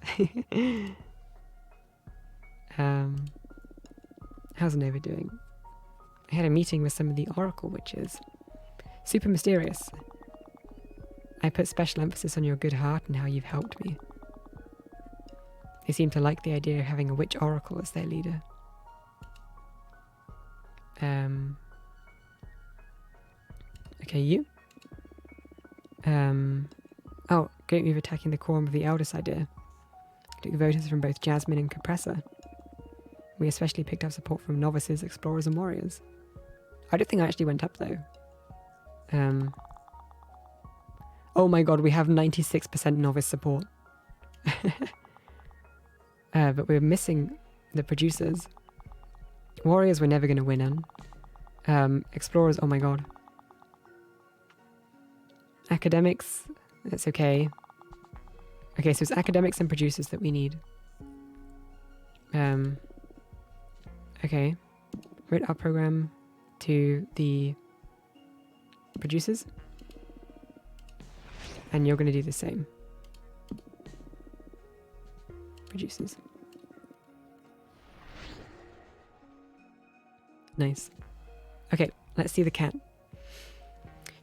How's Nova doing? I had a meeting with some of the Oracle Witches. Super mysterious. I put special emphasis on your good heart and how you've helped me. They seem to like the idea of having a witch oracle as their leader. Okay, you? Oh, great move attacking the quorum of the eldest idea. Took voters from both Jasmine and Compressor. We especially picked up support from novices, explorers, and warriors. I don't think I actually went up, though. Oh my god, we have 96% novice support. But we're missing the producers. Warriors we're never going to win on. Explorers, oh my god. Academics, that's okay. Okay, so it's academics and producers that we need. Okay. Rate our program to the producers. And you're going to do the same. Producers. Nice. Okay, let's see the cat.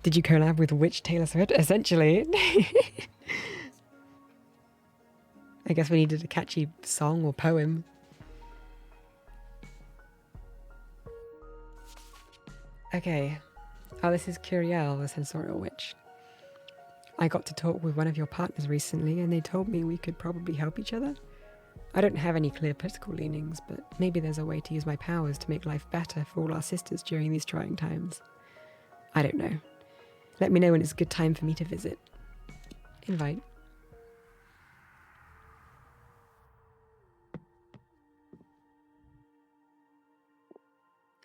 Did you collab with Witch Taylor Swift? Essentially. I guess we needed a catchy song or poem. Okay. Oh, this is Curiel, the Sensorial Witch. I got to talk with one of your partners recently and they told me we could probably help each other. I don't have any clear political leanings, but maybe there's a way to use my powers to make life better for all our sisters during these trying times. I don't know. Let me know when it's a good time for me to visit. Invite.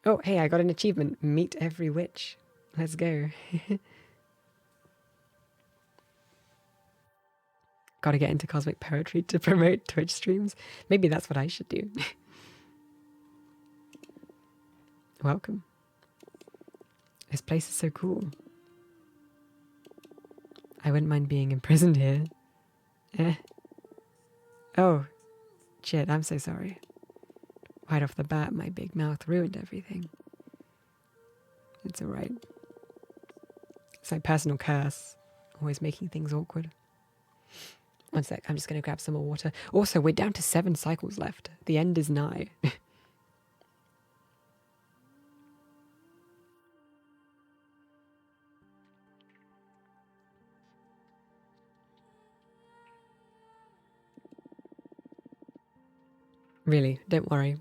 Oh, hey, I got an achievement. Meet every witch. Let's go. Gotta get into cosmic poetry to promote Twitch streams. Maybe that's what I should do. Welcome. This place is so cool. I wouldn't mind being imprisoned here. Oh, shit, I'm so sorry. Right off the bat, my big mouth ruined everything. It's alright. It's like personal curse. Always making things awkward. One sec, I'm just going to grab some more water. Also, we're down to 7 cycles left. The end is nigh. Really, don't worry.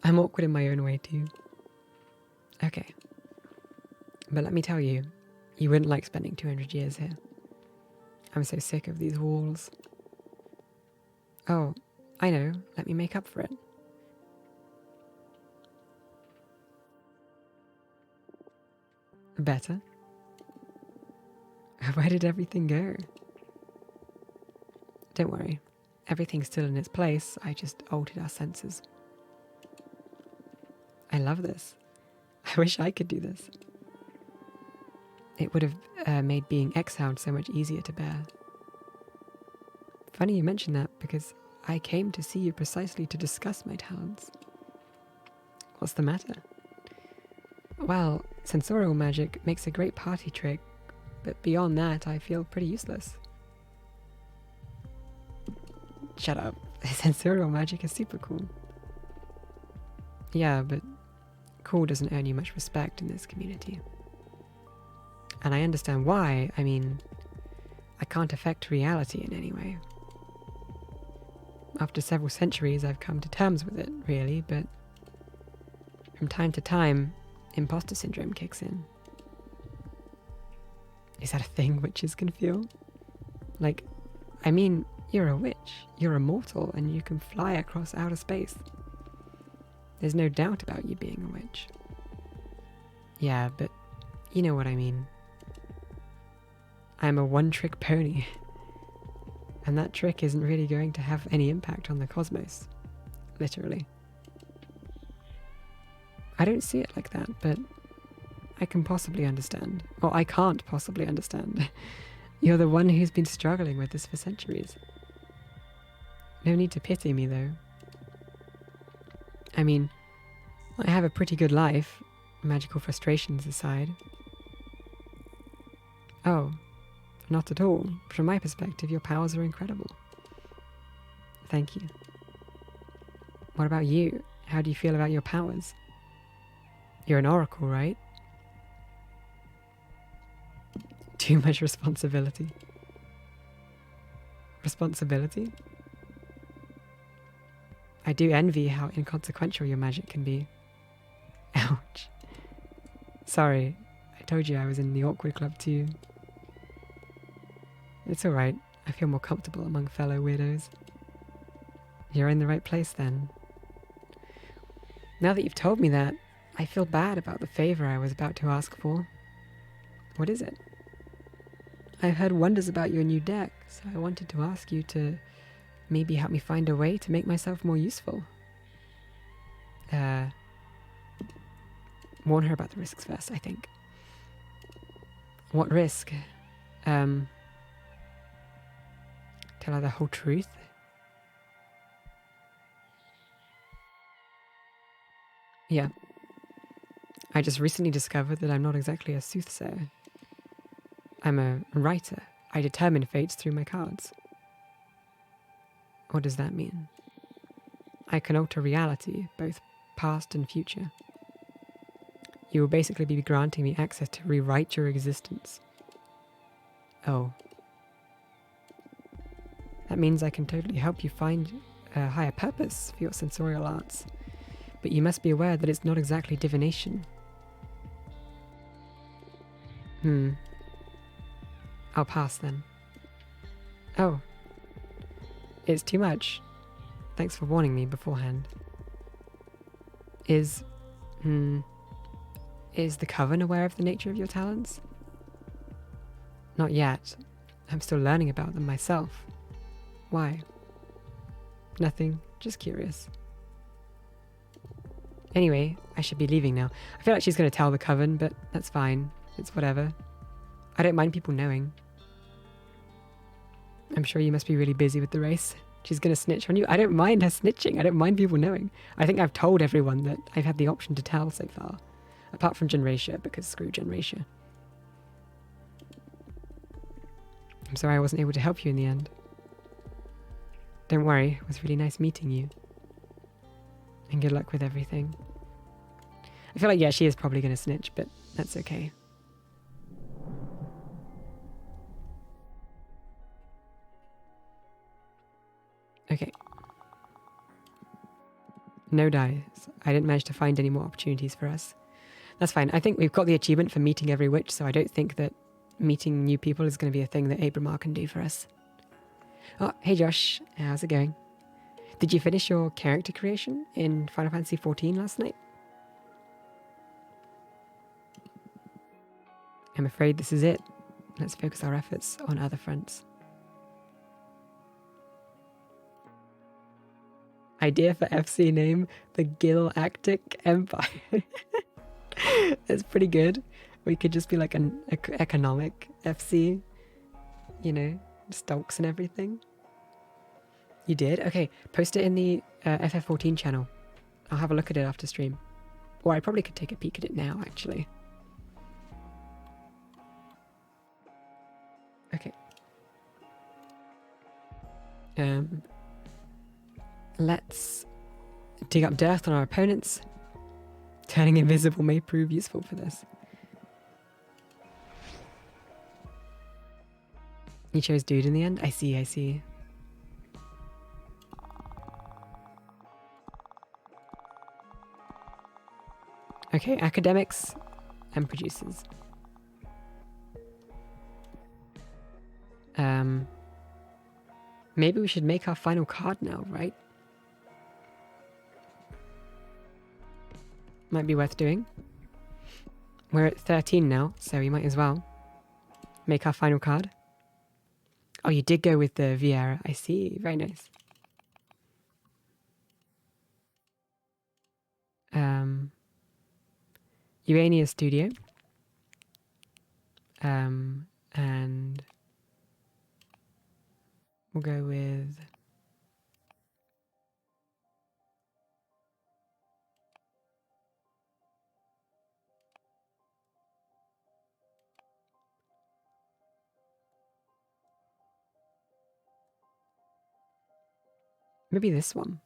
I'm awkward in my own way too. Okay. But let me tell you, you wouldn't like spending 200 years here. I'm so sick of these walls. Oh, I know. Let me make up for it. Better? Where did everything go? Don't worry. Everything's still in its place. I just altered our senses. I love this. I wish I could do this. It would have made being exiled so much easier to bear. Funny you mention that, because I came to see you precisely to discuss my talents. What's the matter? Well, sensorial magic makes a great party trick, but beyond that I feel pretty useless. Shut up. Sensorial magic is super cool. Yeah, but cool doesn't earn you much respect in this community. And I understand why. I mean, I can't affect reality in any way. After several centuries, I've come to terms with it, really, but from time to time, imposter syndrome kicks in. Is that a thing witches can feel? Like, I mean, you're a witch, you're immortal, and you can fly across outer space. There's no doubt about you being a witch. Yeah, but you know what I mean. I'm a one-trick pony. And that trick isn't really going to have any impact on the cosmos. Literally. I don't see it like that, but I can possibly understand. Or I can't possibly understand. You're the one who's been struggling with this for centuries. No need to pity me, though. I mean, I have a pretty good life, magical frustrations aside. Oh, not at all. From my perspective, your powers are incredible. Thank you. What about you? How do you feel about your powers? You're an oracle, right? Too much responsibility. Responsibility? I do envy how inconsequential your magic can be. Ouch. Sorry, I told you I was in the awkward club too. It's alright, I feel more comfortable among fellow weirdos. You're in the right place then. Now that you've told me that, I feel bad about the favor I was about to ask for. What is it? I've heard wonders about your new deck, so I wanted to ask you to maybe help me find a way to make myself more useful. Warn her about the risks first, I think. What risk? Tell her the whole truth? Yeah. I just recently discovered that I'm not exactly a soothsayer. I'm a writer. I determine fates through my cards. What does that mean? I can alter reality, both past and future. You will basically be granting me access to rewrite your existence. Oh. That means I can totally help you find a higher purpose for your sensorial arts. But you must be aware that it's not exactly divination. I'll pass then. Oh. It's too much. Thanks for warning me beforehand. Is the Coven aware of the nature of your talents? Not yet. I'm still learning about them myself. Why? Nothing, just curious. Anyway, I should be leaving now. I feel like she's going to tell the Coven, but that's fine. It's whatever. I don't mind people knowing. I'm sure you must be really busy with the race. She's going to snitch on you. I don't mind her snitching. I don't mind people knowing. I think I've told everyone that I've had the option to tell so far. Apart from Genracia, because screw Genracia. I'm sorry I wasn't able to help you in the end. Don't worry, it was really nice meeting you. And good luck with everything. I feel like, yeah, she is probably going to snitch, but that's okay. Okay. No dice. I didn't manage to find any more opportunities for us. That's fine. I think we've got the achievement for meeting every witch, so I don't think that meeting new people is going to be a thing that Abramar can do for us. Oh, hey Josh. How's it going? Did you finish your character creation in Final Fantasy XIV last night? I'm afraid this is it. Let's focus our efforts on other fronts. Idea for FC name, the Galactic Empire. It's pretty good. We could just be like an economic FC, you know, stocks and everything. You did? Okay, post it in the FF14 channel. I'll have a look at it after stream. Or I probably could take a peek at it now, actually. Okay. Let's dig up dirt on our opponents. Turning invisible may prove useful for this. You chose dude in the end? I see, I see. Okay, academics and producers. Maybe we should make our final card now, right? Might be worth doing. We're at 13 now, so we might as well make our final card. Oh, you did go with the Vieira. I see. Very nice. Urania Studio. And we'll go with maybe this one.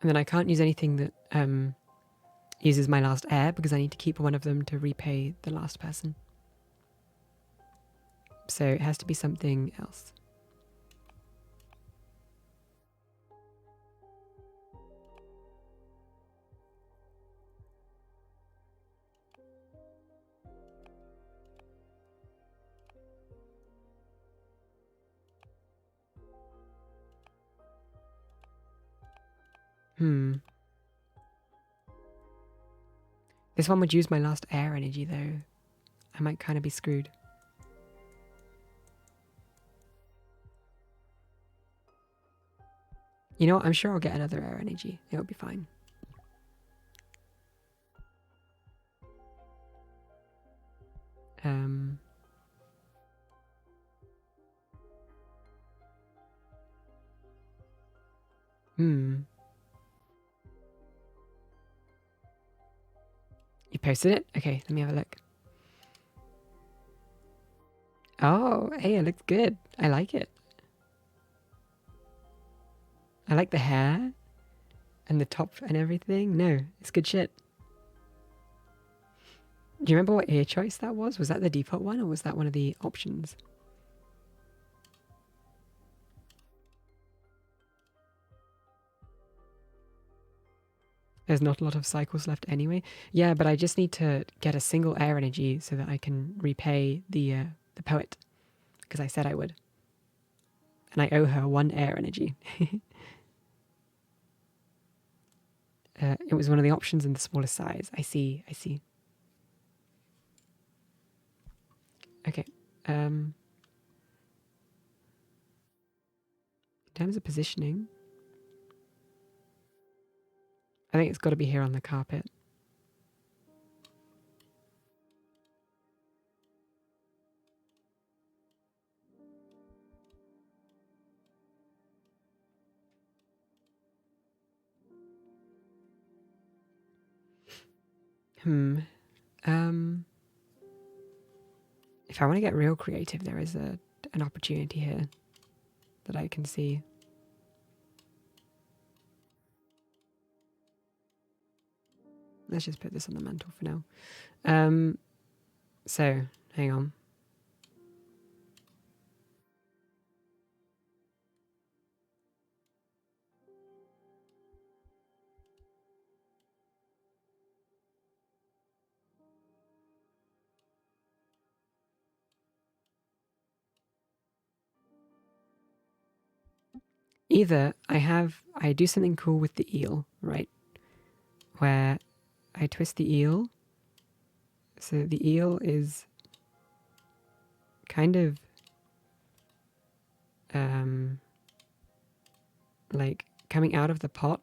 And then I can't use anything that uses my last heir because I need to keep one of them to repay the last person. So it has to be something else. This one would use my last air energy though. I might kind of be screwed. You know what? I'm sure I'll get another air energy. It'll be fine. You posted it? Okay, let me have a look. Oh, hey, it looks good. I like it. I like the hair and the top and everything. No, it's good shit. Do you remember what ear choice that was? Was that the default one or was that one of the options? There's not a lot of cycles left anyway. Yeah, but I just need to get a single air energy so that I can repay the poet, because I said I would. And I owe her one air energy. It was one of the options in the smallest size. I see. Okay. In terms of positioning, I think it's got to be here on the carpet. If I want to get real creative, there is an opportunity here that I can see. Let's just put this on the mantle for now. So, hang on. Either I do something cool with the eel, right? Where I twist the eel. So the eel is kind of like coming out of the pot.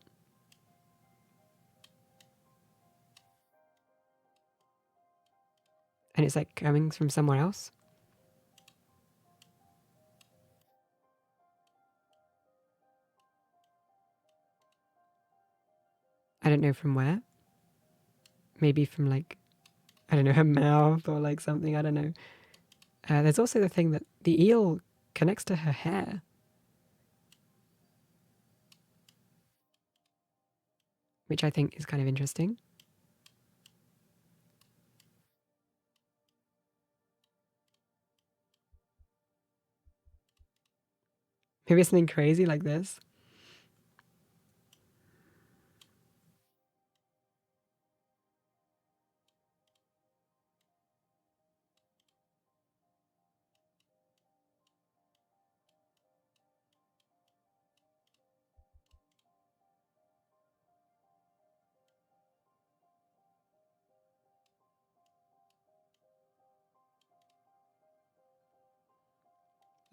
And it's like coming from somewhere else. I don't know from where. Maybe from like, I don't know, her mouth or like something. I don't know. There's also the thing that the eel connects to her hair. Which I think is kind of interesting. Maybe something crazy like this.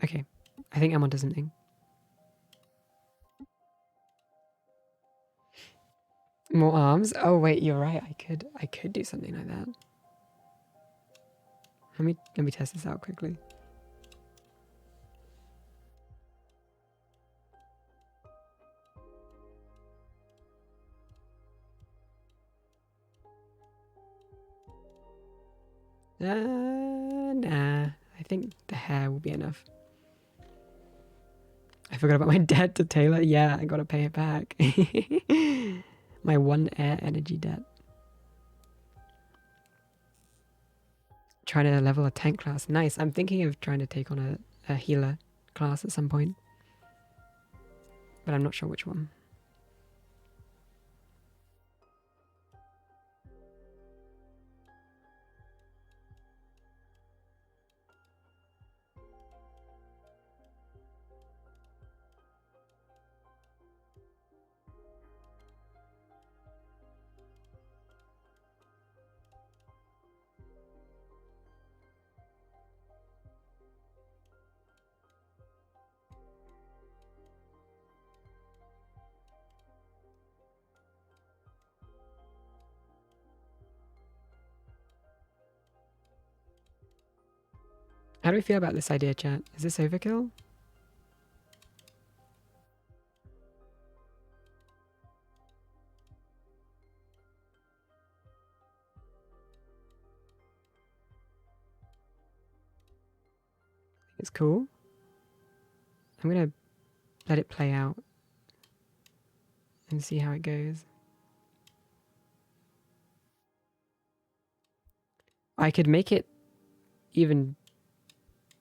Okay, I think I'm onto something. More arms? Oh wait, you're right. I could do something like that. Let me test this out quickly. Nah. I think the hair will be enough. I forgot about my debt to Taylor. Yeah, I gotta pay it back. My one air energy debt. Trying to level a tank class. Nice. I'm thinking of trying to take on a healer class at some point. But I'm not sure which one. How do we feel about this idea, chat? Is this overkill? It's cool. I'm gonna let it play out and see how it goes. I could make it even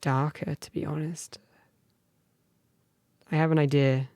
darker, to be honest. I have an idea.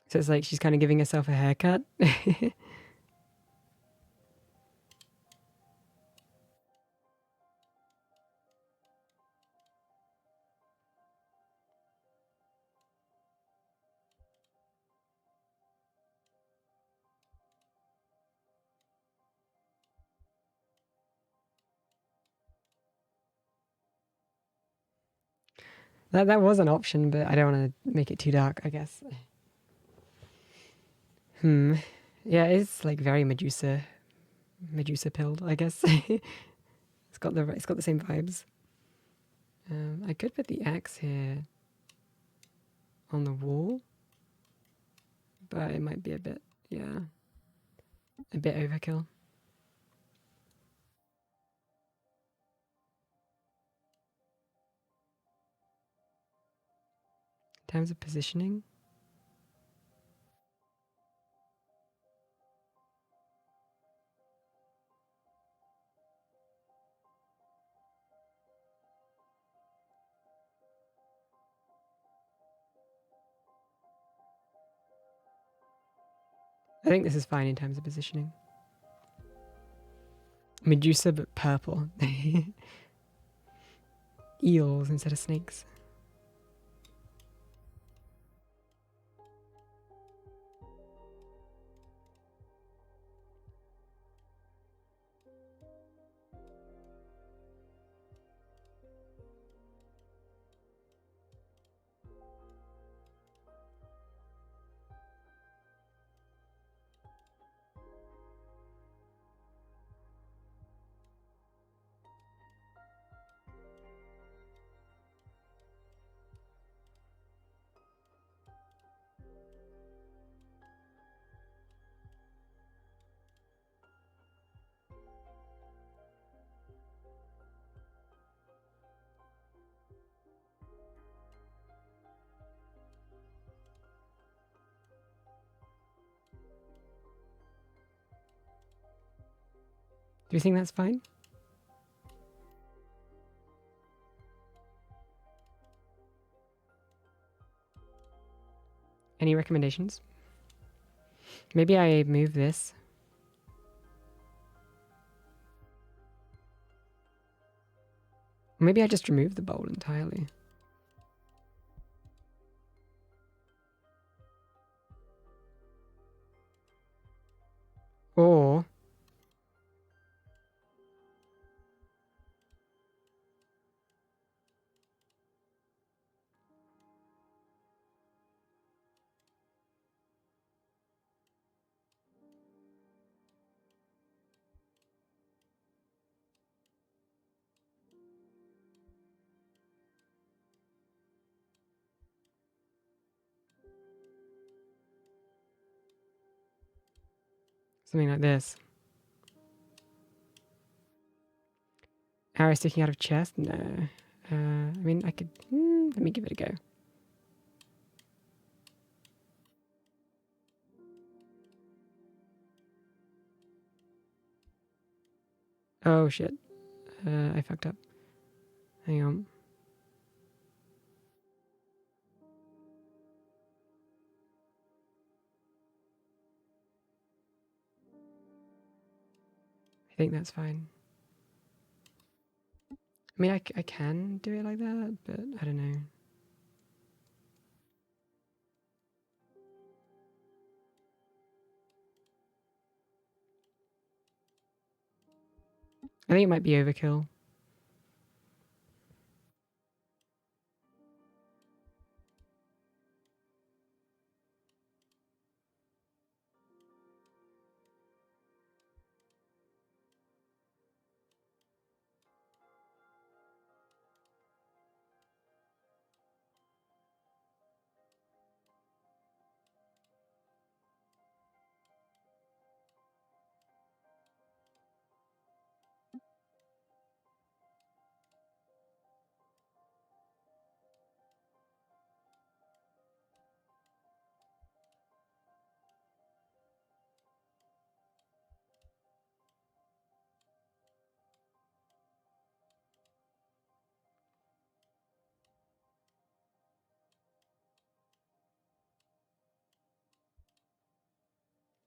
So it's like she's kind of giving herself a haircut. That was an option, but I don't want to make it too dark, I guess. Yeah, it's like very Medusa pilled, I guess. It's got the same vibes. I could put the axe here on the wall, but it might be a bit overkill. In terms of positioning, I think this is fine in terms of positioning. Medusa, but purple. Eels instead of snakes. Do you think that's fine? Any recommendations? Maybe I move this. Maybe I just remove the bowl entirely. Or something like this. Arrow sticking out of chest? No. I mean, I could... let me give it a go. Oh, shit. I fucked up. Hang on. I think that's fine. I mean, I can do it like that, but I don't know. I think it might be overkill.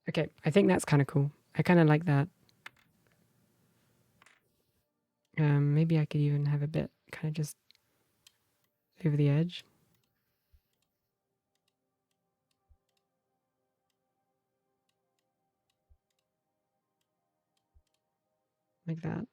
Okay, I think that's kind of cool. I kind of like that. Maybe I could even have a bit kind of just over the edge. Like that.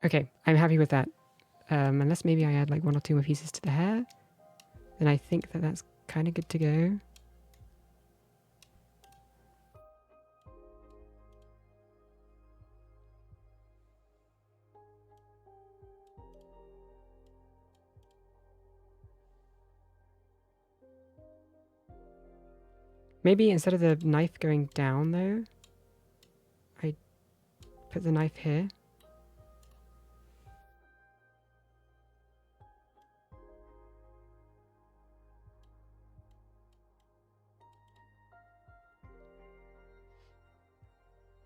Okay, I'm happy with that. Unless maybe I add like 1 or 2 more pieces to the hair, then I think that that's kind of good to go. Maybe instead of the knife going down though, I put the knife here.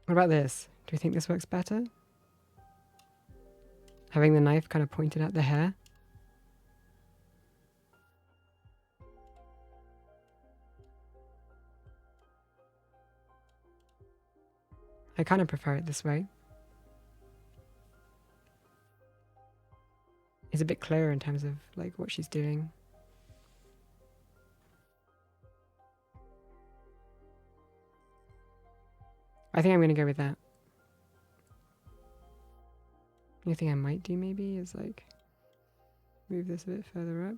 What about this? Do you think this works better? Having the knife kind of pointed at the hair? I kind of prefer it this way. It's a bit clearer in terms of like what she's doing. I think I'm going to go with that. The only thing I might do maybe is like move this a bit further up.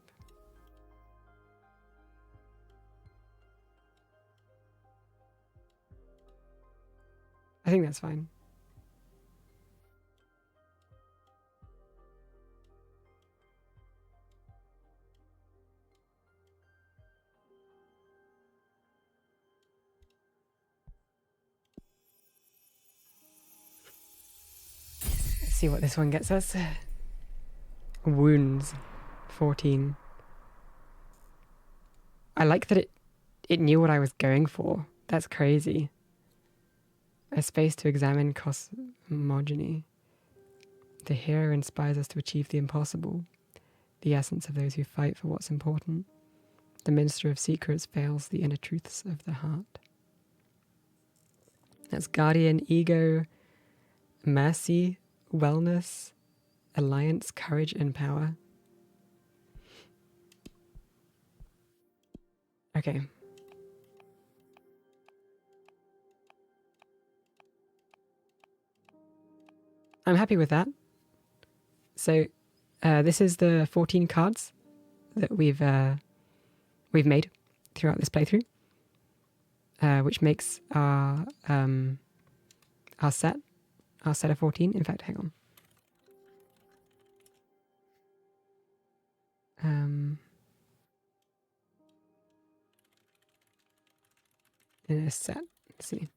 I think that's fine. see what this one gets us. Wounds, 14. I like that it knew what I was going for. That's crazy. A space to examine cosmogony. The hero inspires us to achieve the impossible, the essence of those who fight for what's important. The minister of secrets veils the inner truths of the heart. That's guardian, ego, mercy, wellness, alliance, courage, and power. Okay. I'm happy with that. So this is the 14 cards that we've made throughout this playthrough, which makes our set of 14. In fact, hang on. In a set, let's see.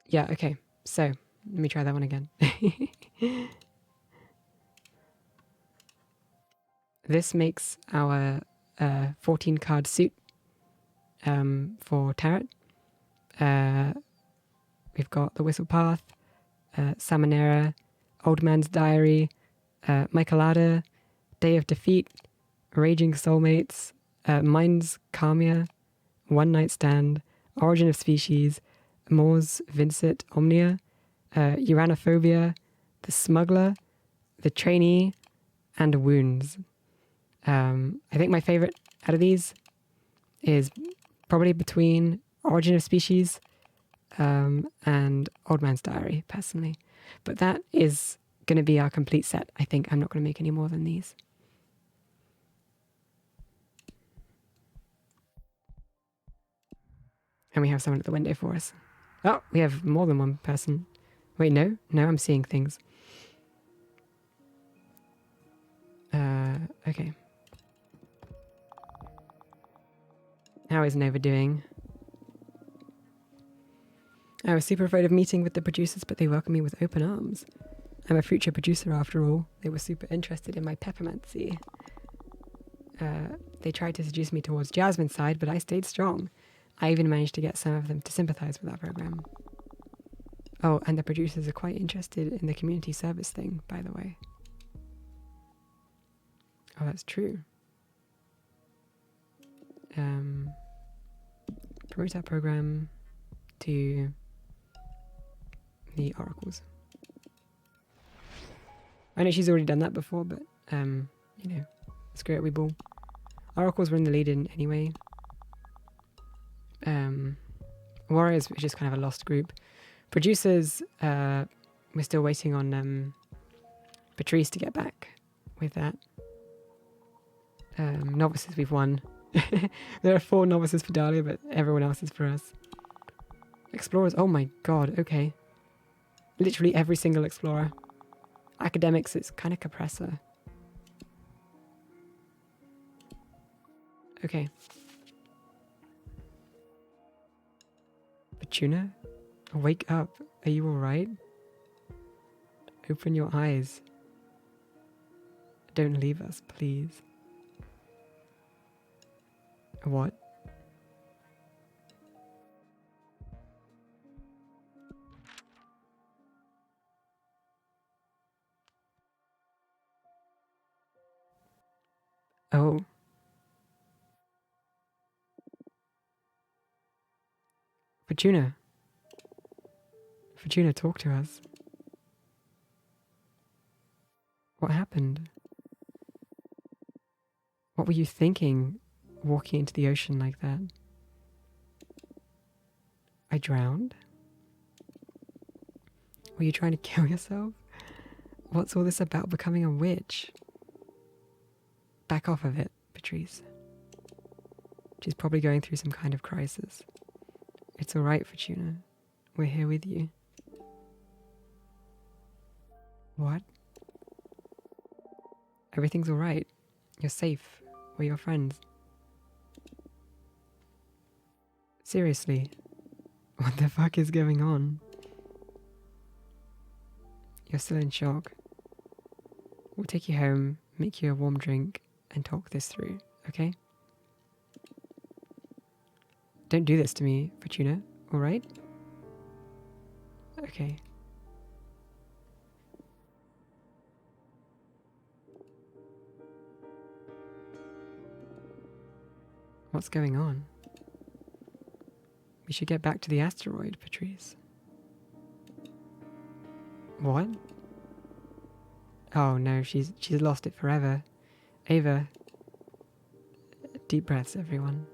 Yeah, okay. So, let me try that one again. This makes our 14 card suit for tarot. We've got the Whistle Path, Salmonera, Old Man's Diary, Michelada, Day of Defeat, Raging Soulmates, Mind's Kamia, One Night Stand, Origin of Species, Mors Vincit Omnia, Uranophobia, The Smuggler, The Trainee, and Wounds. I think my favorite out of these is probably between Origin of Species and Old Man's Diary, personally. But that is going to be our complete set. I think I'm not going to make any more than these. And we have someone at the window for us. Oh, we have more than one person. Wait, no, I'm seeing things. Okay. How is Nova doing? I was super afraid of meeting with the producers, but they welcomed me with open arms. I'm a future producer after all. They were super interested in my peppermancy. They tried to seduce me towards Jasmine's side, but I stayed strong. I even managed to get some of them to sympathize with our program. Oh, and the producers are quite interested in the community service thing, by the way. Oh, that's true. Promote our program to the oracles. I know she's already done that before, but, screw it, we ball. Oracles were in the lead-in anyway. Warriors was just kind of a lost group. Producers, we're still waiting on Patrice to get back with that. Novices we've won. There are 4 novices for Dahlia, but everyone else is for us. Explorers, oh my god, okay. Literally every single explorer. Academics, it's kind of Capressa. Okay. Fortuna? Wake up. Are you alright? Open your eyes. Don't leave us, please. What? Oh. Fortuna. Fortuna, talk to us. What happened? What were you thinking, walking into the ocean like that? I drowned? Were you trying to kill yourself? What's all this about becoming a witch? Back off of it, Patrice. She's probably going through some kind of crisis. It's alright, Fortuna. We're here with you. What? Everything's alright. You're safe. We're your friends. Seriously, what the fuck is going on? You're still in shock. We'll take you home, make you a warm drink, and talk this through, okay? Don't do this to me, Fortuna, alright? Okay. What's going on? We should get back to the asteroid, Patrice. What? Oh no, she's lost it forever. Ava. Deep breaths, everyone.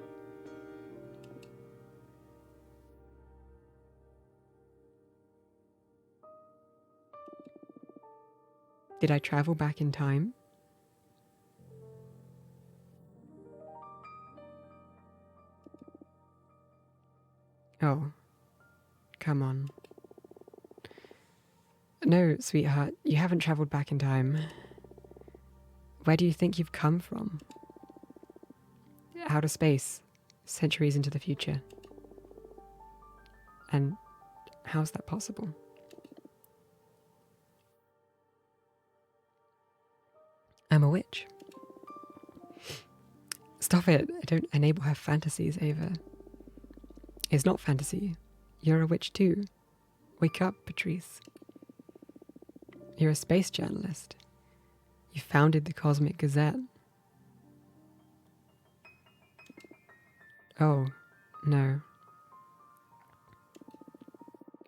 Did I travel back in time? Oh. Come on. No, sweetheart, you haven't traveled back in time. Where do you think you've come from? Outer space, centuries into the future. And how's that possible? I'm a witch. Stop it. I don't enable her fantasies, Ava. It's not fantasy. You're a witch too. Wake up, Patrice. You're a space journalist. You founded the Cosmic Gazette. Oh, no.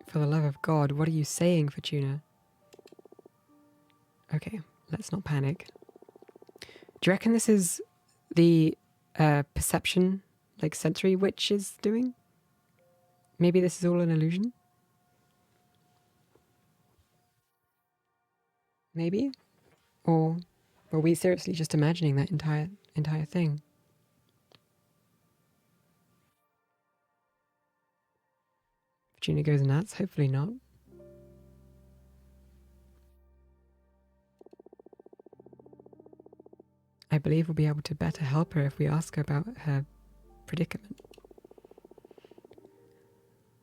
For the love of God, what are you saying, Fortuna? Okay, let's not panic. Do you reckon this is the perception, like sensory witch is doing? Maybe this is all an illusion? Maybe? Or were we seriously just imagining that entire thing? Fortuna goes nuts? Hopefully not. I believe we'll be able to better help her if we ask her about her predicament.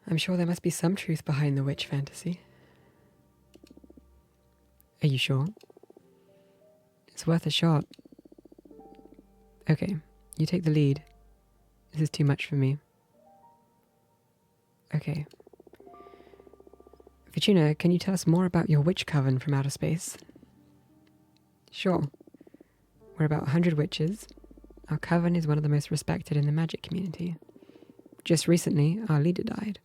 I'm sure there must be some truth behind the witch fantasy. Are you sure? It's worth a shot. Okay, you take the lead. This is too much for me. Okay. Fortuna, can you tell us more about your witch coven from outer space? Sure. We're about 100 witches. Our coven is one of the most respected in the magic community. Just recently, our leader died,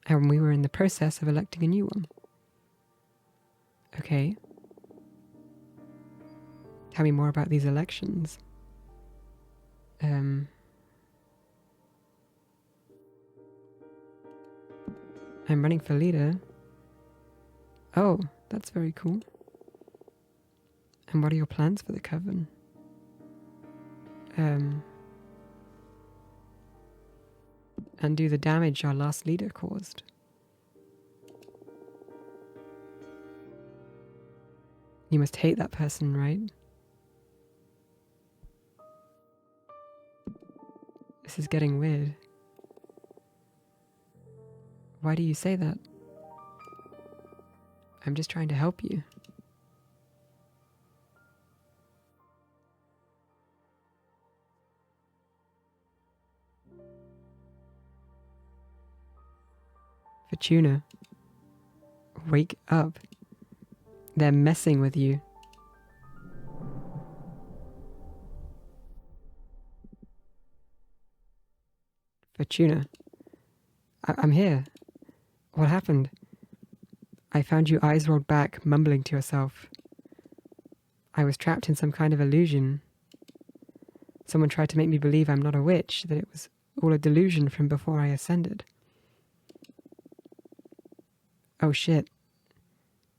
and we were in the process of electing a new one. Okay. Tell me more about these elections. I'm running for leader. Oh, that's very cool. And what are your plans for the coven? Undo the damage our last leader caused. You must hate that person, right? This is getting weird. Why do you say that? I'm just trying to help you. Fortuna, wake up. They're messing with you. Fortuna, I'm here. What happened? I found you eyes rolled back, mumbling to yourself. I was trapped in some kind of illusion. Someone tried to make me believe I'm not a witch, that it was all a delusion from before I ascended. Oh shit.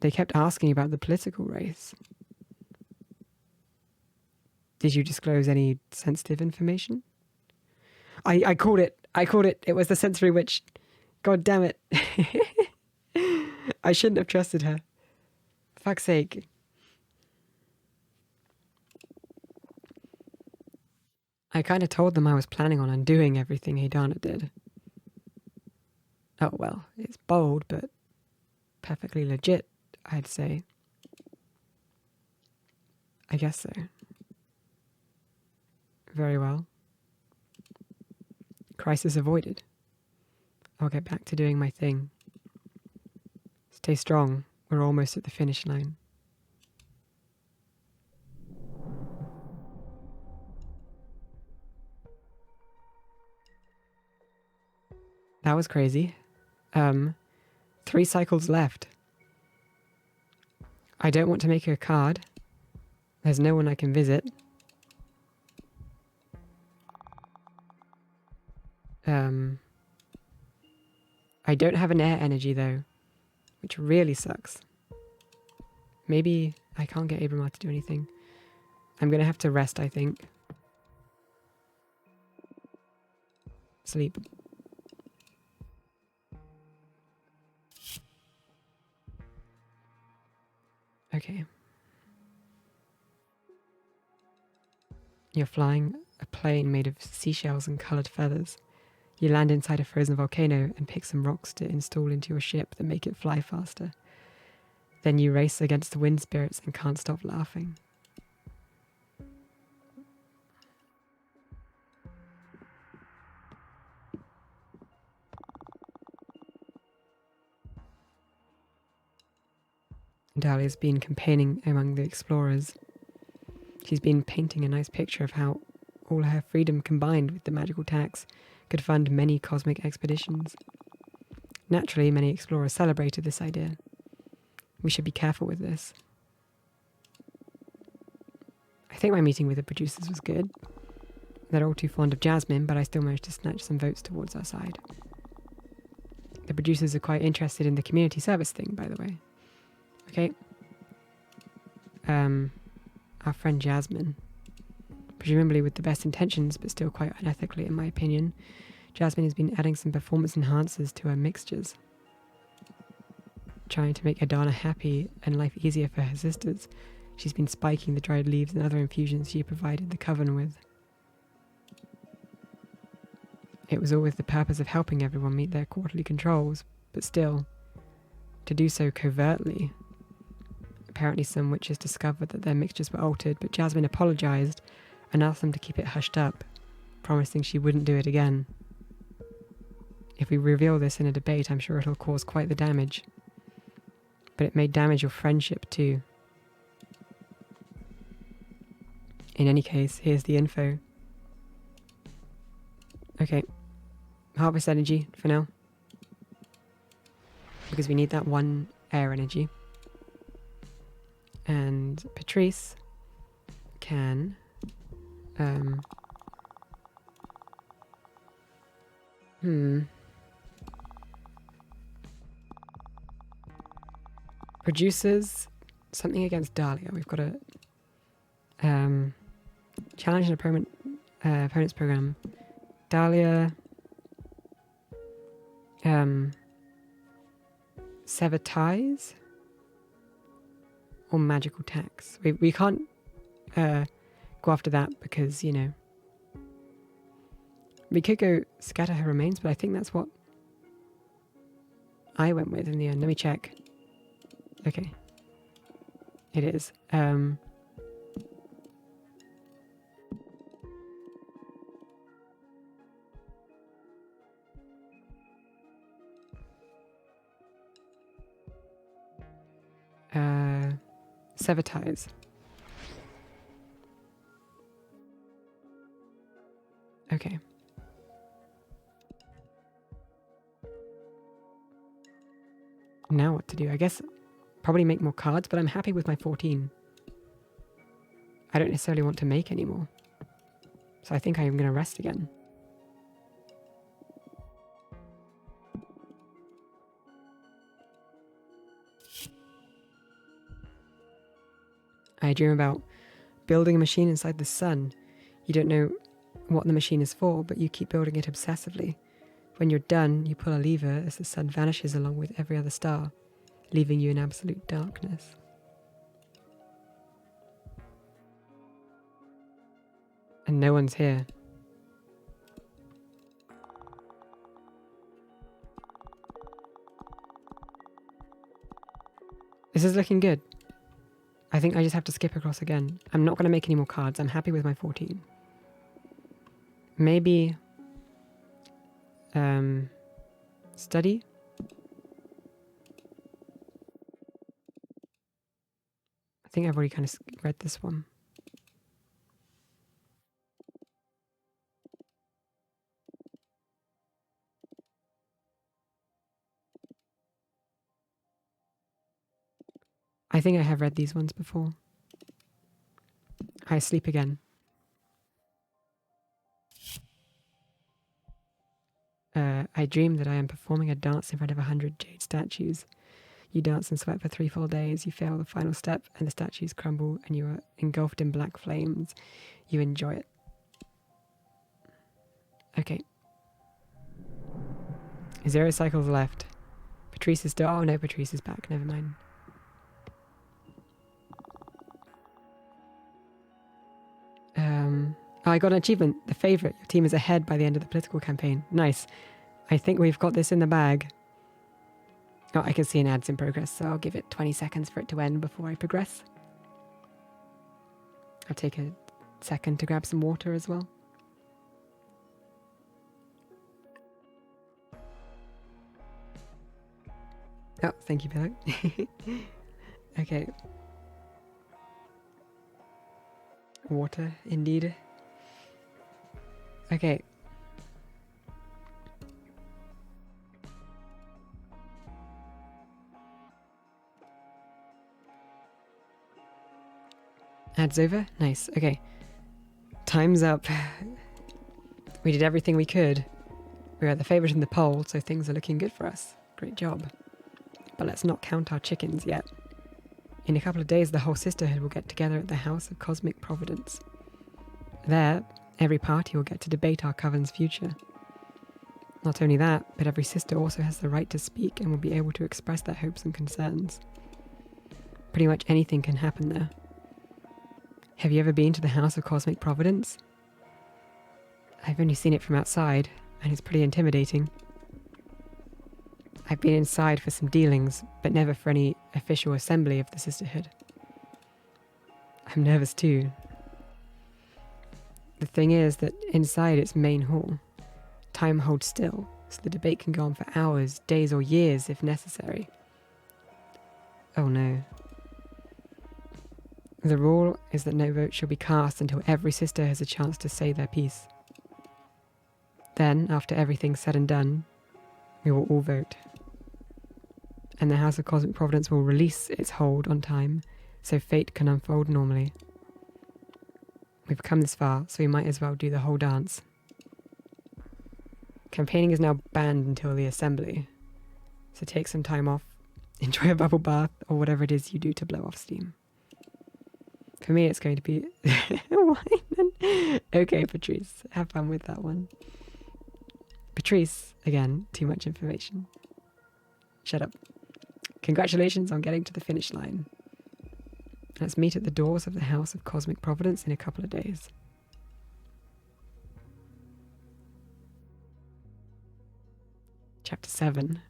They kept asking about the political race. Did you disclose any sensitive information? I called it. It was the sensory witch God damn it. I shouldn't have trusted her. Fuck's sake. I kind of told them I was planning on undoing everything Adana did. Oh, well, it's bold, but perfectly legit, I'd say. I guess so. Very well. Crisis avoided. I'll get back to doing my thing. Stay strong. We're almost at the finish line. That was crazy. 3 cycles left. I don't want to make her a card. There's no one I can visit. I don't have an air energy though, which really sucks. Maybe I can't get Abramar to do anything. I'm gonna have to rest, I think. Sleep. Okay. You're flying a plane made of seashells and coloured feathers. You land inside a frozen volcano and pick some rocks to install into your ship that make it fly faster. Then you race against the wind spirits and can't stop laughing. Dahlia's been campaigning among the explorers. She's been painting a nice picture of how all her freedom combined with the magical tax could fund many cosmic expeditions. Naturally, many explorers celebrated this idea. We should be careful with this. I think my meeting with the producers was good. They're all too fond of Jasmine, but I still managed to snatch some votes towards our side. The producers are quite interested in the community service thing, by the way. Okay. Our friend Jasmine. Presumably with the best intentions, but still quite unethically in my opinion, Jasmine has been adding some performance enhancers to her mixtures. Trying to make Adana happy and life easier for her sisters, she's been spiking the dried leaves and other infusions she provided the coven with. It was all with the purpose of helping everyone meet their quarterly controls, but still, to do so covertly. Apparently some witches discovered that their mixtures were altered, but Jasmine apologised and asked them to keep it hushed up, promising she wouldn't do it again. If we reveal this in a debate, I'm sure it'll cause quite the damage. But it may damage your friendship too. In any case, here's the info. Okay. Harvest energy for now. Because we need that one air energy. And Patrice can Producers something against Dahlia. We've got a challenge an opponent's program. Dahlia sever ties or magical tax. We can't go after that because, you know, we could go scatter her remains, but I think that's what I went with in the end. Let me check. Okay. It is. Sever ties. Okay. Now what to do? I guess probably make more cards, but I'm happy with my 14. I don't necessarily want to make any more. So I think I am going to rest again. I dream about building a machine inside the sun. You don't know what the machine is for, but you keep building it obsessively. When you're done, you pull a lever as the sun vanishes along with every other star, leaving you in absolute darkness. And no one's here. This is looking good. I think I just have to skip across again. I'm not going to make any more cards. I'm happy with my 14. Maybe... study? I think I've already kind of read this one. I think I have read these ones before. I sleep again. I dream that I am performing a dance in front of 100 jade statues. You dance and sweat for 3 full days. You fail the final step and the statues crumble and you are engulfed in black flames. You enjoy it. Okay. 0 cycles left. Patrice is still... Oh no, Patrice is back. Never mind. Oh, I got an achievement. The favourite. Your team is ahead by the end of the political campaign. Nice. I think we've got this in the bag. Oh, I can see an ad's in progress, so I'll give it 20 seconds for it to end before I progress. I'll take a second to grab some water as well. Oh, thank you, Pillow. Okay. Water, indeed. Okay. Ads over? Nice. Okay. Time's up. We did everything we could. We are the favourite in the poll, so things are looking good for us. Great job. But let's not count our chickens yet. In a couple of days, the whole sisterhood will get together at the House of Cosmic Providence. There, every party will get to debate our coven's future. Not only that, but every sister also has the right to speak and will be able to express their hopes and concerns. Pretty much anything can happen there. Have you ever been to the House of Cosmic Providence? I've only seen it from outside, and it's pretty intimidating. I've been inside for some dealings, but never for any official assembly of the sisterhood. I'm nervous too. The thing is that inside its main hall, time holds still, so the debate can go on for hours, days, or years if necessary. Oh no. The rule is that no vote shall be cast until every sister has a chance to say their piece. Then, after everything's said and done, we will all vote. And the House of Cosmic Providence will release its hold on time, so fate can unfold normally. We've come this far, so we might as well do the whole dance. Campaigning is now banned until the assembly, so take some time off, enjoy a bubble bath, or whatever it is you do to blow off steam. For me, it's going to be wine. Okay, Patrice, have fun with that one. Patrice, again, too much information. Shut up. Congratulations on getting to the finish line. Let's meet at the doors of the House of Cosmic Providence in a couple of days. Chapter 7.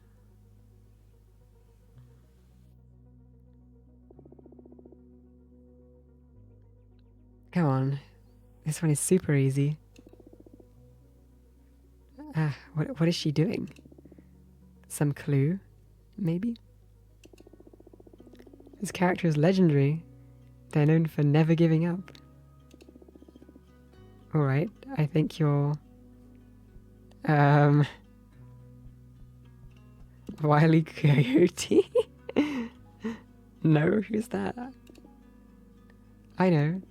Come on. This one is super easy. What is she doing? Some clue, maybe? This character is legendary. They're known for never giving up. Alright, I think you're... Wile E. Coyote? No, who's that? I know.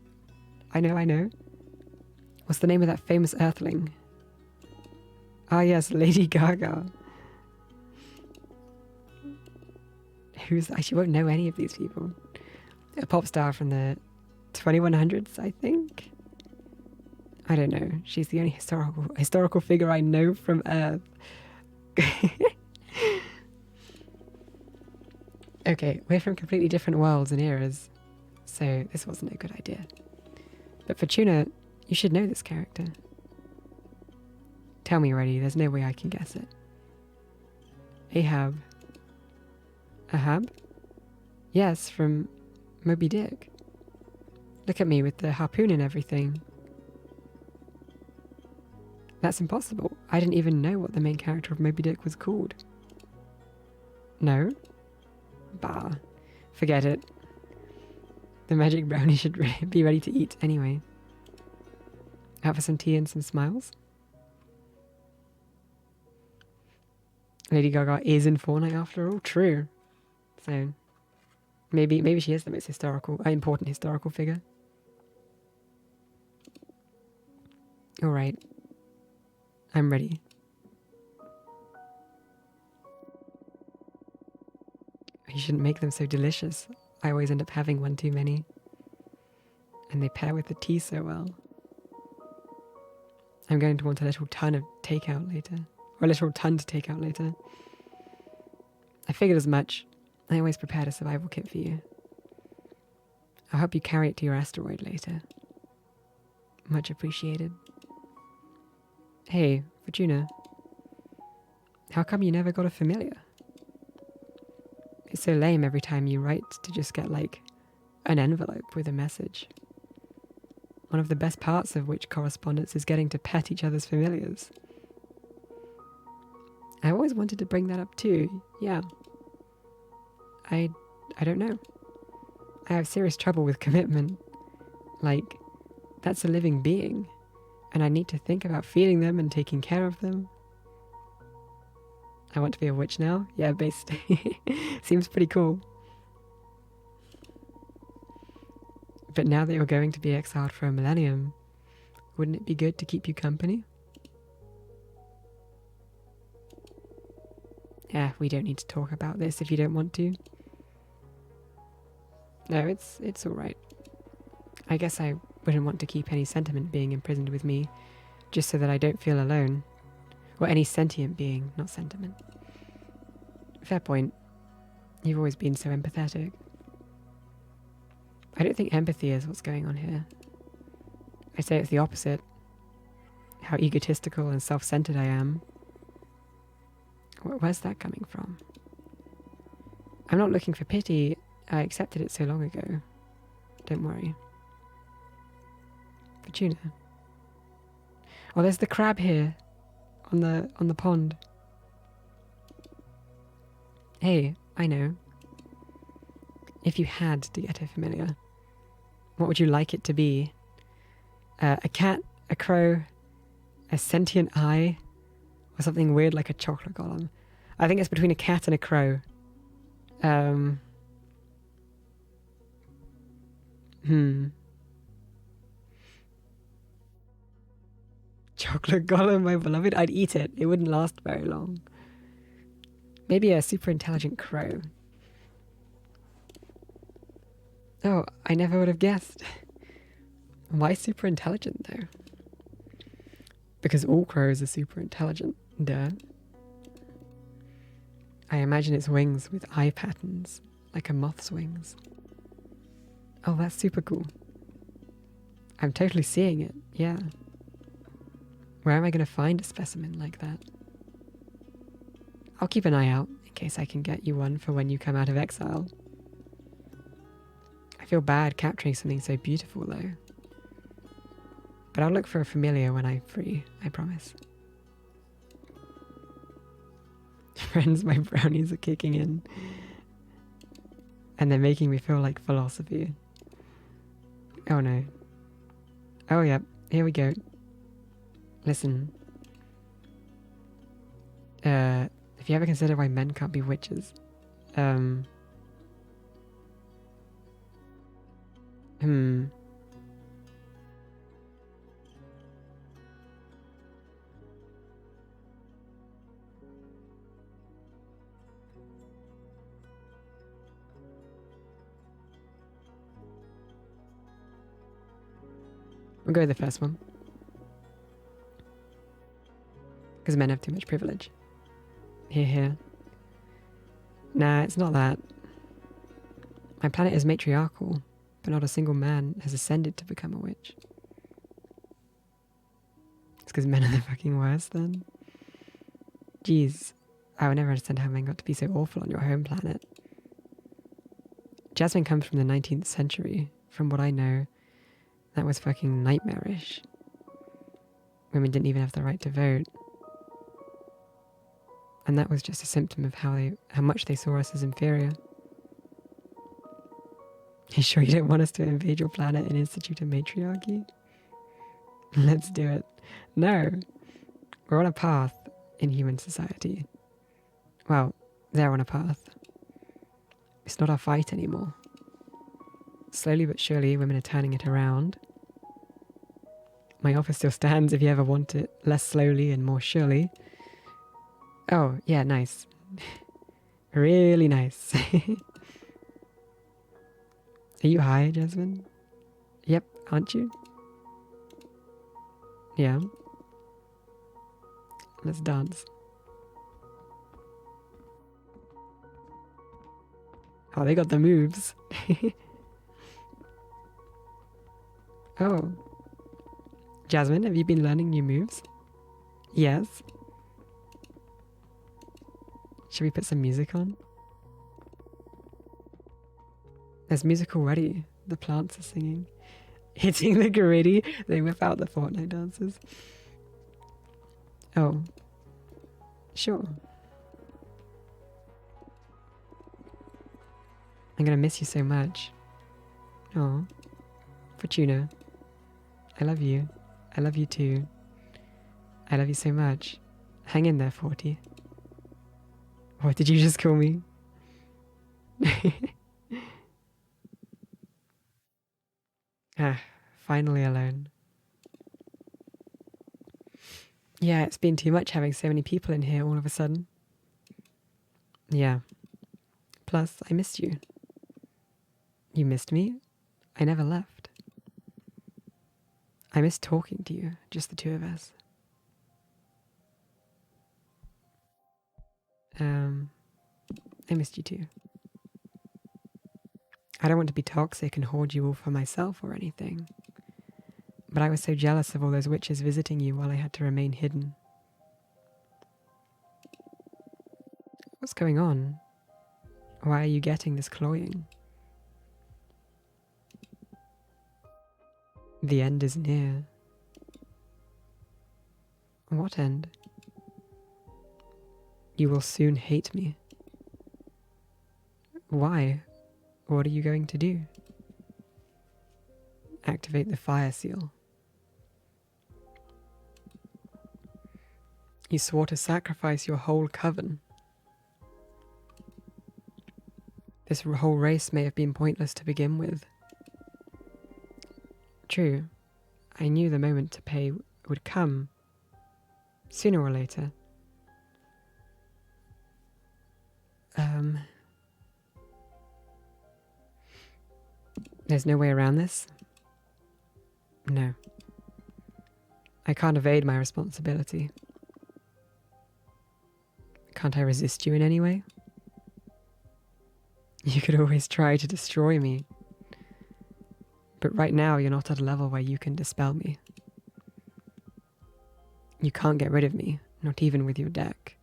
What's the name of that famous earthling? Ah yes, Lady Gaga. She won't know any of these people. A pop star from the 2100s, I think. I don't know. She's the only historical figure I know from Earth. Okay, we're from completely different worlds and eras, so this wasn't a good idea. But Fortuna, you should know this character. Tell me already, there's no way I can guess it. Ahab. Ahab? Yes, from Moby Dick. Look at me with the harpoon and everything. That's impossible. I didn't even know what the main character of Moby Dick was called. No? Bah. Forget it. The magic brownie should be ready to eat anyway. Out for some tea and some smiles? Lady Gaga is in Fortnite after all. True. So maybe she is the most important historical figure. All right. I'm ready. You shouldn't make them so delicious. I always end up having one too many. And they pair with the tea so well. I'm going to want a little ton of takeout later. Or a little ton to take out later. I figured as much. I always prepared a survival kit for you. I'll help you carry it to your asteroid later. Much appreciated. Hey, Fortuna. How come you never got a familiar? It's so lame every time you write to just get, like, an envelope with a message. One of the best parts of witch correspondence is getting to pet each other's familiars. I always wanted to bring that up too, yeah. I don't know. I have serious trouble with commitment. Like, that's a living being, and I need to think about feeding them and taking care of them. I want to be a witch now? Yeah, basically. Seems pretty cool. But now that you're going to be exiled for a millennium, wouldn't it be good to keep you company? Yeah, we don't need to talk about this if you don't want to. No, it's alright. I guess I wouldn't want to keep any sentiment being imprisoned with me, just so that I don't feel alone. Or any sentient being, not sentiment. Fair point. You've always been so empathetic. I don't think empathy is what's going on here. I say it's the opposite. How egotistical and self-centered I am. Where's that coming from? I'm not looking for pity. I accepted it so long ago. Don't worry. Fortuna. Oh, there's the crab here. On the pond. Hey, I know. If you had to get a familiar, what would you like it to be? A cat, a crow, a sentient eye, or something weird like a chocolate golem? I think it's between a cat and a crow. Chocolate golem, my beloved. I'd eat it. It wouldn't last very long. Maybe a super intelligent crow. Oh, I never would have guessed. Why super intelligent, though? Because all crows are super intelligent. Duh. I imagine its wings with eye patterns, like a moth's wings. Oh, that's super cool. I'm totally seeing it, yeah. Where am I going to find a specimen like that? I'll keep an eye out in case I can get you one for when you come out of exile. I feel bad capturing something so beautiful, though. But I'll look for a familiar when I'm free, I promise. Friends, my brownies are kicking in. And they're making me feel like philosophy. Oh no. Oh yeah, here we go. Listen. If you ever consider why men can't be witches, We'll go with the first one. Because men have too much privilege. Here. Nah, it's not that. My planet is matriarchal, but not a single man has ascended to become a witch. It's because men are the fucking worst then. Jeez, I would never understand how men got to be so awful on your home planet. Jasmine comes from the 19th century. From what I know, that was fucking nightmarish. Women didn't even have the right to vote. And that was just a symptom of how much they saw us as inferior. You sure you don't want us to invade your planet and institute a matriarchy? Let's do it. No. We're on a path in human society. Well, they're on a path. It's not our fight anymore. Slowly but surely, women are turning it around. My offer still stands if you ever want it less slowly and more surely. Oh, yeah, nice. Really nice. Are you high, Jasmine? Yep, aren't you? Yeah. Let's dance. Oh, they got the moves. Oh. Jasmine, have you been learning new moves? Yes. Should we put some music on? There's music already. The plants are singing. Hitting the gritty. They whip out the Fortnite dances. Oh. Sure. I'm gonna miss you so much. Oh. Fortuna. I love you. I love you too. I love you so much. Hang in there, 40. What did you just call me? Finally alone. Yeah, it's been too much having so many people in here all of a sudden. Yeah. Plus, I missed you. You missed me? I never left. I missed talking to you, just the two of us. I missed you too. I don't want to be toxic and hoard you all for myself or anything. But I was so jealous of all those witches visiting you while I had to remain hidden. What's going on? Why are you getting this cloying? The end is near. What end? You will soon hate me. Why? What are you going to do? Activate the fire seal. You swore to sacrifice your whole coven. This whole race may have been pointless to begin with. True, I knew the moment to pay would come, sooner or later. There's no way around this? No. I can't evade my responsibility. Can't I resist you in any way? You could always try to destroy me. But right now you're not at a level where you can dispel me. You can't get rid of me, not even with your deck.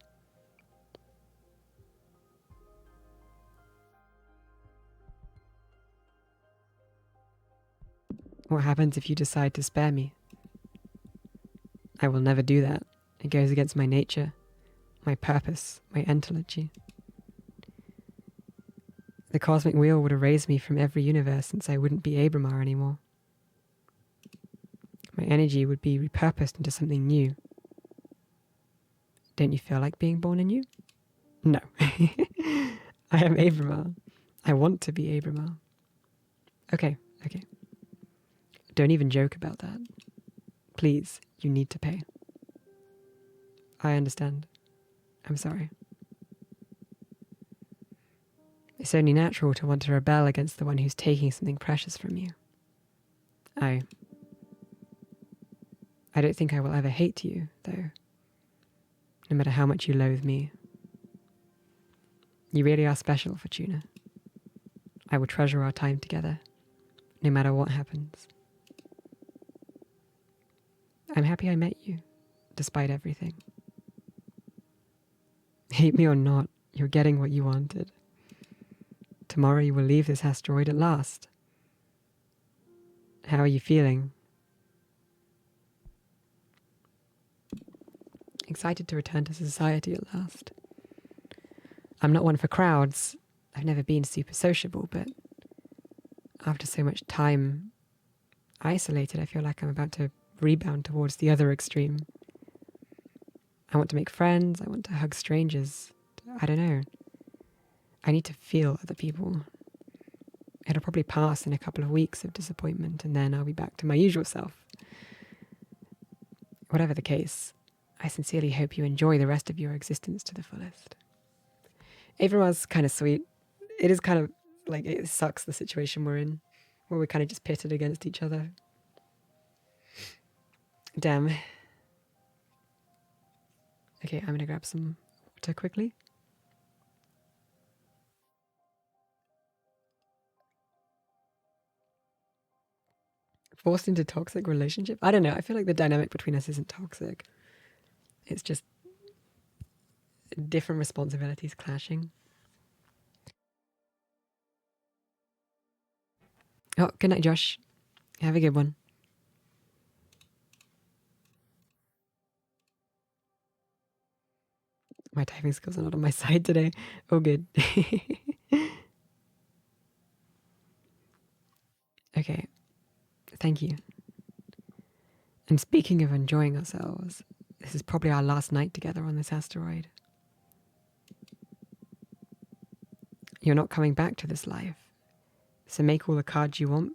What happens if you decide to spare me? I will never do that. It goes against my nature, my purpose, my ontology. The Cosmic Wheel would erase me from every universe since I wouldn't be Abramar anymore. My energy would be repurposed into something new. Don't you feel like being born anew? No. I am Abramar. I want to be Abramar. Okay. Don't even joke about that. Please, you need to pay. I understand. I'm sorry. It's only natural to want to rebel against the one who's taking something precious from you. I don't think I will ever hate you, though. No matter how much you loathe me. You really are special, Fortuna. I will treasure our time together, no matter what happens. I'm happy I met you, despite everything. Hate me or not, you're getting what you wanted. Tomorrow you will leave this asteroid at last. How are you feeling? Excited to return to society at last. I'm not one for crowds. I've never been super sociable, but after so much time isolated, I feel like I'm about to rebound towards the other extreme. I want to make friends. I want to hug strangers. I don't know. I need to feel other people. It'll probably pass in a couple of weeks of disappointment, and then I'll be back to my usual self. Whatever the case, I sincerely hope you enjoy the rest of your existence to the fullest. Avon's kind of sweet. It is kind of like, it sucks the situation we're in, where we're kind of just pitted against each other. Damn. Okay, I'm going to grab some water quickly. Forced into toxic relationship? I don't know. I feel like the dynamic between us isn't toxic. It's just different responsibilities clashing. Oh, good night, Josh. Have a good one. My typing skills are not on my side today. Oh, good. Okay. Thank you. And speaking of enjoying ourselves, this is probably our last night together on this asteroid. You're not coming back to this life. So make all the cards you want,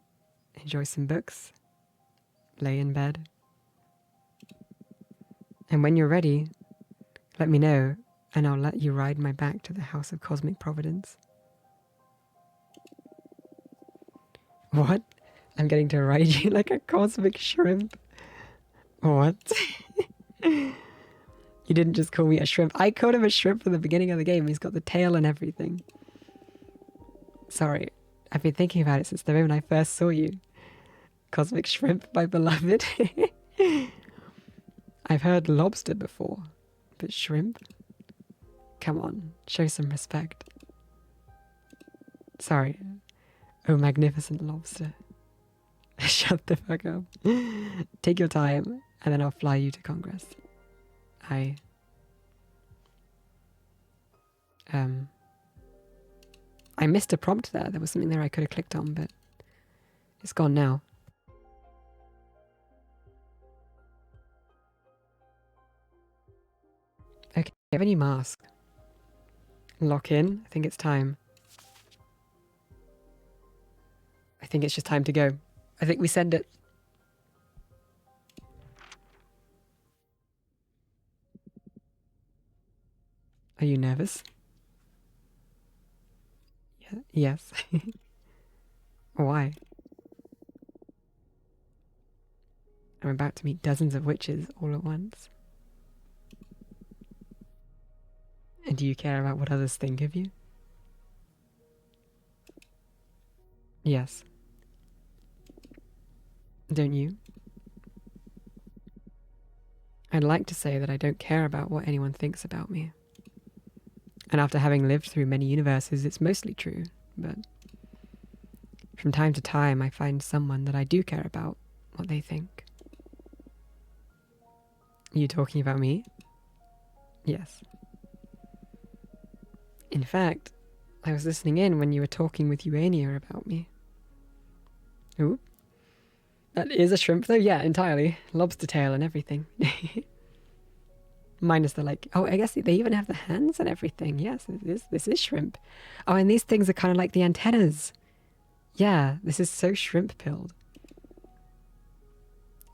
enjoy some books, lay in bed. And when you're ready, let me know, and I'll let you ride my back to the House of Cosmic Providence. What? I'm getting to ride you like a cosmic shrimp? What? You didn't just call me a shrimp. I called him a shrimp from the beginning of the game. He's got the tail and everything. Sorry, I've been thinking about it since the moment I first saw you. Cosmic shrimp, my beloved. I've heard lobster before, but shrimp? Come on, show some respect. Sorry. Oh, magnificent lobster. Shut the fuck up. Take your time, and then I'll fly you to Congress. I missed a prompt there. There was something there I could have clicked on, but it's gone now. Okay, have a new mask. Lock in. I think it's time. I think it's just time to go. I think we send it. Are you nervous? Yeah, yes. Why? I'm about to meet dozens of witches all at once. And do you care about what others think of you? Yes. Don't you? I'd like to say that I don't care about what anyone thinks about me. And after having lived through many universes, it's mostly true, but from time to time I find someone that I do care about what they think. You talking about me? Yes. In fact, I was listening in when you were talking with Eugenia about me. Ooh. That is a shrimp though? Yeah, entirely. Lobster tail and everything. Minus the like, oh, I guess they even have the hands and everything. Yes, this is shrimp. Oh, and these things are kind of like the antennas. Yeah, this is so shrimp-pilled.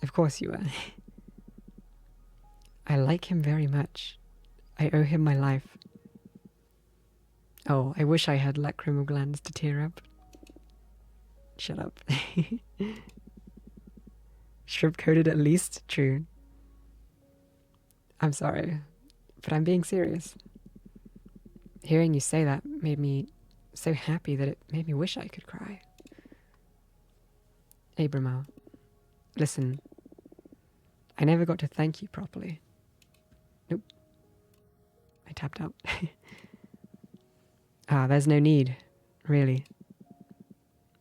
Of course you are. I like him very much. I owe him my life. Oh, I wish I had lacrimal glands to tear up. Shut up. Shrimp-coated at least? True. I'm sorry, but I'm being serious. Hearing you say that made me so happy that it made me wish I could cry. Abramar, listen, I never got to thank you properly. Nope. I tapped out. There's no need, really.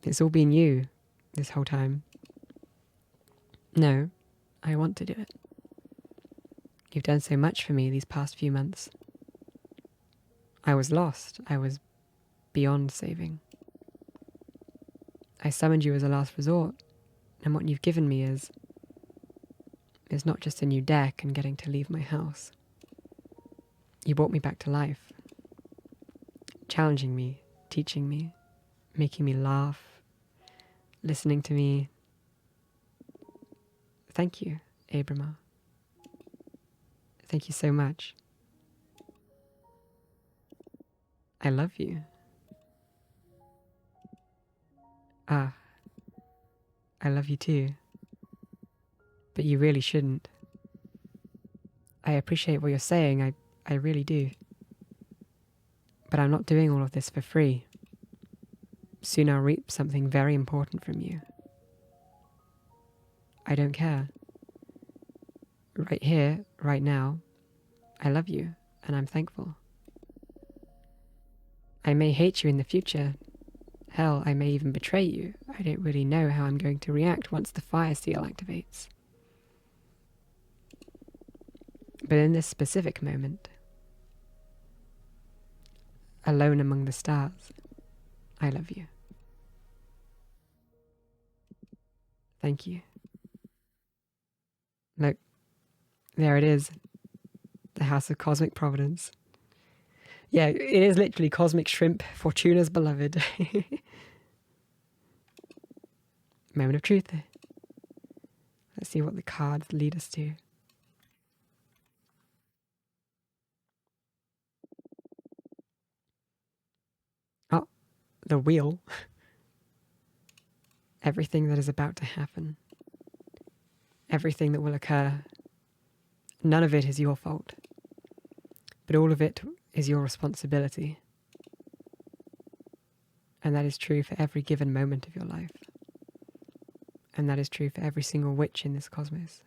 It's all been you this whole time. No, I want to do it. You've done so much for me these past few months. I was lost. I was beyond saving. I summoned you as a last resort, and what you've given me is not just a new deck and getting to leave my house. You brought me back to life, challenging me, teaching me, making me laugh, listening to me. Thank you, Abramar. Thank you so much. I love you. I love you too. But you really shouldn't. I appreciate what you're saying, I really do. But I'm not doing all of this for free. Soon I'll reap something very important from you. I don't care. Right here, right now, I love you, and I'm thankful. I may hate you in the future. Hell, I may even betray you. I don't really know how I'm going to react once the fire seal activates. But in this specific moment, alone among the stars, I love you. Thank you. Look, there it is. The House of Cosmic Providence. Yeah, it is literally Cosmic Shrimp, Fortuna's beloved. Moment of truth. Let's see what the cards lead us to. Oh, the wheel. Everything that is about to happen. Everything that will occur. None of it is your fault. But all of it is your responsibility. And that is true for every given moment of your life. And that is true for every single witch in this cosmos.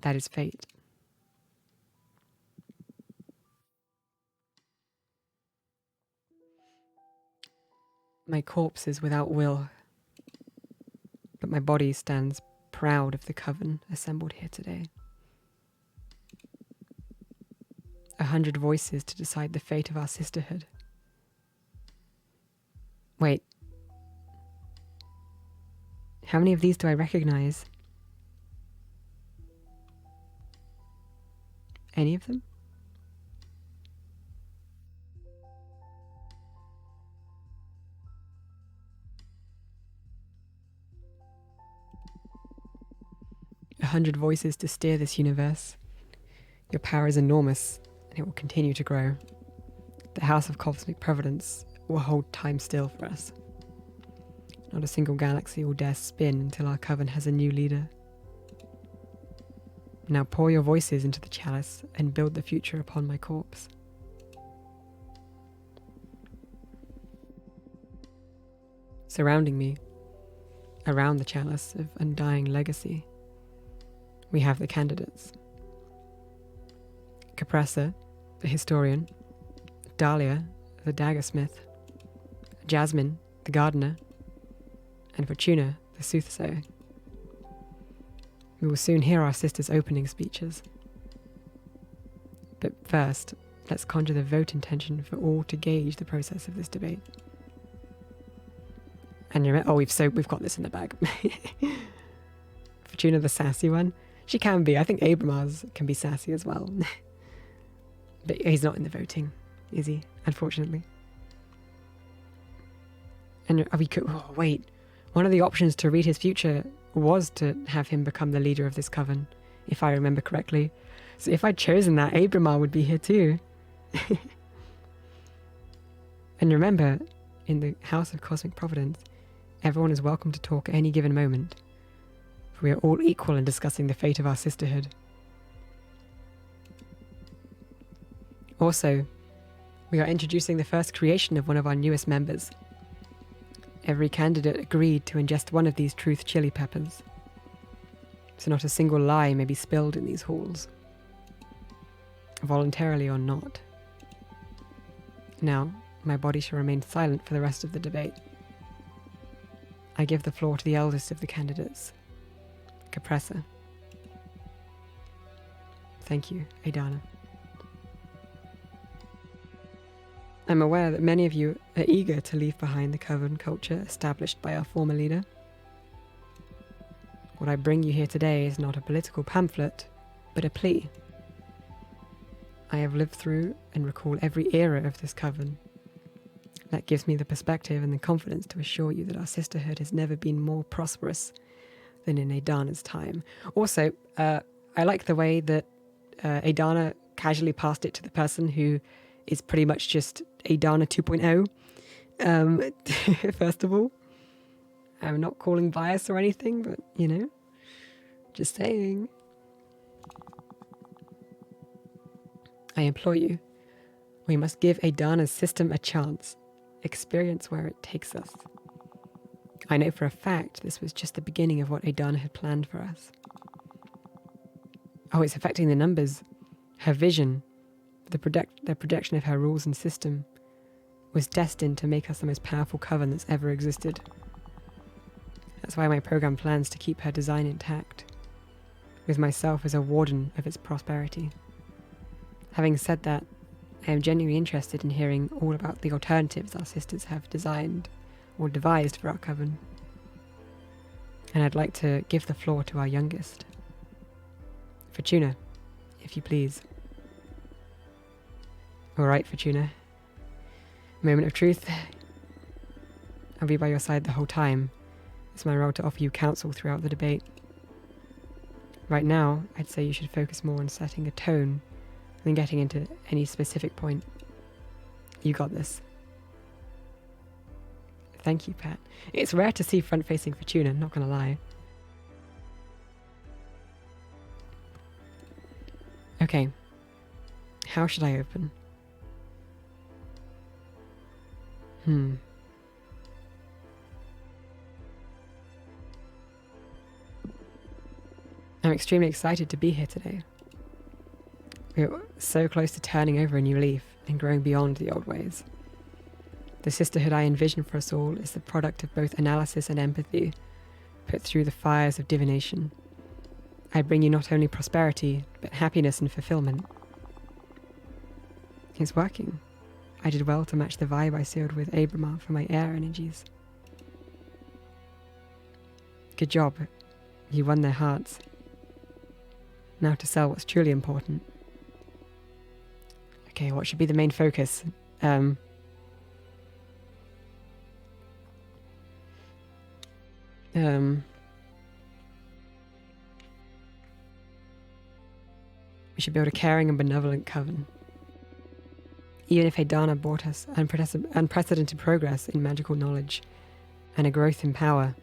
That is fate. My corpse is without will, but my body stands proud of the coven assembled here today. 100 voices to decide the fate of our sisterhood. Wait. How many of these do I recognize? Any of them? A 100 voices to steer this universe. Your power is enormous, and it will continue to grow. The House of Cosmic Providence will hold time still for us. Not a single galaxy will dare spin until our coven has a new leader. Now pour your voices into the chalice and build the future upon my corpse. Surrounding me, around the chalice of undying legacy, we have the candidates. Capressa, the historian, Dahlia, the daggersmith, Jasmine, the gardener, and Fortuna, the soothsayer. We will soon hear our sisters' opening speeches. But first, let's conjure the vote intention for all to gauge the process of this debate. And we've got this in the bag. Fortuna, the sassy one. She can be. I think Abramar's can be sassy as well. But he's not in the voting, is he? Unfortunately. And wait. One of the options to read his future was to have him become the leader of this coven, if I remember correctly. So if I'd chosen that, Abramar would be here too. And remember, in the House of Cosmic Providence, everyone is welcome to talk at any given moment. For we are all equal in discussing the fate of our sisterhood. Also, We are introducing the first creation of one of our newest members. Every candidate agreed to ingest one of these truth chili peppers, so not a single lie may be spilled in these halls, voluntarily or not. Now, my body shall remain silent for the rest of the debate. I give the floor to the eldest of the candidates, Capressa. Thank you, Adana. I'm aware that many of you are eager to leave behind the coven culture established by our former leader. What I bring you here today is not a political pamphlet, but a plea. I have lived through and recall every era of this coven. That gives me the perspective and the confidence to assure you that our sisterhood has never been more prosperous than in Adana's time. Also, I like the way that Adana casually passed it to the person who is pretty much just Adana 2.0. First of all, I'm not calling bias or anything, but, just saying. I implore you, we must give Adana's system a chance, experience where it takes us. I know for a fact this was just the beginning of what Adana had planned for us. Oh, it's affecting the numbers. Her vision, the projection of her rules and system, was destined to make us the most powerful coven that's ever existed. That's why my program plans to keep her design intact, with myself as a warden of its prosperity. Having said that, I am genuinely interested in hearing all about the alternatives our sisters have designed or devised for our coven. And I'd like to give the floor to our youngest. Fortuna, if you please. All right, Fortuna. Moment of truth. I'll be by your side the whole time. It's my role to offer you counsel throughout the debate. Right now, I'd say you should focus more on setting a tone than getting into any specific point. You got this. Thank you, Pat. It's rare to see front-facing Fortuna, not gonna lie. Okay. How should I open? I'm extremely excited to be here today. We're so close to turning over a new leaf and growing beyond the old ways. The sisterhood I envision for us all is the product of both analysis and empathy, put through the fires of divination. I bring you not only prosperity, but happiness and fulfillment. It's working. I did well to match the vibe I sealed with Abramar for my air energies. Good job. You won their hearts. Now to sell what's truly important. Okay, what should be the main focus? We should build a caring and benevolent coven. Even if Adana brought us unprecedented progress in magical knowledge and a growth in power,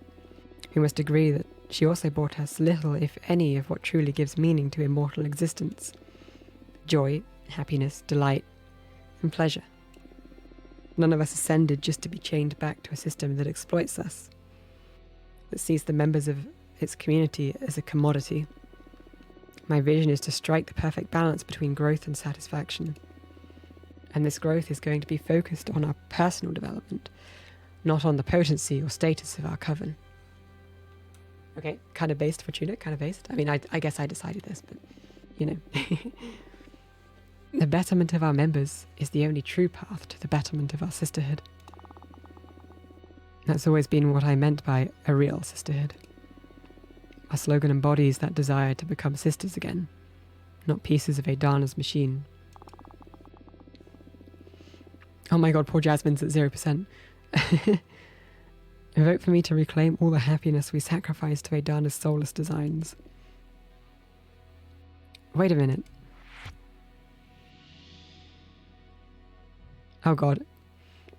we must agree that she also brought us little, if any, of what truly gives meaning to immortal existence. Joy, happiness, delight, and pleasure. None of us ascended just to be chained back to a system that exploits us, that sees the members of its community as a commodity. My vision is to strike the perfect balance between growth and satisfaction. And this growth is going to be focused on our personal development, not on the potency or status of our coven. Okay, kind of based, Fortuna, kind of based. I mean, I guess I decided this, but, The betterment of our members is the only true path to the betterment of our sisterhood. That's always been what I meant by a real sisterhood. Our slogan embodies that desire to become sisters again, not pieces of Adana's machine. Oh my god, poor Jasmine's at 0%. Vote for me to reclaim all the happiness we sacrificed to Adana's soulless designs. Wait a minute. Oh god.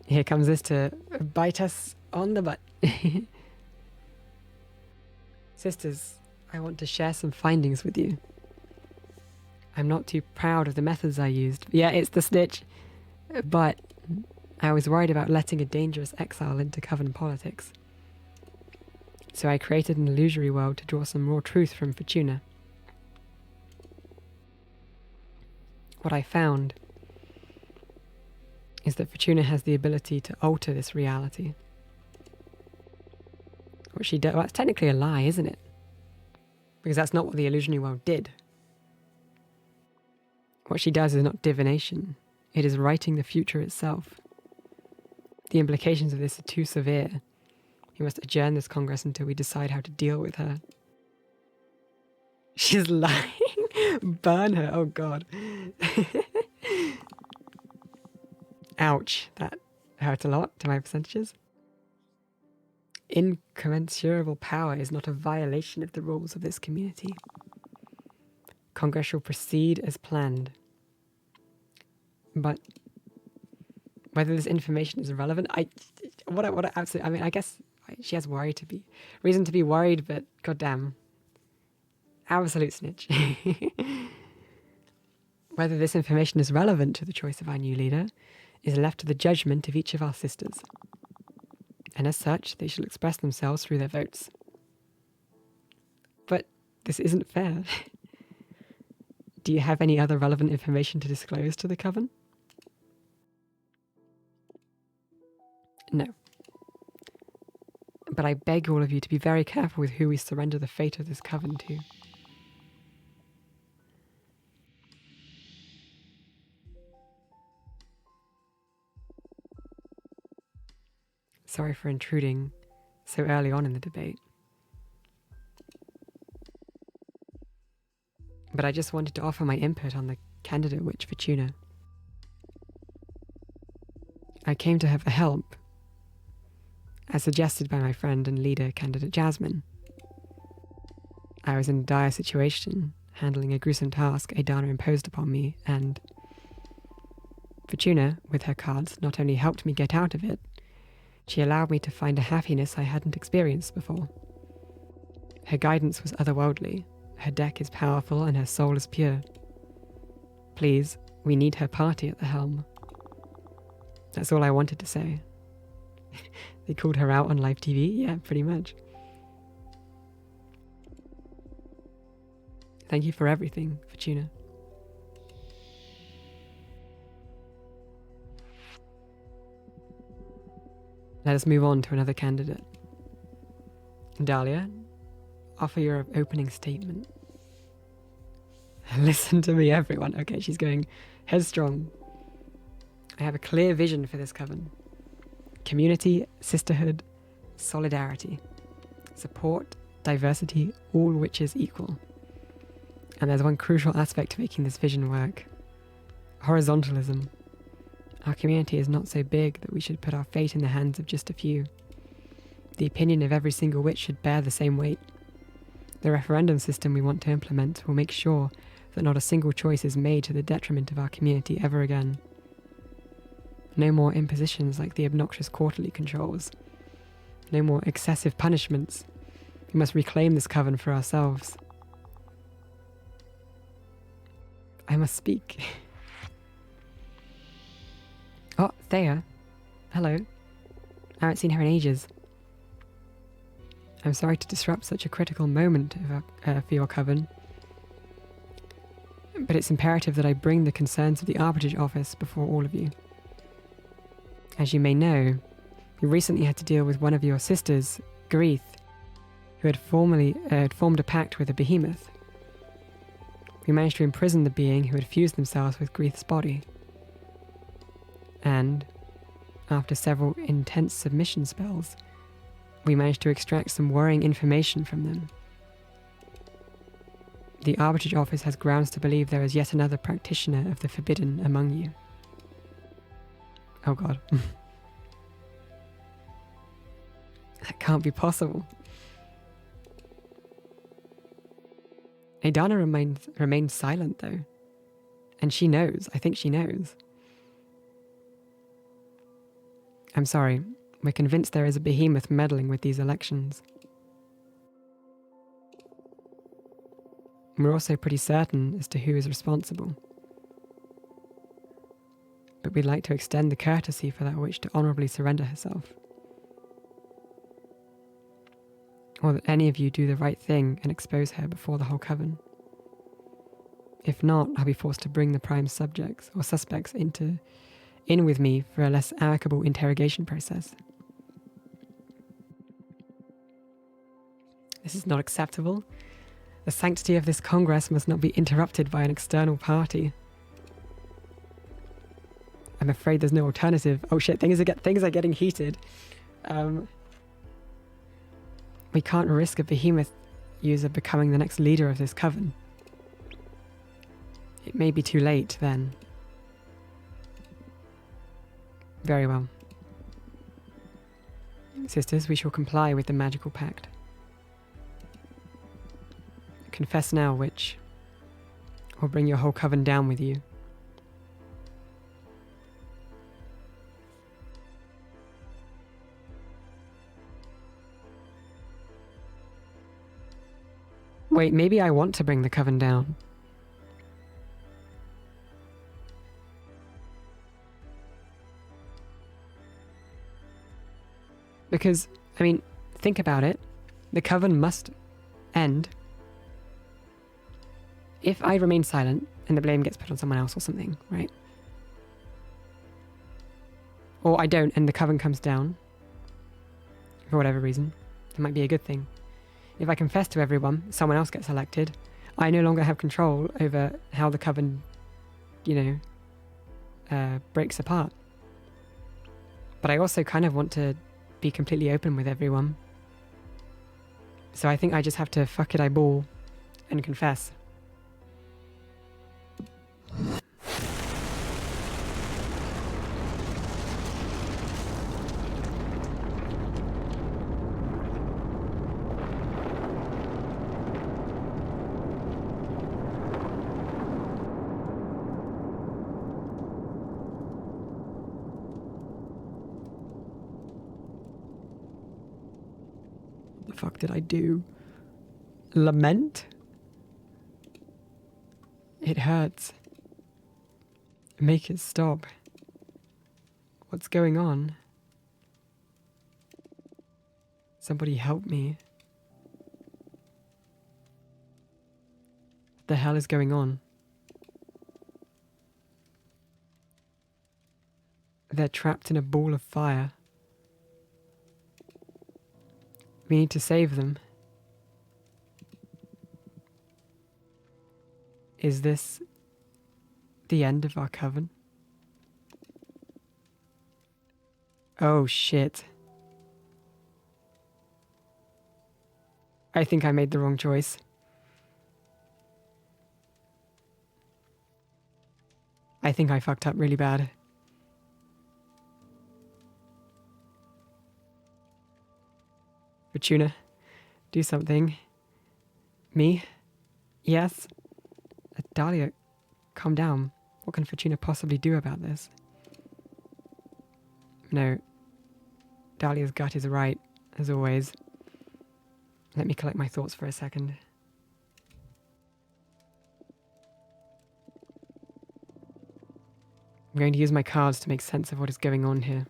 Here comes this to bite us on the butt. Sisters, I want to share some findings with you. I'm not too proud of the methods I used. Yeah, it's the snitch. But I was worried about letting a dangerous exile into Coven politics. So I created an illusory world to draw some raw truth from Fortuna. What I found is that Fortuna has the ability to alter this reality. What she does, well, it's technically a lie, isn't it? Because that's not what the illusionary world did. What she does is not divination. It is writing the future itself. The implications of this are too severe. We must adjourn this Congress until we decide how to deal with her. She's lying? Burn her, oh God. Ouch, that hurt a lot to my percentages. Incommensurable power is not a violation of the rules of this community. Congress shall proceed as planned. But whether this information is relevant, I guess she has reason to be worried, but goddamn, absolute snitch. Whether this information is relevant to the choice of our new leader is left to the judgment of each of our sisters. And as such, they shall express themselves through their votes. But this isn't fair. Do you have any other relevant information to disclose to the Coven? No. But I beg all of you to be very careful with who we surrender the fate of this Coven to. Sorry for intruding so early on in the debate. But I just wanted to offer my input on the candidate Witch Fortuna. I came to her for help, as suggested by my friend and leader, candidate Jasmine. I was in a dire situation, handling a gruesome task Adana imposed upon me, and Fortuna, with her cards, not only helped me get out of it, she allowed me to find a happiness I hadn't experienced before. Her guidance was otherworldly, her deck is powerful, and her soul is pure. Please, we need her party at the helm. That's all I wanted to say. They called her out on live TV? Yeah, pretty much. Thank you for everything, Fortuna. Let us move on to another candidate. Dahlia, offer your opening statement. Listen to me, everyone. Okay, she's going headstrong. I have a clear vision for this Coven. Community, sisterhood, solidarity. Support, diversity, all witches equal. And there's one crucial aspect to making this vision work. Horizontalism. Our community is not so big that we should put our fate in the hands of just a few. The opinion of every single witch should bear the same weight. The referendum system we want to implement will make sure that not a single choice is made to the detriment of our community ever again. No more impositions like the obnoxious quarterly controls. No more excessive punishments. We must reclaim this Coven for ourselves. I must speak. Oh, Thea. Hello. I haven't seen her in ages. I'm sorry to disrupt such a critical moment for your Coven, but it's imperative that I bring the concerns of the Arbitrage Office before all of you. As you may know, we recently had to deal with one of your sisters, Greeth, who had formed a pact with a behemoth. We managed to imprison the being who had fused themselves with Greeth's body. And, after several intense submission spells, we managed to extract some worrying information from them. The Arbitrage Office has grounds to believe there is yet another practitioner of the forbidden among you. Oh God. That can't be possible. Adana remains silent though. And she knows. I think she knows. I'm sorry. We're convinced there is a behemoth meddling with these elections. We're also pretty certain as to who is responsible. But but we'd like to extend the courtesy for that witch to honourably surrender herself. Or that any of you do the right thing and expose her before the whole coven. If not, I'll be forced to bring the prime subjects or suspects in with me for a less amicable interrogation process. This is not acceptable. The sanctity of this Congress must not be interrupted by an external party. I'm afraid there's no alternative. Oh shit, things are getting heated. We can't risk a behemoth user becoming the next leader of this coven. It may be too late then. Very well. Sisters, we shall comply with the magical pact. Confess now, witch, or bring your whole coven down with you. Wait, maybe I want to bring the coven down. Because, I mean, think about it. The coven must end. If I remain silent and the blame gets put on someone else or something, right? Or I don't and the coven comes down, for whatever reason, it might be a good thing. If I confess to everyone, someone else gets elected, I no longer have control over how the coven, breaks apart. But I also kind of want to be completely open with everyone. So I think I just have to fuck it, I ball, and confess. What the fuck did I do? Lament? It hurts. Make it stop. What's going on? Somebody help me. What the hell is going on? They're trapped in a ball of fire. We need to save them. Is this the end of our coven? Oh shit. I think I made the wrong choice. I think I fucked up really bad. Fortuna, do something. Me? Yes? Dahlia, calm down. What can Fortuna possibly do about this? No. Dahlia's gut is right, as always. Let me collect my thoughts for a second. I'm going to use my cards to make sense of what is going on here.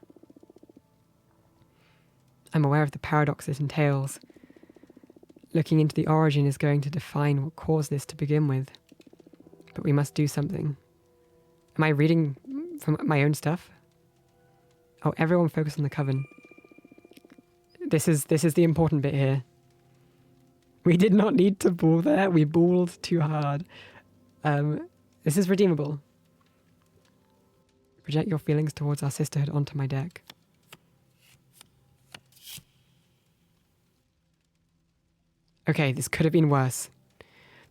I'm aware of the paradox it entails. Looking into the origin is going to define what caused this to begin with. But we must do something. Am I reading from my own stuff? Oh, everyone focus on the coven. This is the important bit here. We did not need to ball there. We balled too hard. This is redeemable. Project your feelings towards our sisterhood onto my deck. Okay, this could have been worse.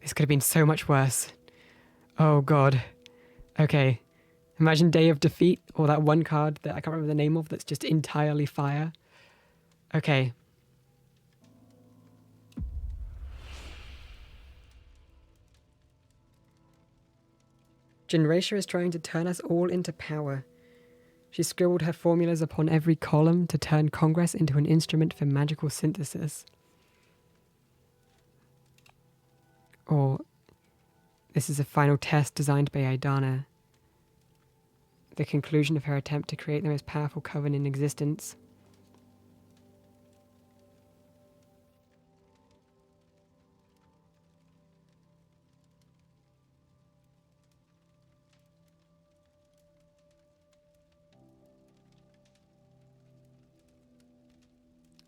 This could have been so much worse. Oh god. Okay. Imagine Day of Defeat, or that one card that I can't remember the name of that's just entirely fire. Okay. Generatia is trying to turn us all into power. She scribbled her formulas upon every column to turn Congress into an instrument for magical synthesis. Or, this is a final test designed by Aidana. The conclusion of her attempt to create the most powerful coven in existence.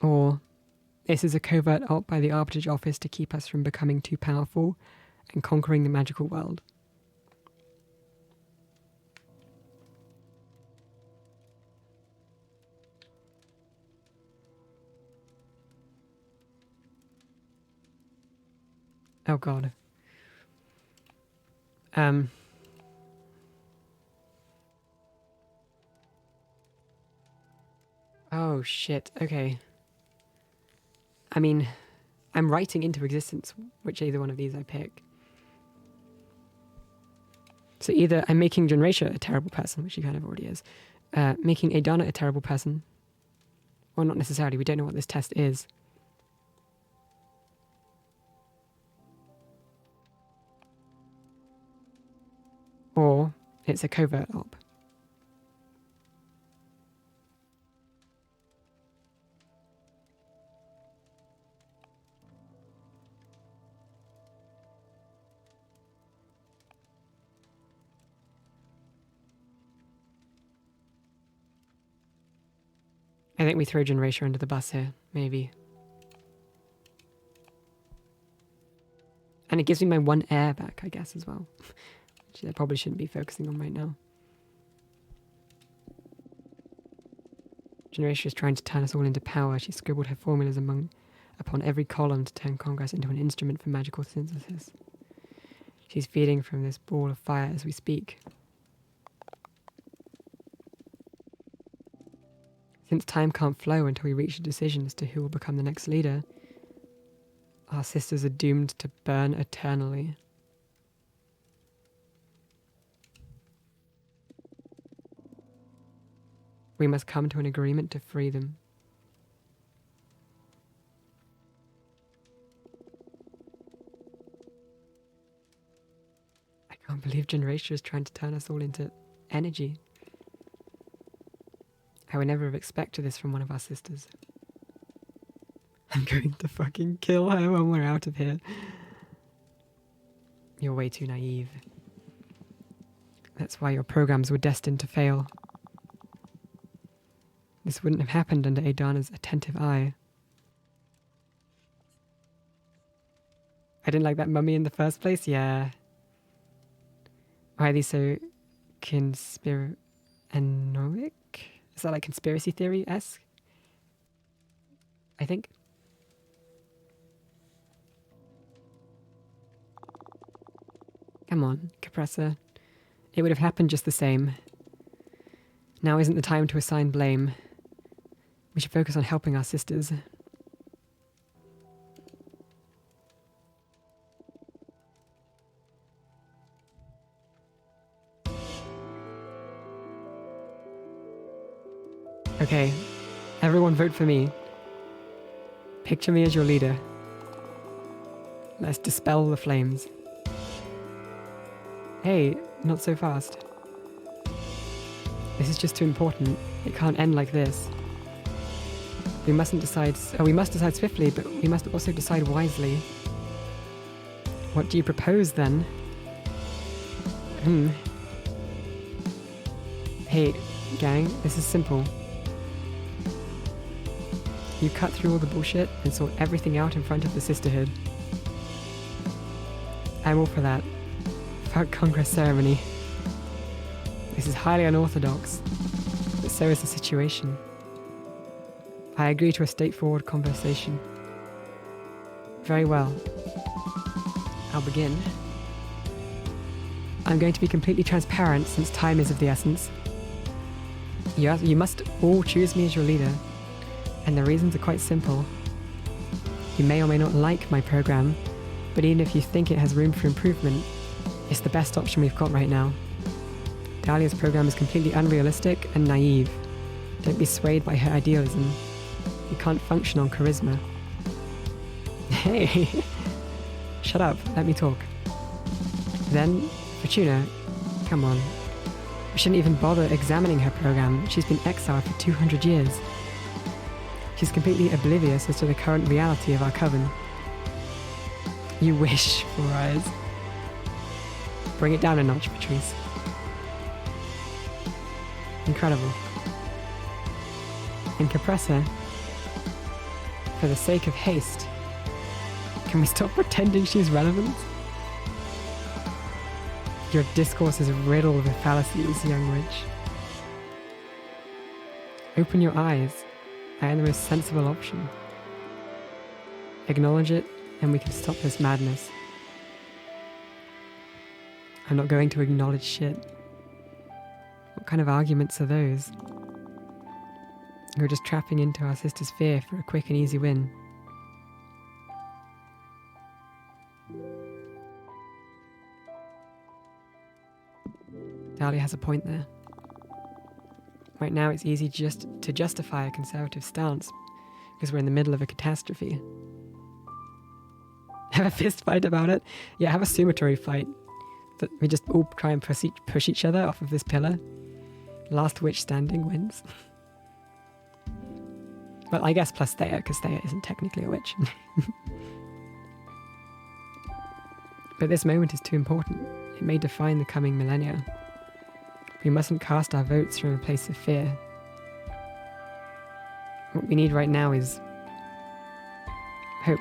Or, this is a covert alt by the Arbitrage Office to keep us from becoming too powerful and conquering the magical world. Oh god. Oh shit, okay. I mean, I'm writing into existence which either one of these I pick. So either I'm making Generatia a terrible person, which she kind of already is, making Adana a terrible person. Well, not necessarily, we don't know what this test is. Or it's a covert op. I think we throw Generatia under the bus here, maybe. And it gives me my one air back, I guess, as well. Which I probably shouldn't be focusing on right now. Generatia is trying to turn us all into power. She scribbled her formulas upon every column to turn Congress into an instrument for magical synthesis. She's feeding from this ball of fire as we speak. Since time can't flow until we reach a decision as to who will become the next leader, our sisters are doomed to burn eternally. We must come to an agreement to free them. I can't believe Generatia is trying to turn us all into energy. I would never have expected this from one of our sisters. I'm going to fucking kill her when we're out of here. You're way too naive. That's why your programs were destined to fail. This wouldn't have happened under Adana's attentive eye. I didn't like that mummy in the first place? Yeah. Why are these so conspiranoic? Is that like conspiracy theory-esque? I think. Come on, Compressor. It would have happened just the same. Now isn't the time to assign blame. We should focus on helping our sisters. Okay, everyone vote for me. Picture me as your leader. Let's dispel the flames. Hey, not so fast. This is just too important. It can't end like this. We must decide swiftly, but we must also decide wisely. What do you propose then? Hey, gang, this is simple. You cut through all the bullshit and sort everything out in front of the sisterhood. I'm all for that. Fuck Congress ceremony. This is highly unorthodox, but so is the situation. I agree to a straightforward conversation. Very well. I'll begin. I'm going to be completely transparent since time is of the essence. You must all choose me as your leader, and the reasons are quite simple. You may or may not like my program, but even if you think it has room for improvement, it's the best option we've got right now. Dahlia's program is completely unrealistic and naive. Don't be swayed by her idealism. You can't function on charisma. Hey! Shut up, let me talk. Then, Fortuna, come on. We shouldn't even bother examining her program. She's been exiled for 200 years. She's completely oblivious as to the current reality of our coven. You wish, Four Eyes. Bring it down a notch, Patrice. Incredible. And Compressor, for the sake of haste, can we stop pretending she's relevant? Your discourse is riddled with fallacies, young witch. Open your eyes. I am the most sensible option. Acknowledge it, and we can stop this madness. I'm not going to acknowledge shit. What kind of arguments are those? You're just trapping into our sister's fear for a quick and easy win. Dahlia has a point there. Right now it's easy just to justify a conservative stance because we're in the middle of a catastrophe. Have a fist fight about it? Yeah, have a summatory fight. That we just all try and push each other off of this pillar. Last witch standing wins. Well, I guess plus Thea, because Thea isn't technically a witch. But this moment is too important. It may define the coming millennia. We mustn't cast our votes from a place of fear. What we need right now is hope.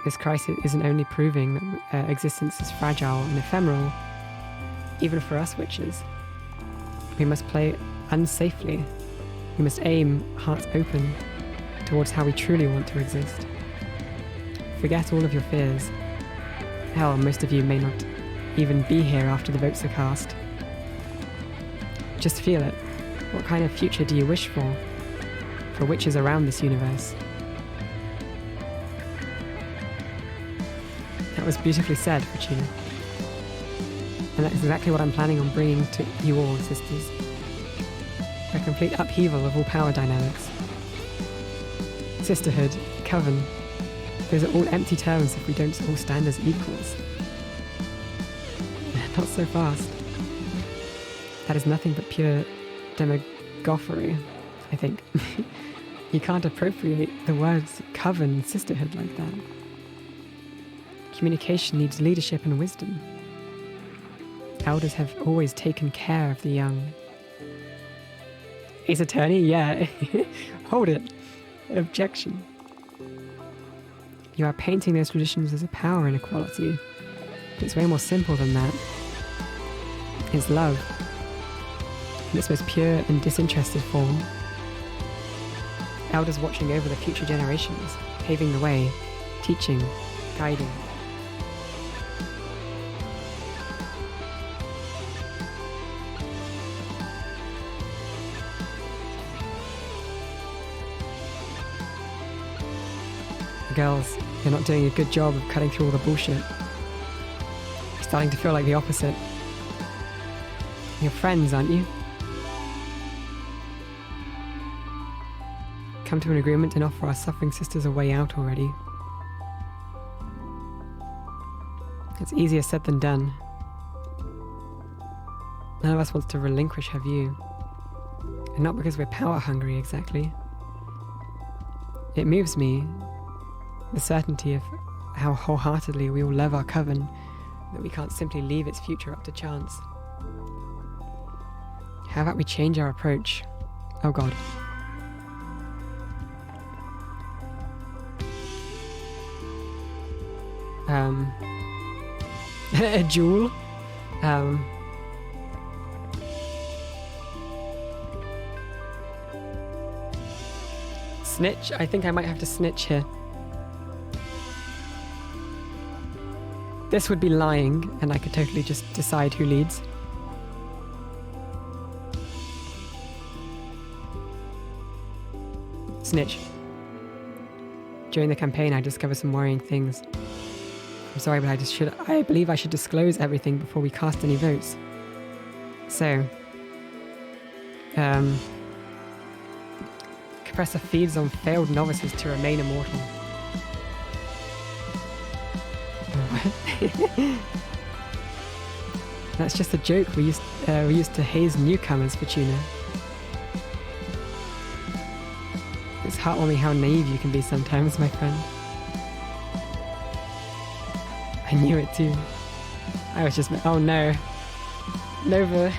This crisis isn't only proving that existence is fragile and ephemeral, even for us witches. We must play unsafely. We must aim, hearts open, towards how we truly want to exist. Forget all of your fears. Hell, most of you may not even be here after the votes are cast. Just feel it. What kind of future do you wish for witches around this universe? That was beautifully said, Regina. And that's exactly what I'm planning on bringing to you all, sisters. A complete upheaval of all power dynamics. Sisterhood, coven, those are all empty terms if we don't all stand as equals. Not so fast. That is nothing but pure demagoguery, I think. You can't appropriate the words coven and sisterhood like that. Communication needs leadership and wisdom. Elders have always taken care of the young. Ace Attorney? Yeah. Hold it. Objection. You are painting those traditions as a power inequality. It's way more simple than that. It's love. In its most pure and disinterested form. Elders watching over the future generations, paving the way, teaching, guiding. Girls, you're not doing a good job of cutting through all the bullshit. You're starting to feel like the opposite. You're friends, aren't you? Come to an agreement and offer our suffering sisters a way out already. It's easier said than done. None of us wants to relinquish her view. And not because we're power hungry exactly. It moves me, the certainty of how wholeheartedly we all love our coven, that we can't simply leave its future up to chance. How about we change our approach? Oh God. A jewel? Snitch? I think I might have to snitch here. This would be lying, and I could totally just decide who leads. Snitch. During the campaign, I discovered some worrying things. I'm sorry, but I believe I should disclose everything before we cast any votes. So, Compressor feeds on failed novices to remain immortal. That's just a joke. We used to haze newcomers for tuna. It's heartwarming how naive you can be sometimes, my friend. I knew it too. I was just... Oh no. Nova.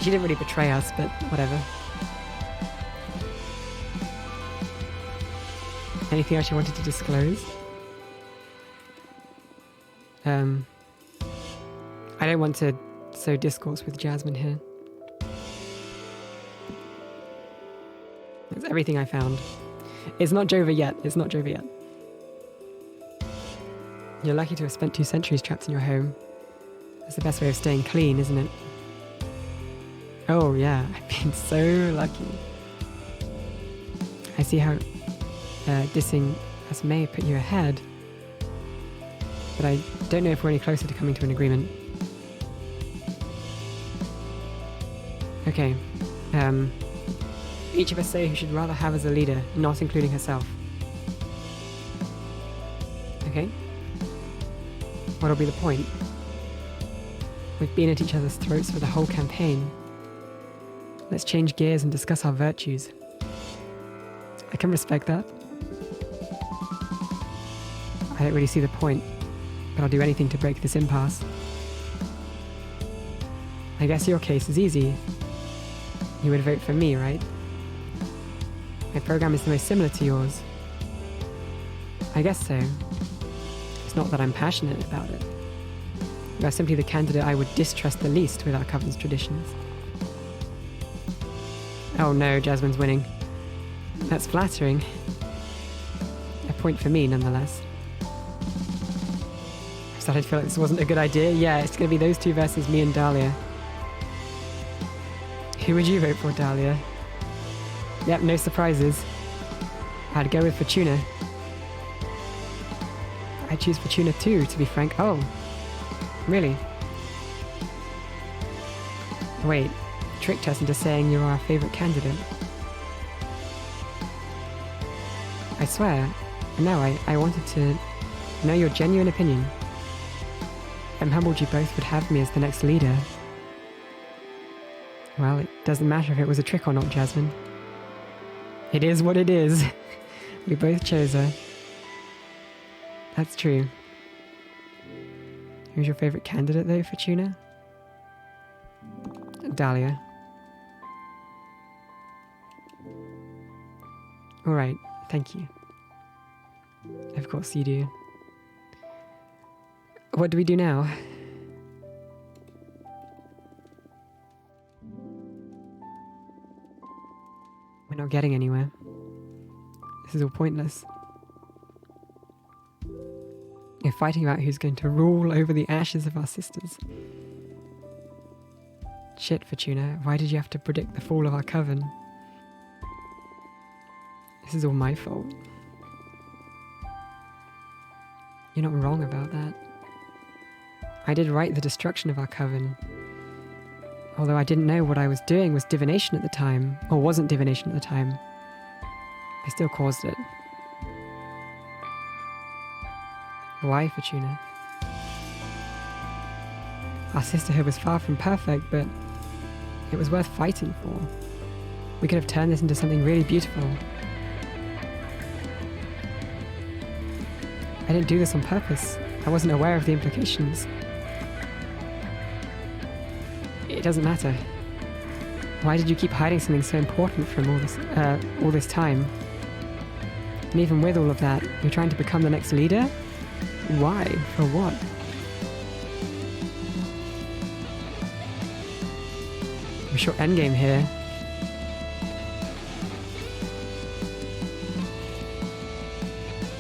She didn't really betray us, but whatever. Anything else you wanted to disclose? I don't want to sow discourse with Jasmine here. It's everything I found. It's not Jova yet. It's not Jova yet. You're lucky to have spent 2 centuries trapped in your home. That's the best way of staying clean, isn't it? Oh yeah, I've been so lucky. I see how dissing us may put you ahead, but I don't know if we're any closer to coming to an agreement. Okay, each of us say who should rather have as a leader, not including herself. Okay? What'll be the point? We've been at each other's throats for the whole campaign. Let's change gears and discuss our virtues. I can respect that. I don't really see the point, but I'll do anything to break this impasse. I guess your case is easy. You would vote for me, right? My program is the most similar to yours. I guess so. It's not that I'm passionate about it. You are simply the candidate I would distrust the least with our Covenant's traditions. Oh no, Jasmine's winning. That's flattering. A point for me, nonetheless. I started to feel like this wasn't a good idea. Yeah, it's going to be those two versus me and Dahlia. Who would you vote for, Dahlia? Yep, no surprises. I'd go with Fortuna. I'd choose Fortuna too, to be frank. Oh, really? Wait, tricked us into saying you're our favourite candidate. I swear, no, I wanted to know your genuine opinion. I'm humbled you both would have me as the next leader. Well, it doesn't matter if it was a trick or not, Jasmine. It is what it is. We both chose her. That's true. Who's your favourite candidate, though, Fortuna? Dahlia. Alright, thank you. Of course you do. What do we do now? We're not getting anywhere. This is all pointless. You're fighting about who's going to rule over the ashes of our sisters. Shit, Fortuna, why did you have to predict the fall of our coven? This is all my fault. You're not wrong about that. I did right the destruction of our coven. Although I didn't know what I was doing was divination at the time, or wasn't divination at the time. I still caused it. Why, Fortuna? Our sisterhood was far from perfect, but it was worth fighting for. We could have turned this into something really beautiful. I didn't do this on purpose. I wasn't aware of the implications. It doesn't matter. Why did you keep hiding something so important from all this time? And even with all of that, you're trying to become the next leader? Why? For what? What's your endgame here?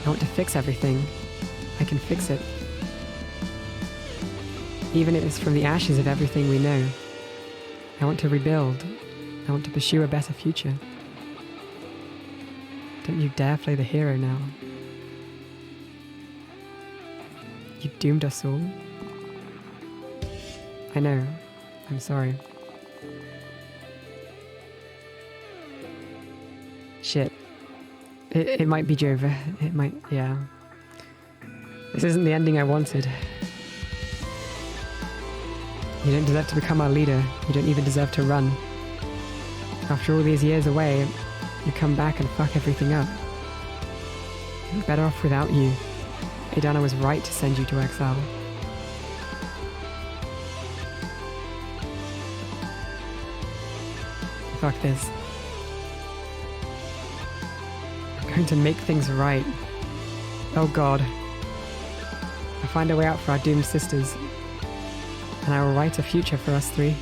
I want to fix everything. I can fix it. Even if it's from the ashes of everything we know. I want to rebuild. I want to pursue a better future. Don't you dare play the hero now. You doomed us all. I know. I'm sorry. Shit. It might be Jova. It might, yeah. This isn't the ending I wanted. You don't deserve to become our leader. You don't even deserve to run. After all these years away, you come back and fuck everything up. We're better off without you. Adana was right to send you to exile. Fuck this. I'm going to make things right. Oh god. I'll find a way out for our doomed sisters. And I will write a future for us three.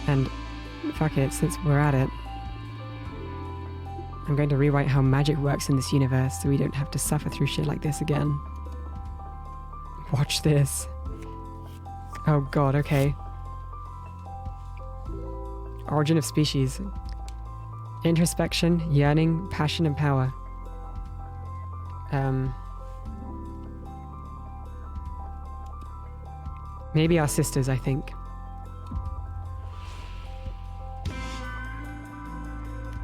And fuck it, since we're at it, I'm going to rewrite how magic works in this universe so we don't have to suffer through shit like this again. Watch this. Oh god, okay. Origin of species. Introspection, yearning, passion, and power. Maybe our sisters, I think.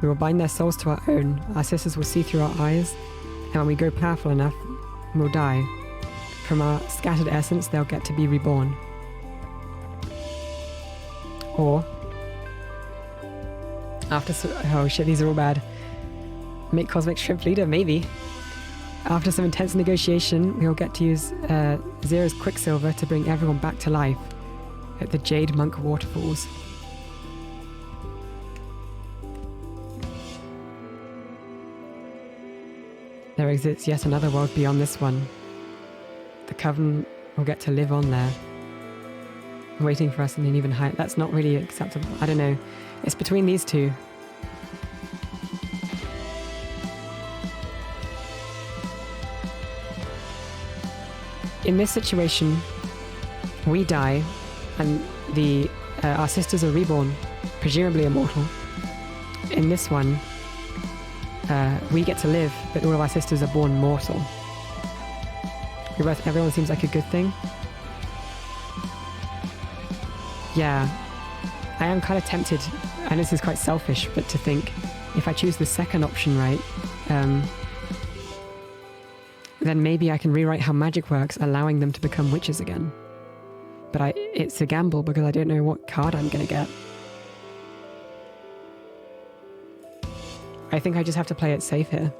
We will bind their souls to our own. Our sisters will see through our eyes, and when we grow powerful enough, we'll die. From our scattered essence, they'll get to be reborn. Or, oh shit, these are all bad. Make Cosmic Shrimp leader, maybe. After some intense negotiation, we'll get to use Zero's Quicksilver to bring everyone back to life at the Jade Monk Waterfalls. There exists yet another world beyond this one. The Coven will get to live on there, waiting for us in an even higher... That's not really acceptable. I don't know. It's between these two. In this situation, we die, and our sisters are reborn, presumably immortal. In this one, we get to live, but all of our sisters are born mortal. Everyone seems like a good thing. Yeah, I am kind of tempted, and this is quite selfish, but to think, if I choose the second option right, then maybe I can rewrite how magic works, allowing them to become witches again. But it's a gamble because I don't know what card I'm going to get. I think I just have to play it safe here.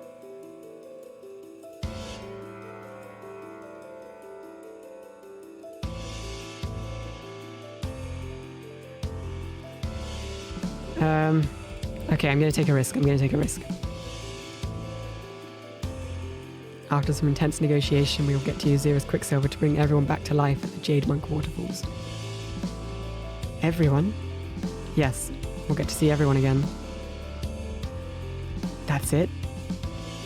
Okay, I'm going to take a risk. After some intense negotiation, we will get to use Zero's Quicksilver to bring everyone back to life at the Jade Monk Waterfalls. Everyone? Yes, we'll get to see everyone again. That's it?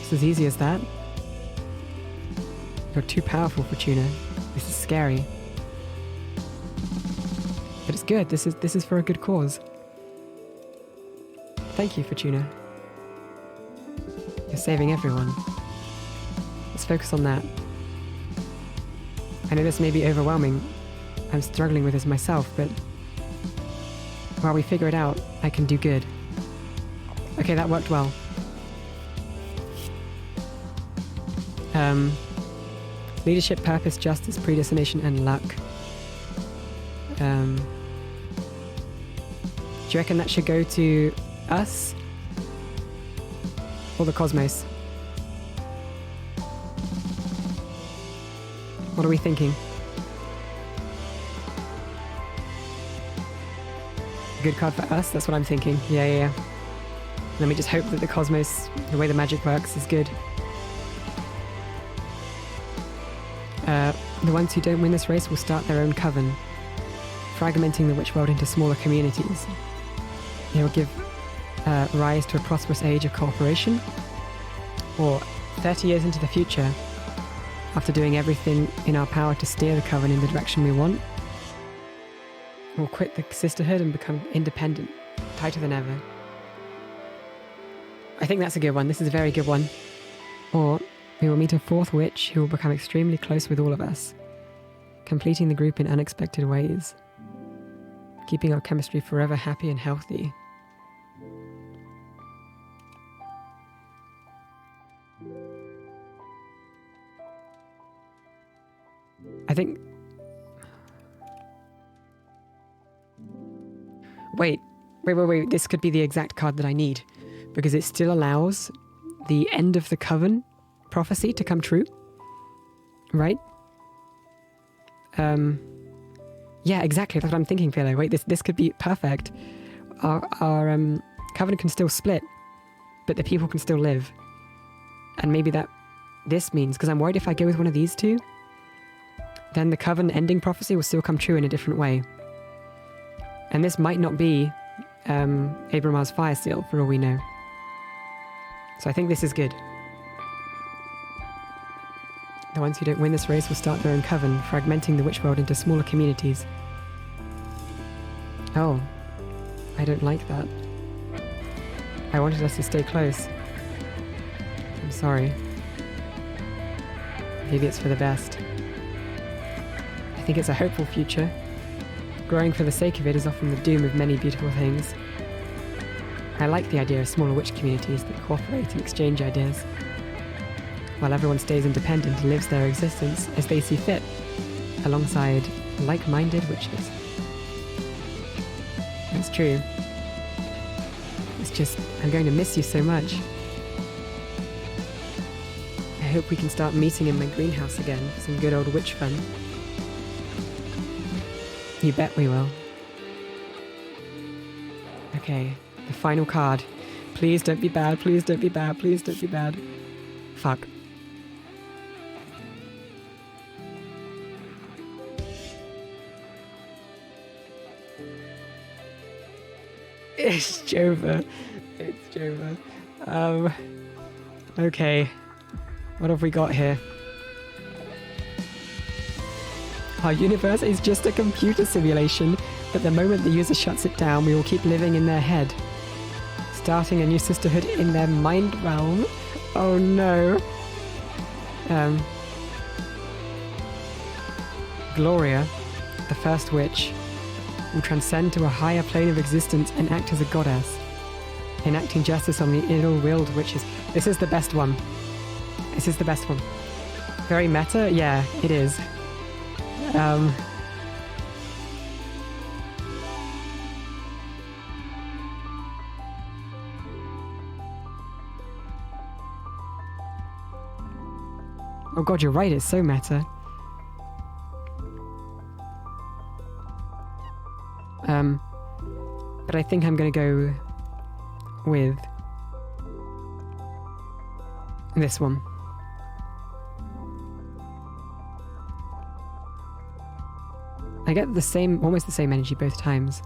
It's as easy as that? You're too powerful, Fortuna. This is scary. But it's good. This is for a good cause. Thank you, Fortuna. You're saving everyone. Let's focus on that. I know this may be overwhelming. I'm struggling with this myself, but while we figure it out, I can do good. Okay, that worked well. Leadership, purpose, justice, predestination, and luck. Do you reckon that should go to us? Or the cosmos? What are we thinking? Good card for us? That's what I'm thinking. Yeah. Let me just hope that the cosmos, the way the magic works, is good. The ones who don't win this race will start their own coven, fragmenting the witch world into smaller communities. They will give rise to a prosperous age of cooperation, or 30 years into the future, after doing everything in our power to steer the coven in the direction we want, we'll quit the sisterhood and become independent, tighter than ever. I think that's a good one. This is a very good one. Or we will meet a fourth witch who will become extremely close with all of us, completing the group in unexpected ways, keeping our chemistry forever happy and healthy. I think Wait. This could be the exact card that I need. Because it still allows the end of the coven prophecy to come true. Right? Yeah, exactly. That's what I'm thinking, Philo. Wait, this could be perfect. Our coven can still split, but the people can still live. And maybe this means, because I'm worried if I go with one of these two, then the coven ending prophecy will still come true in a different way. And this might not be Abramar's fire seal, for all we know. So I think this is good. The ones who don't win this race will start their own coven, fragmenting the witch world into smaller communities. Oh, I don't like that. I wanted us to stay close. I'm sorry. Maybe it's for the best. I think it's a hopeful future. Growing for the sake of it is often the doom of many beautiful things. I like the idea of smaller witch communities that cooperate and exchange ideas, while everyone stays independent and lives their existence as they see fit, alongside like-minded witches. That's true. It's just, I'm going to miss you so much. I hope we can start meeting in my greenhouse again for some good old witch fun. You bet we will. Okay, the final card. Please don't be bad, please don't be bad, please don't be bad. Fuck. It's Jova. It's Jova. Okay. What have we got here? Our universe is just a computer simulation, but the moment the user shuts it down, we will keep living in their head. Starting a new sisterhood in their mind realm. Oh no. Gloria, the first witch, will transcend to a higher plane of existence and act as a goddess, enacting justice on the ill-willed witches. This is the best one. This is the best one. Very meta? Yeah, it is. Oh god, you're right, it's so meta. But I think I'm gonna go with this one. I get the same, almost the same energy both times.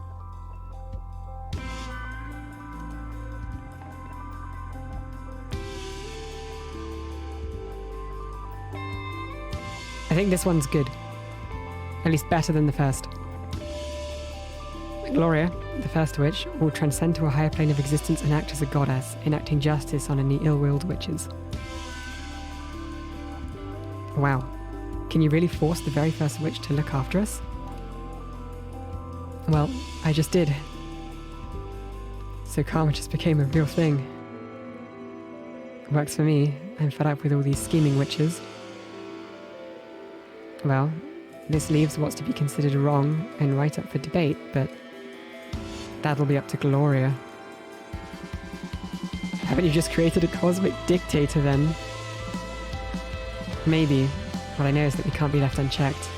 I think this one's good. At least better than the first. Gloria, the first witch, will transcend to a higher plane of existence and act as a goddess, enacting justice on any ill-willed witches. Wow. Can you really force the very first witch to look after us? Well, I just did. So karma just became a real thing. Works for me. I'm fed up with all these scheming witches. Well, this leaves what's to be considered wrong and right up for debate, but that'll be up to Gloria. Haven't you just created a cosmic dictator then? Maybe. What I know is that we can't be left unchecked.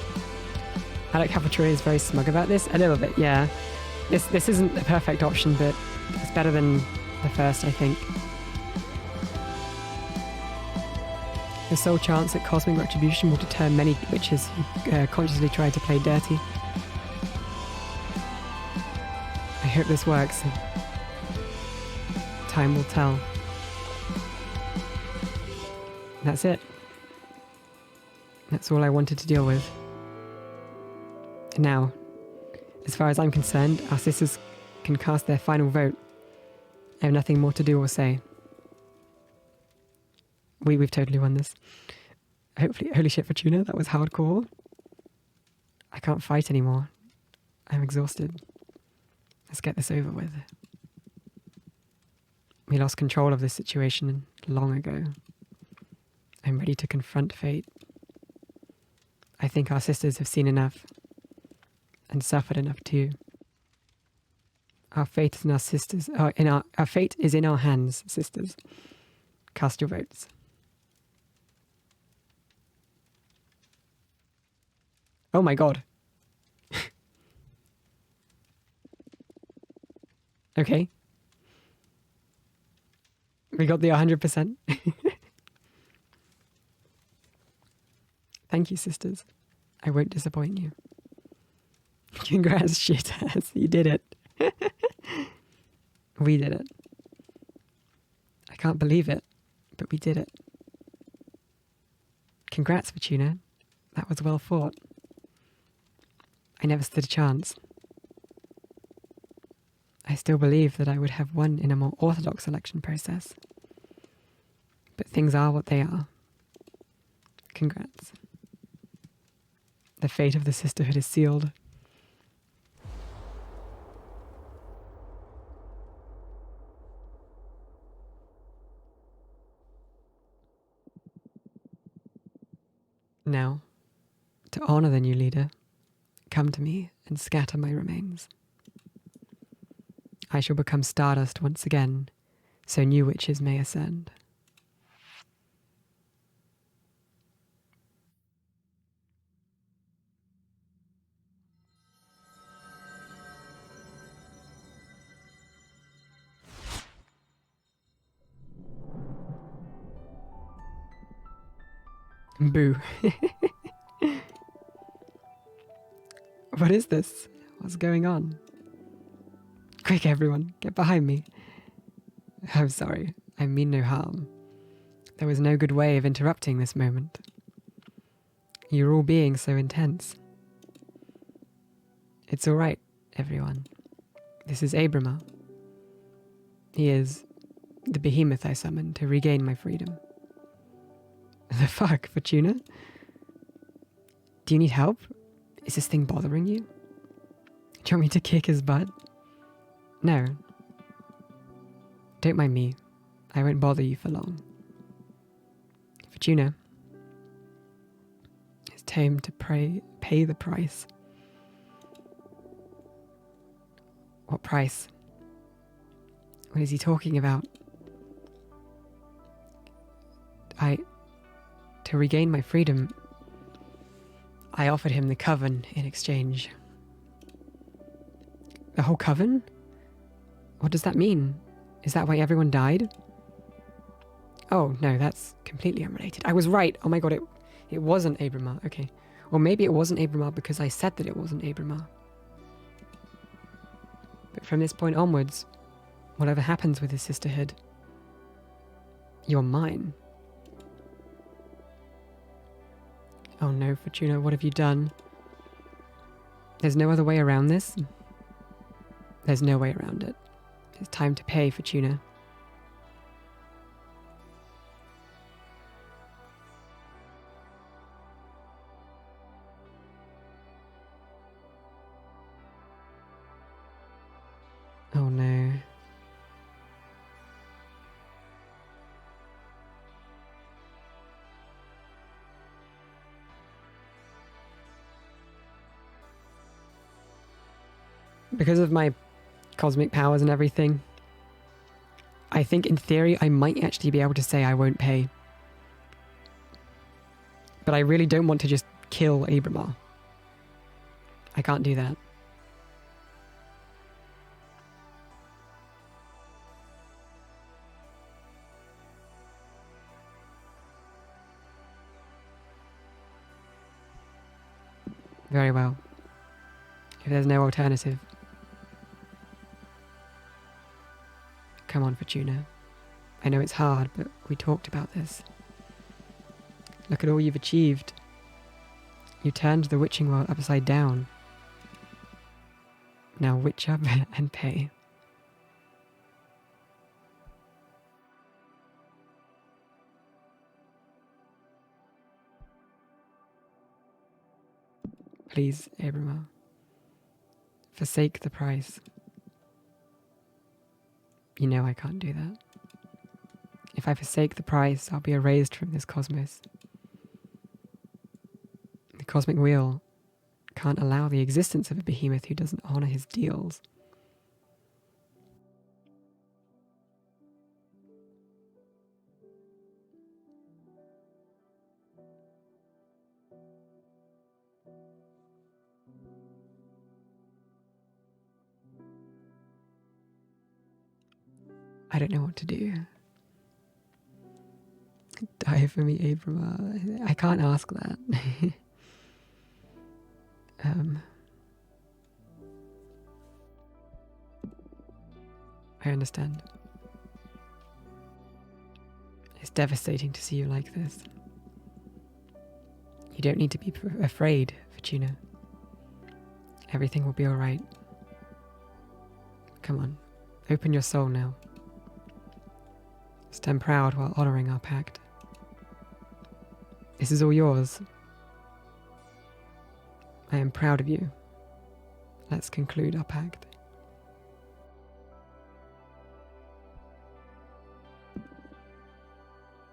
I like how Victoria is very smug about this. A little bit, yeah. This isn't a perfect option, but it's better than the first, I think. The sole chance that cosmic retribution will deter many witches who consciously try to play dirty. I hope this works. Time will tell. That's it. That's all I wanted to deal with. Now, as far as I'm concerned, our sisters can cast their final vote. I have nothing more to do or say. We've totally won this. Hopefully, holy shit, Fortuna, that was hardcore. I can't fight anymore. I'm exhausted. Let's get this over with. We lost control of this situation long ago. I'm ready to confront fate. I think our sisters have seen enough. And suffered enough too. Our fate is in our sisters. Our fate is in our hands, sisters. Cast your votes. Oh my god. Okay. We got the 100%. Thank you, sisters. I won't disappoint you. Congrats, shitters. You did it. We did it. I can't believe it, but we did it. Congrats, Fortuna. That was well fought. I never stood a chance. I still believe that I would have won in a more orthodox election process. But things are what they are. Congrats. The fate of the sisterhood is sealed. Now, to honor the new leader, come to me and scatter my remains. I shall become stardust once again, so new witches may ascend. Boo. What is this? What's going on? Quick, everyone, get behind me. I'm sorry, I mean no harm. There was no good way of interrupting this moment. You're all being so intense. It's all right, everyone. This is Abramar. He is the behemoth I summoned to regain my freedom. The fuck, Fortuna? Do you need help? Is this thing bothering you? Do you want me to kick his butt? No. Don't mind me. I won't bother you for long. Fortuna, it's time to pay the price. What price? What is he talking about? To regain my freedom, I offered him the coven in exchange. The whole coven? What does that mean? Is that why everyone died? Oh, no, that's completely unrelated. I was right. Oh my god, it wasn't Abramar. Okay. Or maybe it wasn't Abramar because I said that it wasn't Abramar. But from this point onwards, whatever happens with the sisterhood, you're mine. Oh no, Fortuna, what have you done? There's no other way around this? There's no way around it. It's time to pay, Fortuna. Oh no. Because of my cosmic powers and everything, I think in theory I might actually be able to say I won't pay. But I really don't want to just kill Abramar. I can't do that. Very well. If there's no alternative. Come on, Fortuna. I know it's hard, but we talked about this. Look at all you've achieved. You turned the witching world upside down. Now witch up and pay. Please, Abramar. Forsake the price. You know I can't do that. If I forsake the price, I'll be erased from this cosmos. The Cosmic Wheel can't allow the existence of a behemoth who doesn't honor his deals. I don't know what to do. Die for me, Abram. I can't ask that. I understand. It's devastating to see you like this. You don't need to be afraid, Fortuna. Everything will be alright. Come on, open your soul now. Stand proud while honouring our pact. This is all yours. I am proud of you. Let's conclude our pact.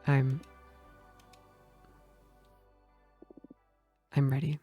I'm ready.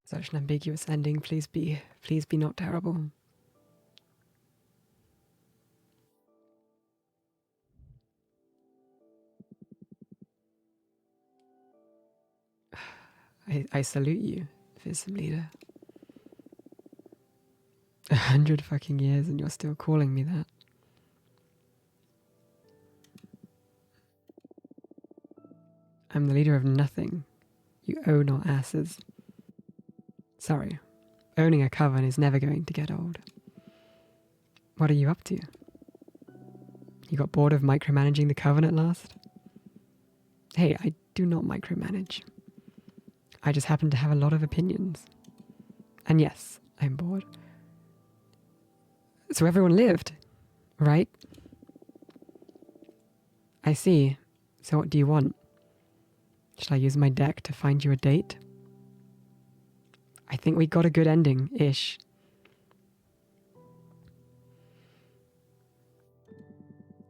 Such an ambiguous ending. Please be not terrible. I salute you, fearsome leader. 100 fucking years and you're still calling me that. I'm the leader of nothing. You own our asses. Sorry, owning a coven is never going to get old. What are you up to? You got bored of micromanaging the coven at last? Hey, I do not micromanage. I just happen to have a lot of opinions. And yes, I'm bored. So everyone lived, right? I see. So what do you want? Should I use my deck to find you a date? I think we got a good ending-ish.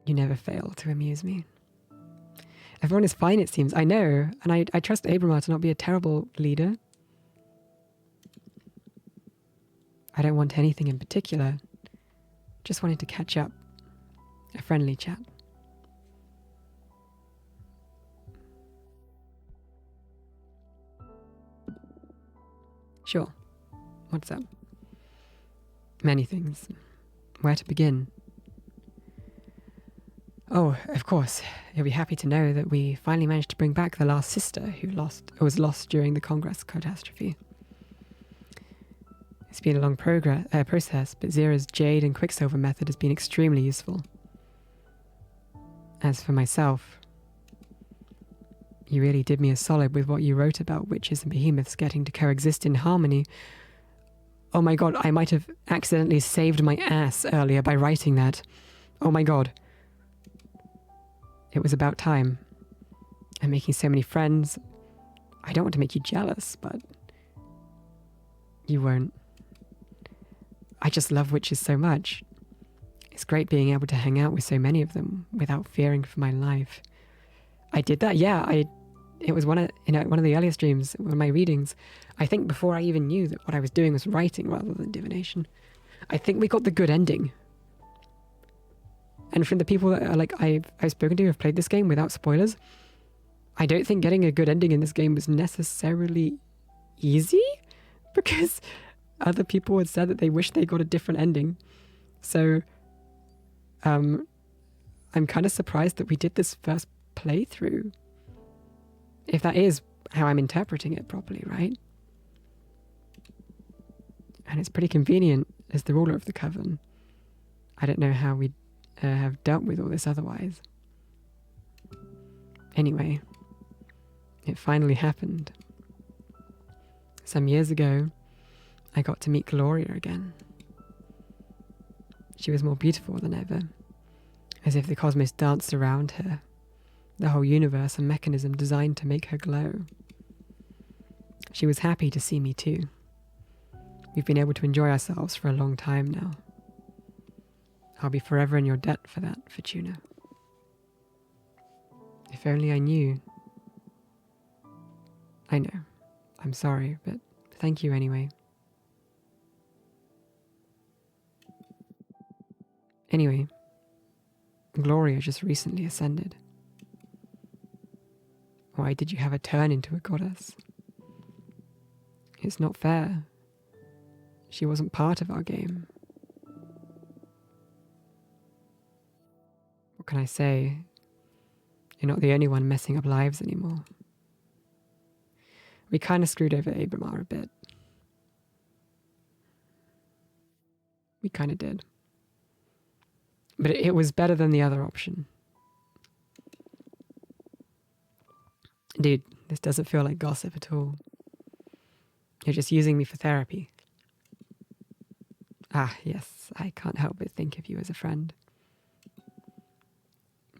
You never fail to amuse me. Everyone is fine, it seems. I know, and I trust Abramar to not be a terrible leader. I don't want anything in particular. Just wanted to catch up. A friendly chat. Sure. What's up? Many things. Where to begin? Oh, of course. You'll be happy to know that we finally managed to bring back the last sister who was lost during the Congress catastrophe. It's been a long process, but Zira's jade and quicksilver method has been extremely useful. As for myself, you really did me a solid with what you wrote about witches and behemoths getting to coexist in harmony. Oh my god, I might have accidentally saved my ass earlier by writing that. Oh my god. It was about time. I'm making so many friends. I don't want to make you jealous, but you won't. I just love witches so much. It's great being able to hang out with so many of them without fearing for my life. I did that, yeah. It was one of the earliest dreams, one of my readings. I think before I even knew that what I was doing was writing rather than divination. I think we got the good ending. And from the people that are I've spoken to who have played this game without spoilers, I don't think getting a good ending in this game was necessarily easy, because other people had said that they wish they got a different ending. So I'm kind of surprised that we did this first playthrough, if that is how I'm interpreting it properly, right? And it's pretty convenient as the ruler of the coven. I don't know how we'd have dealt with all this otherwise. Anyway, it finally happened. Some years ago, I got to meet Gloria again. She was more beautiful than ever, as if the cosmos danced around her, the whole universe a mechanism designed to make her glow. She was happy to see me too. We've been able to enjoy ourselves for a long time now. I'll be forever in your debt for that, Fortuna. If only I knew. I know. I'm sorry, but thank you anyway. Anyway, Gloria just recently ascended. Why did you have her turn into a goddess? It's not fair. She wasn't part of our game. What can I say? You're not the only one messing up lives anymore. We kind of screwed over Abramar a bit. We kind of did. But it was better than the other option. Dude, this doesn't feel like gossip at all. You're just using me for therapy. Ah, yes, I can't help but think of you as a friend.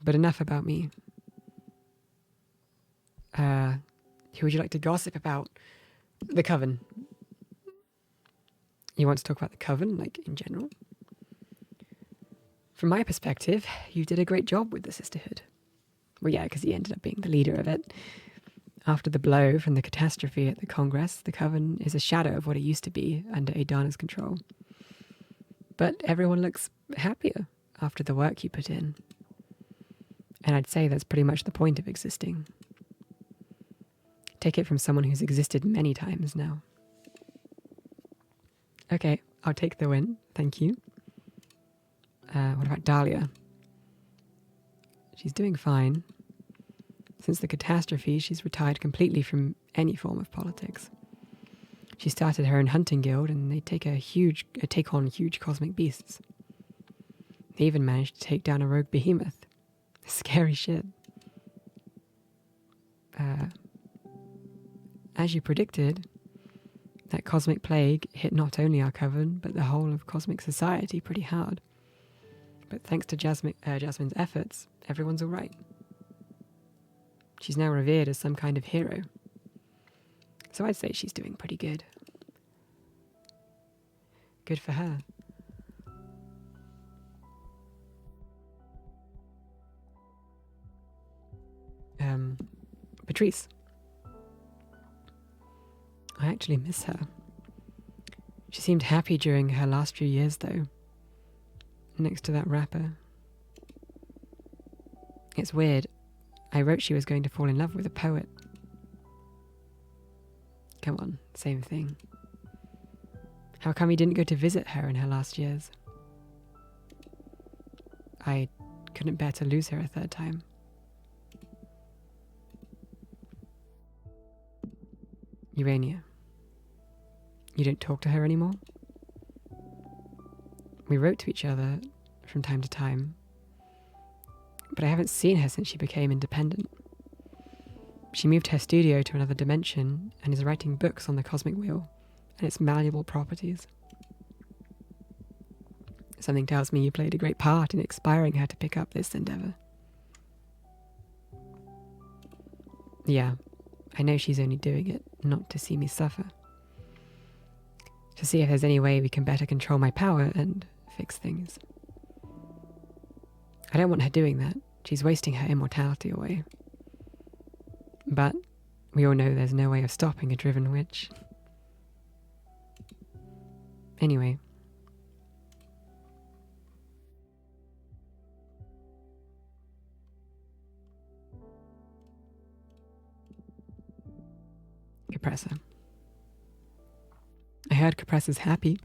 But enough about me. Who would you like to gossip about? The Coven. You want to talk about the Coven, like, in general? From my perspective, you did a great job with the Sisterhood. Well, yeah, because he ended up being the leader of it. After the blow from the catastrophe at the Congress, the Coven is a shadow of what it used to be under Adana's control. But everyone looks happier after the work you put in. And I'd say that's pretty much the point of existing. Take it from someone who's existed many times now. Okay, I'll take the win, thank you. What about Dahlia? She's doing fine. Since the catastrophe, she's retired completely from any form of politics. She started her own hunting guild, and they take on huge cosmic beasts. They even managed to take down a rogue behemoth. Scary shit. As you predicted, that cosmic plague hit not only our coven, but the whole of cosmic society pretty hard. But thanks to Jasmine's efforts, everyone's all right. She's now revered as some kind of hero. So I'd say she's doing pretty good. Good for her. Patrice. I actually miss her. She seemed happy during her last few years, though. Next to that rapper. It's weird. I wrote she was going to fall in love with a poet. Come on, same thing. How come he didn't go to visit her in her last years? I couldn't bear to lose her a third time. Urania. You don't talk to her anymore? We wrote to each other from time to time, but I haven't seen her since she became independent. She moved her studio to another dimension and is writing books on the Cosmic Wheel and its malleable properties. Something tells me you played a great part in inspiring her to pick up this endeavor. Yeah, I know she's only doing it not to see me suffer. To see if there's any way we can better control my power and fix things. I don't want her doing that. She's wasting her immortality away. But we all know there's no way of stopping a driven witch. Anyway. Capressa. I heard Capressa's happy.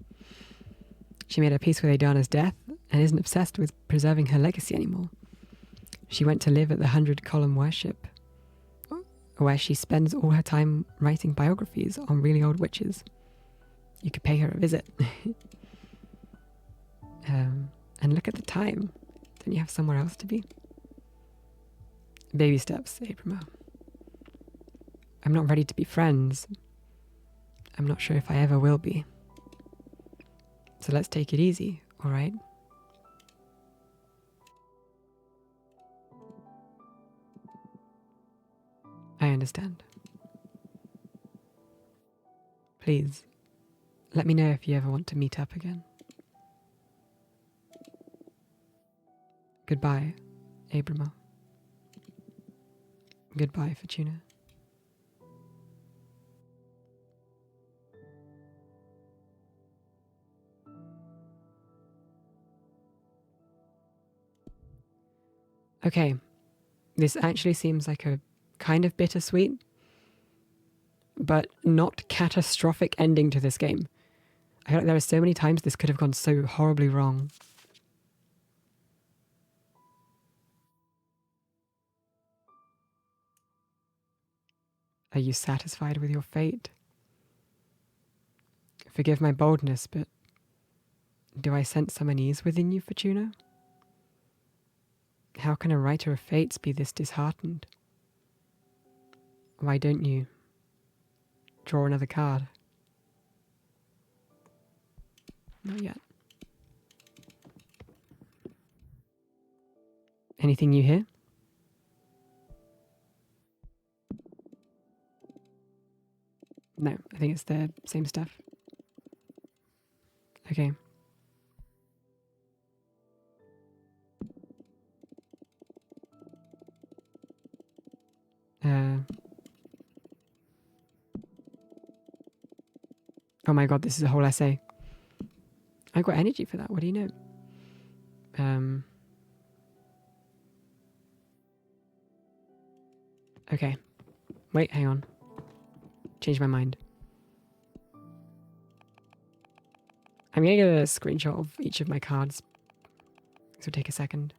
She made her peace with Adana's death and isn't obsessed with preserving her legacy anymore. She went to live at the 100-column worship, where she spends all her time writing biographies on really old witches. You could pay her a visit. And look at the time. Don't you have somewhere else to be? Baby steps, Abramo. I'm not ready to be friends. I'm not sure if I ever will be. So let's take it easy, all right? I understand. Please, let me know if you ever want to meet up again. Goodbye, Abramo. Goodbye, Fortuna. Okay, this actually seems like a kind of bittersweet, but not catastrophic ending to this game. I feel like there are so many times this could have gone so horribly wrong. Are you satisfied with your fate? Forgive my boldness, but do I sense some unease within you, Fortuna? How can a writer of fates be this disheartened? Why don't you draw another card? Not yet. Anything new here? No, I think it's the same stuff. Okay. Oh my god, this is a whole essay. I've got energy for that, what do you know? Okay. Wait, hang on. Change my mind. I'm gonna get a screenshot of each of my cards. This will take a second.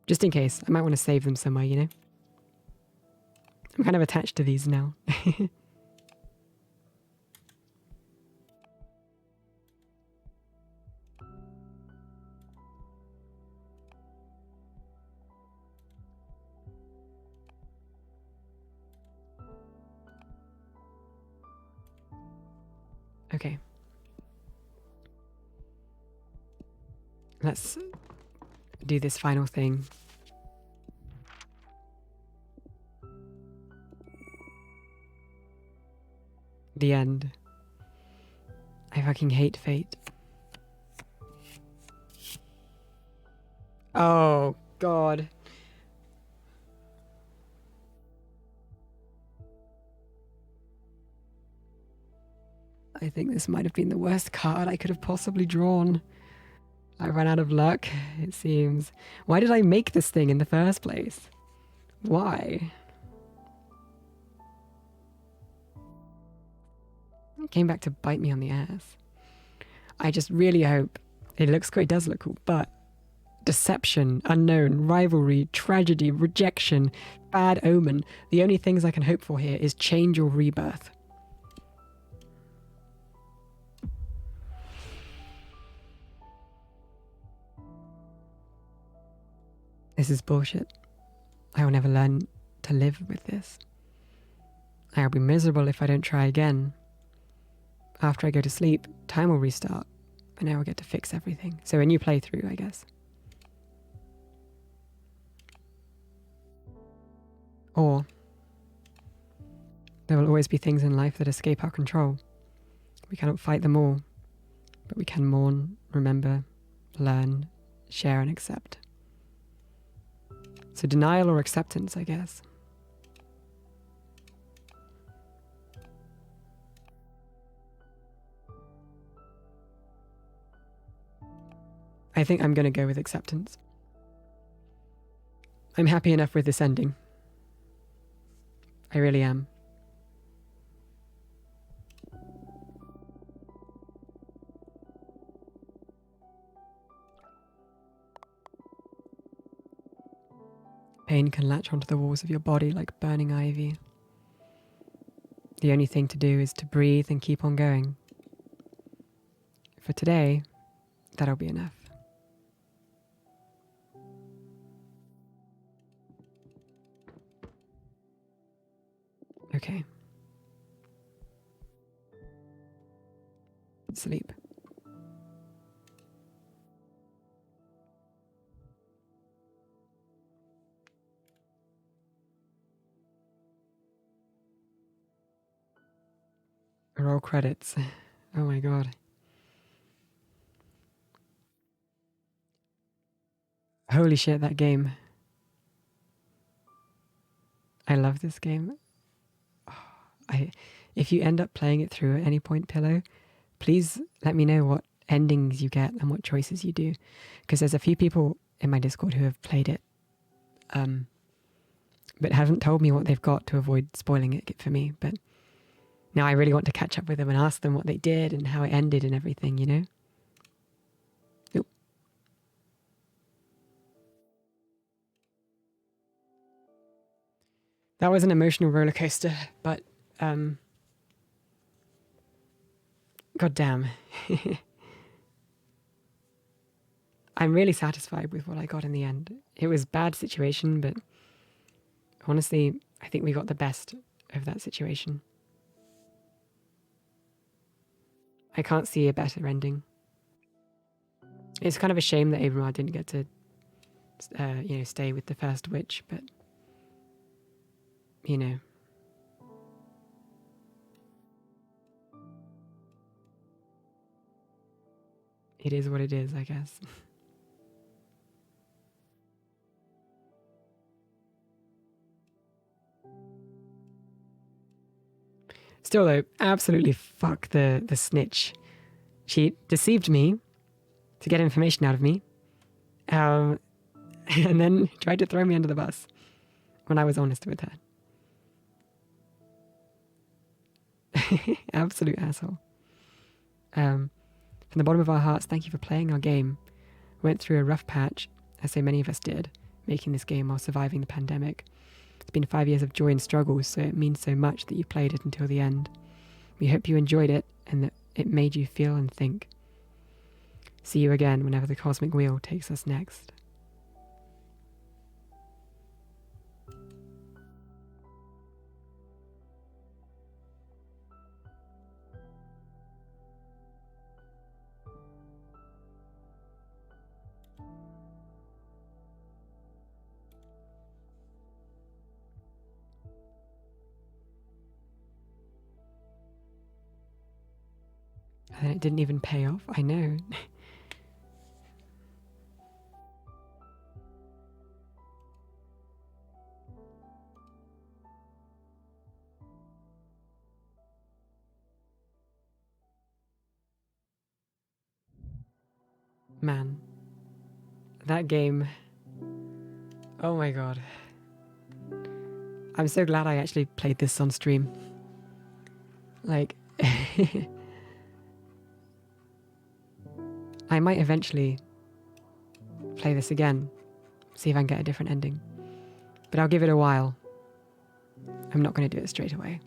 Just in case. I might want to save them somewhere, you know? I'm kind of attached to these now. Okay. Let's do this final thing. The end. I fucking hate fate. Oh, God. I think this might have been the worst card I could have possibly drawn. I ran out of luck, it seems. Why did I make this thing in the first place? Why? It came back to bite me on the ass. I just really hope it looks cool. It does look cool, but deception, unknown, rivalry, tragedy, rejection, bad omen. The only things I can hope for here is change or rebirth. This is bullshit. I will never learn to live with this. I'll be miserable if I don't try again. After I go to sleep, time will restart, and I will get to fix everything. So a new playthrough, I guess. Or there will always be things in life that escape our control. We cannot fight them all, but we can mourn, remember, learn, share, and accept. So denial or acceptance, I guess. I think I'm going to go with acceptance. I'm happy enough with this ending. I really am. Pain can latch onto the walls of your body like burning ivy. The only thing to do is to breathe and keep on going. For today, that'll be enough. Okay. Sleep. Roll credits. Oh my god. Holy shit, that game. I love this game. If you end up playing it through at any point, Pillow, please let me know what endings you get and what choices you do. Because there's a few people in my Discord who have played it, but haven't told me what they've got to avoid spoiling it for me. But now I really want to catch up with them and ask them what they did and how it ended and everything, you know? Oop. That was an emotional roller coaster, but god damn. I'm really satisfied with what I got in the end. It was a bad situation, but honestly, I think we got the best of that situation. I can't see a better ending. It's kind of a shame that Abramar didn't get to, stay with the first witch, but, you know. It is what it is, I guess. Still though, absolutely fuck the snitch. She deceived me to get information out of me, and then tried to throw me under the bus when I was honest with her. Absolute asshole. From the bottom of our hearts, thank you for playing our game. Went through a rough patch, as so many of us did, making this game while surviving the pandemic. It's been 5 years of joy and struggle, so it means so much that you played it until the end. We hope you enjoyed it and that it made you feel and think. See you again whenever the Cosmic Wheel takes us next. And it didn't even pay off, I know. Man, that game, oh my god. I'm so glad I actually played this on stream. Like, I might eventually play this again, see if I can get a different ending. But I'll give it a while. I'm not going to do it straight away.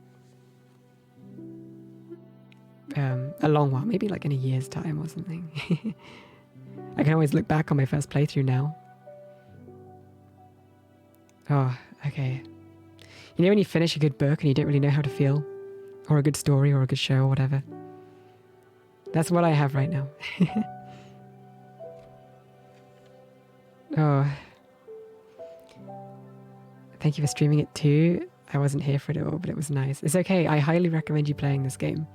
A long while, maybe like in a year's time or something. I can always look back on my first playthrough now. Oh, okay. You know when you finish a good book and you don't really know how to feel? Or a good story or a good show or whatever? That's what I have right now. Oh. Thank you for streaming it too. I wasn't here for it all, but it was nice. It's okay, I highly recommend you playing this game.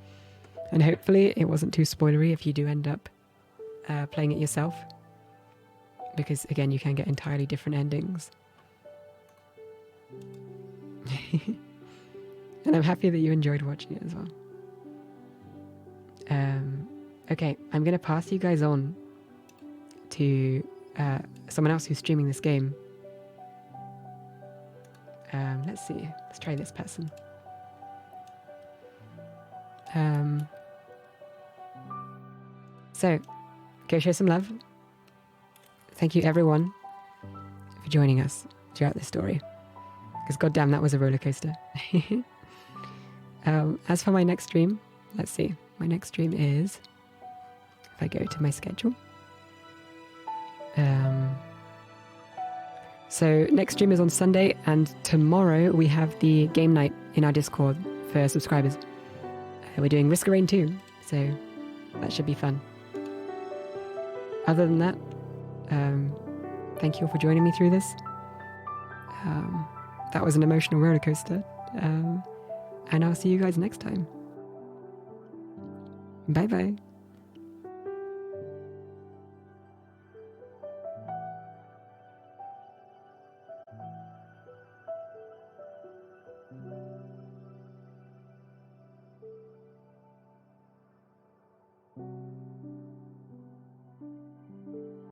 And hopefully it wasn't too spoilery if you do end up playing it yourself. Because again, you can get entirely different endings. And I'm happy that you enjoyed watching it as well. Okay, I'm going to pass you guys on to someone else who's streaming this game. Let's see. Let's try this person. So, go show some love. Thank you, everyone, for joining us throughout this story. Because goddamn, that was a roller coaster. As for my next stream, let's see. My next stream is, if I go to my schedule. So next stream is on Sunday, and tomorrow we have the game night in our Discord for subscribers. We're doing Risk of Rain 2, so that should be fun. Other than that, thank you all for joining me through this. That was an emotional roller coaster, and I'll see you guys next time. Bye bye.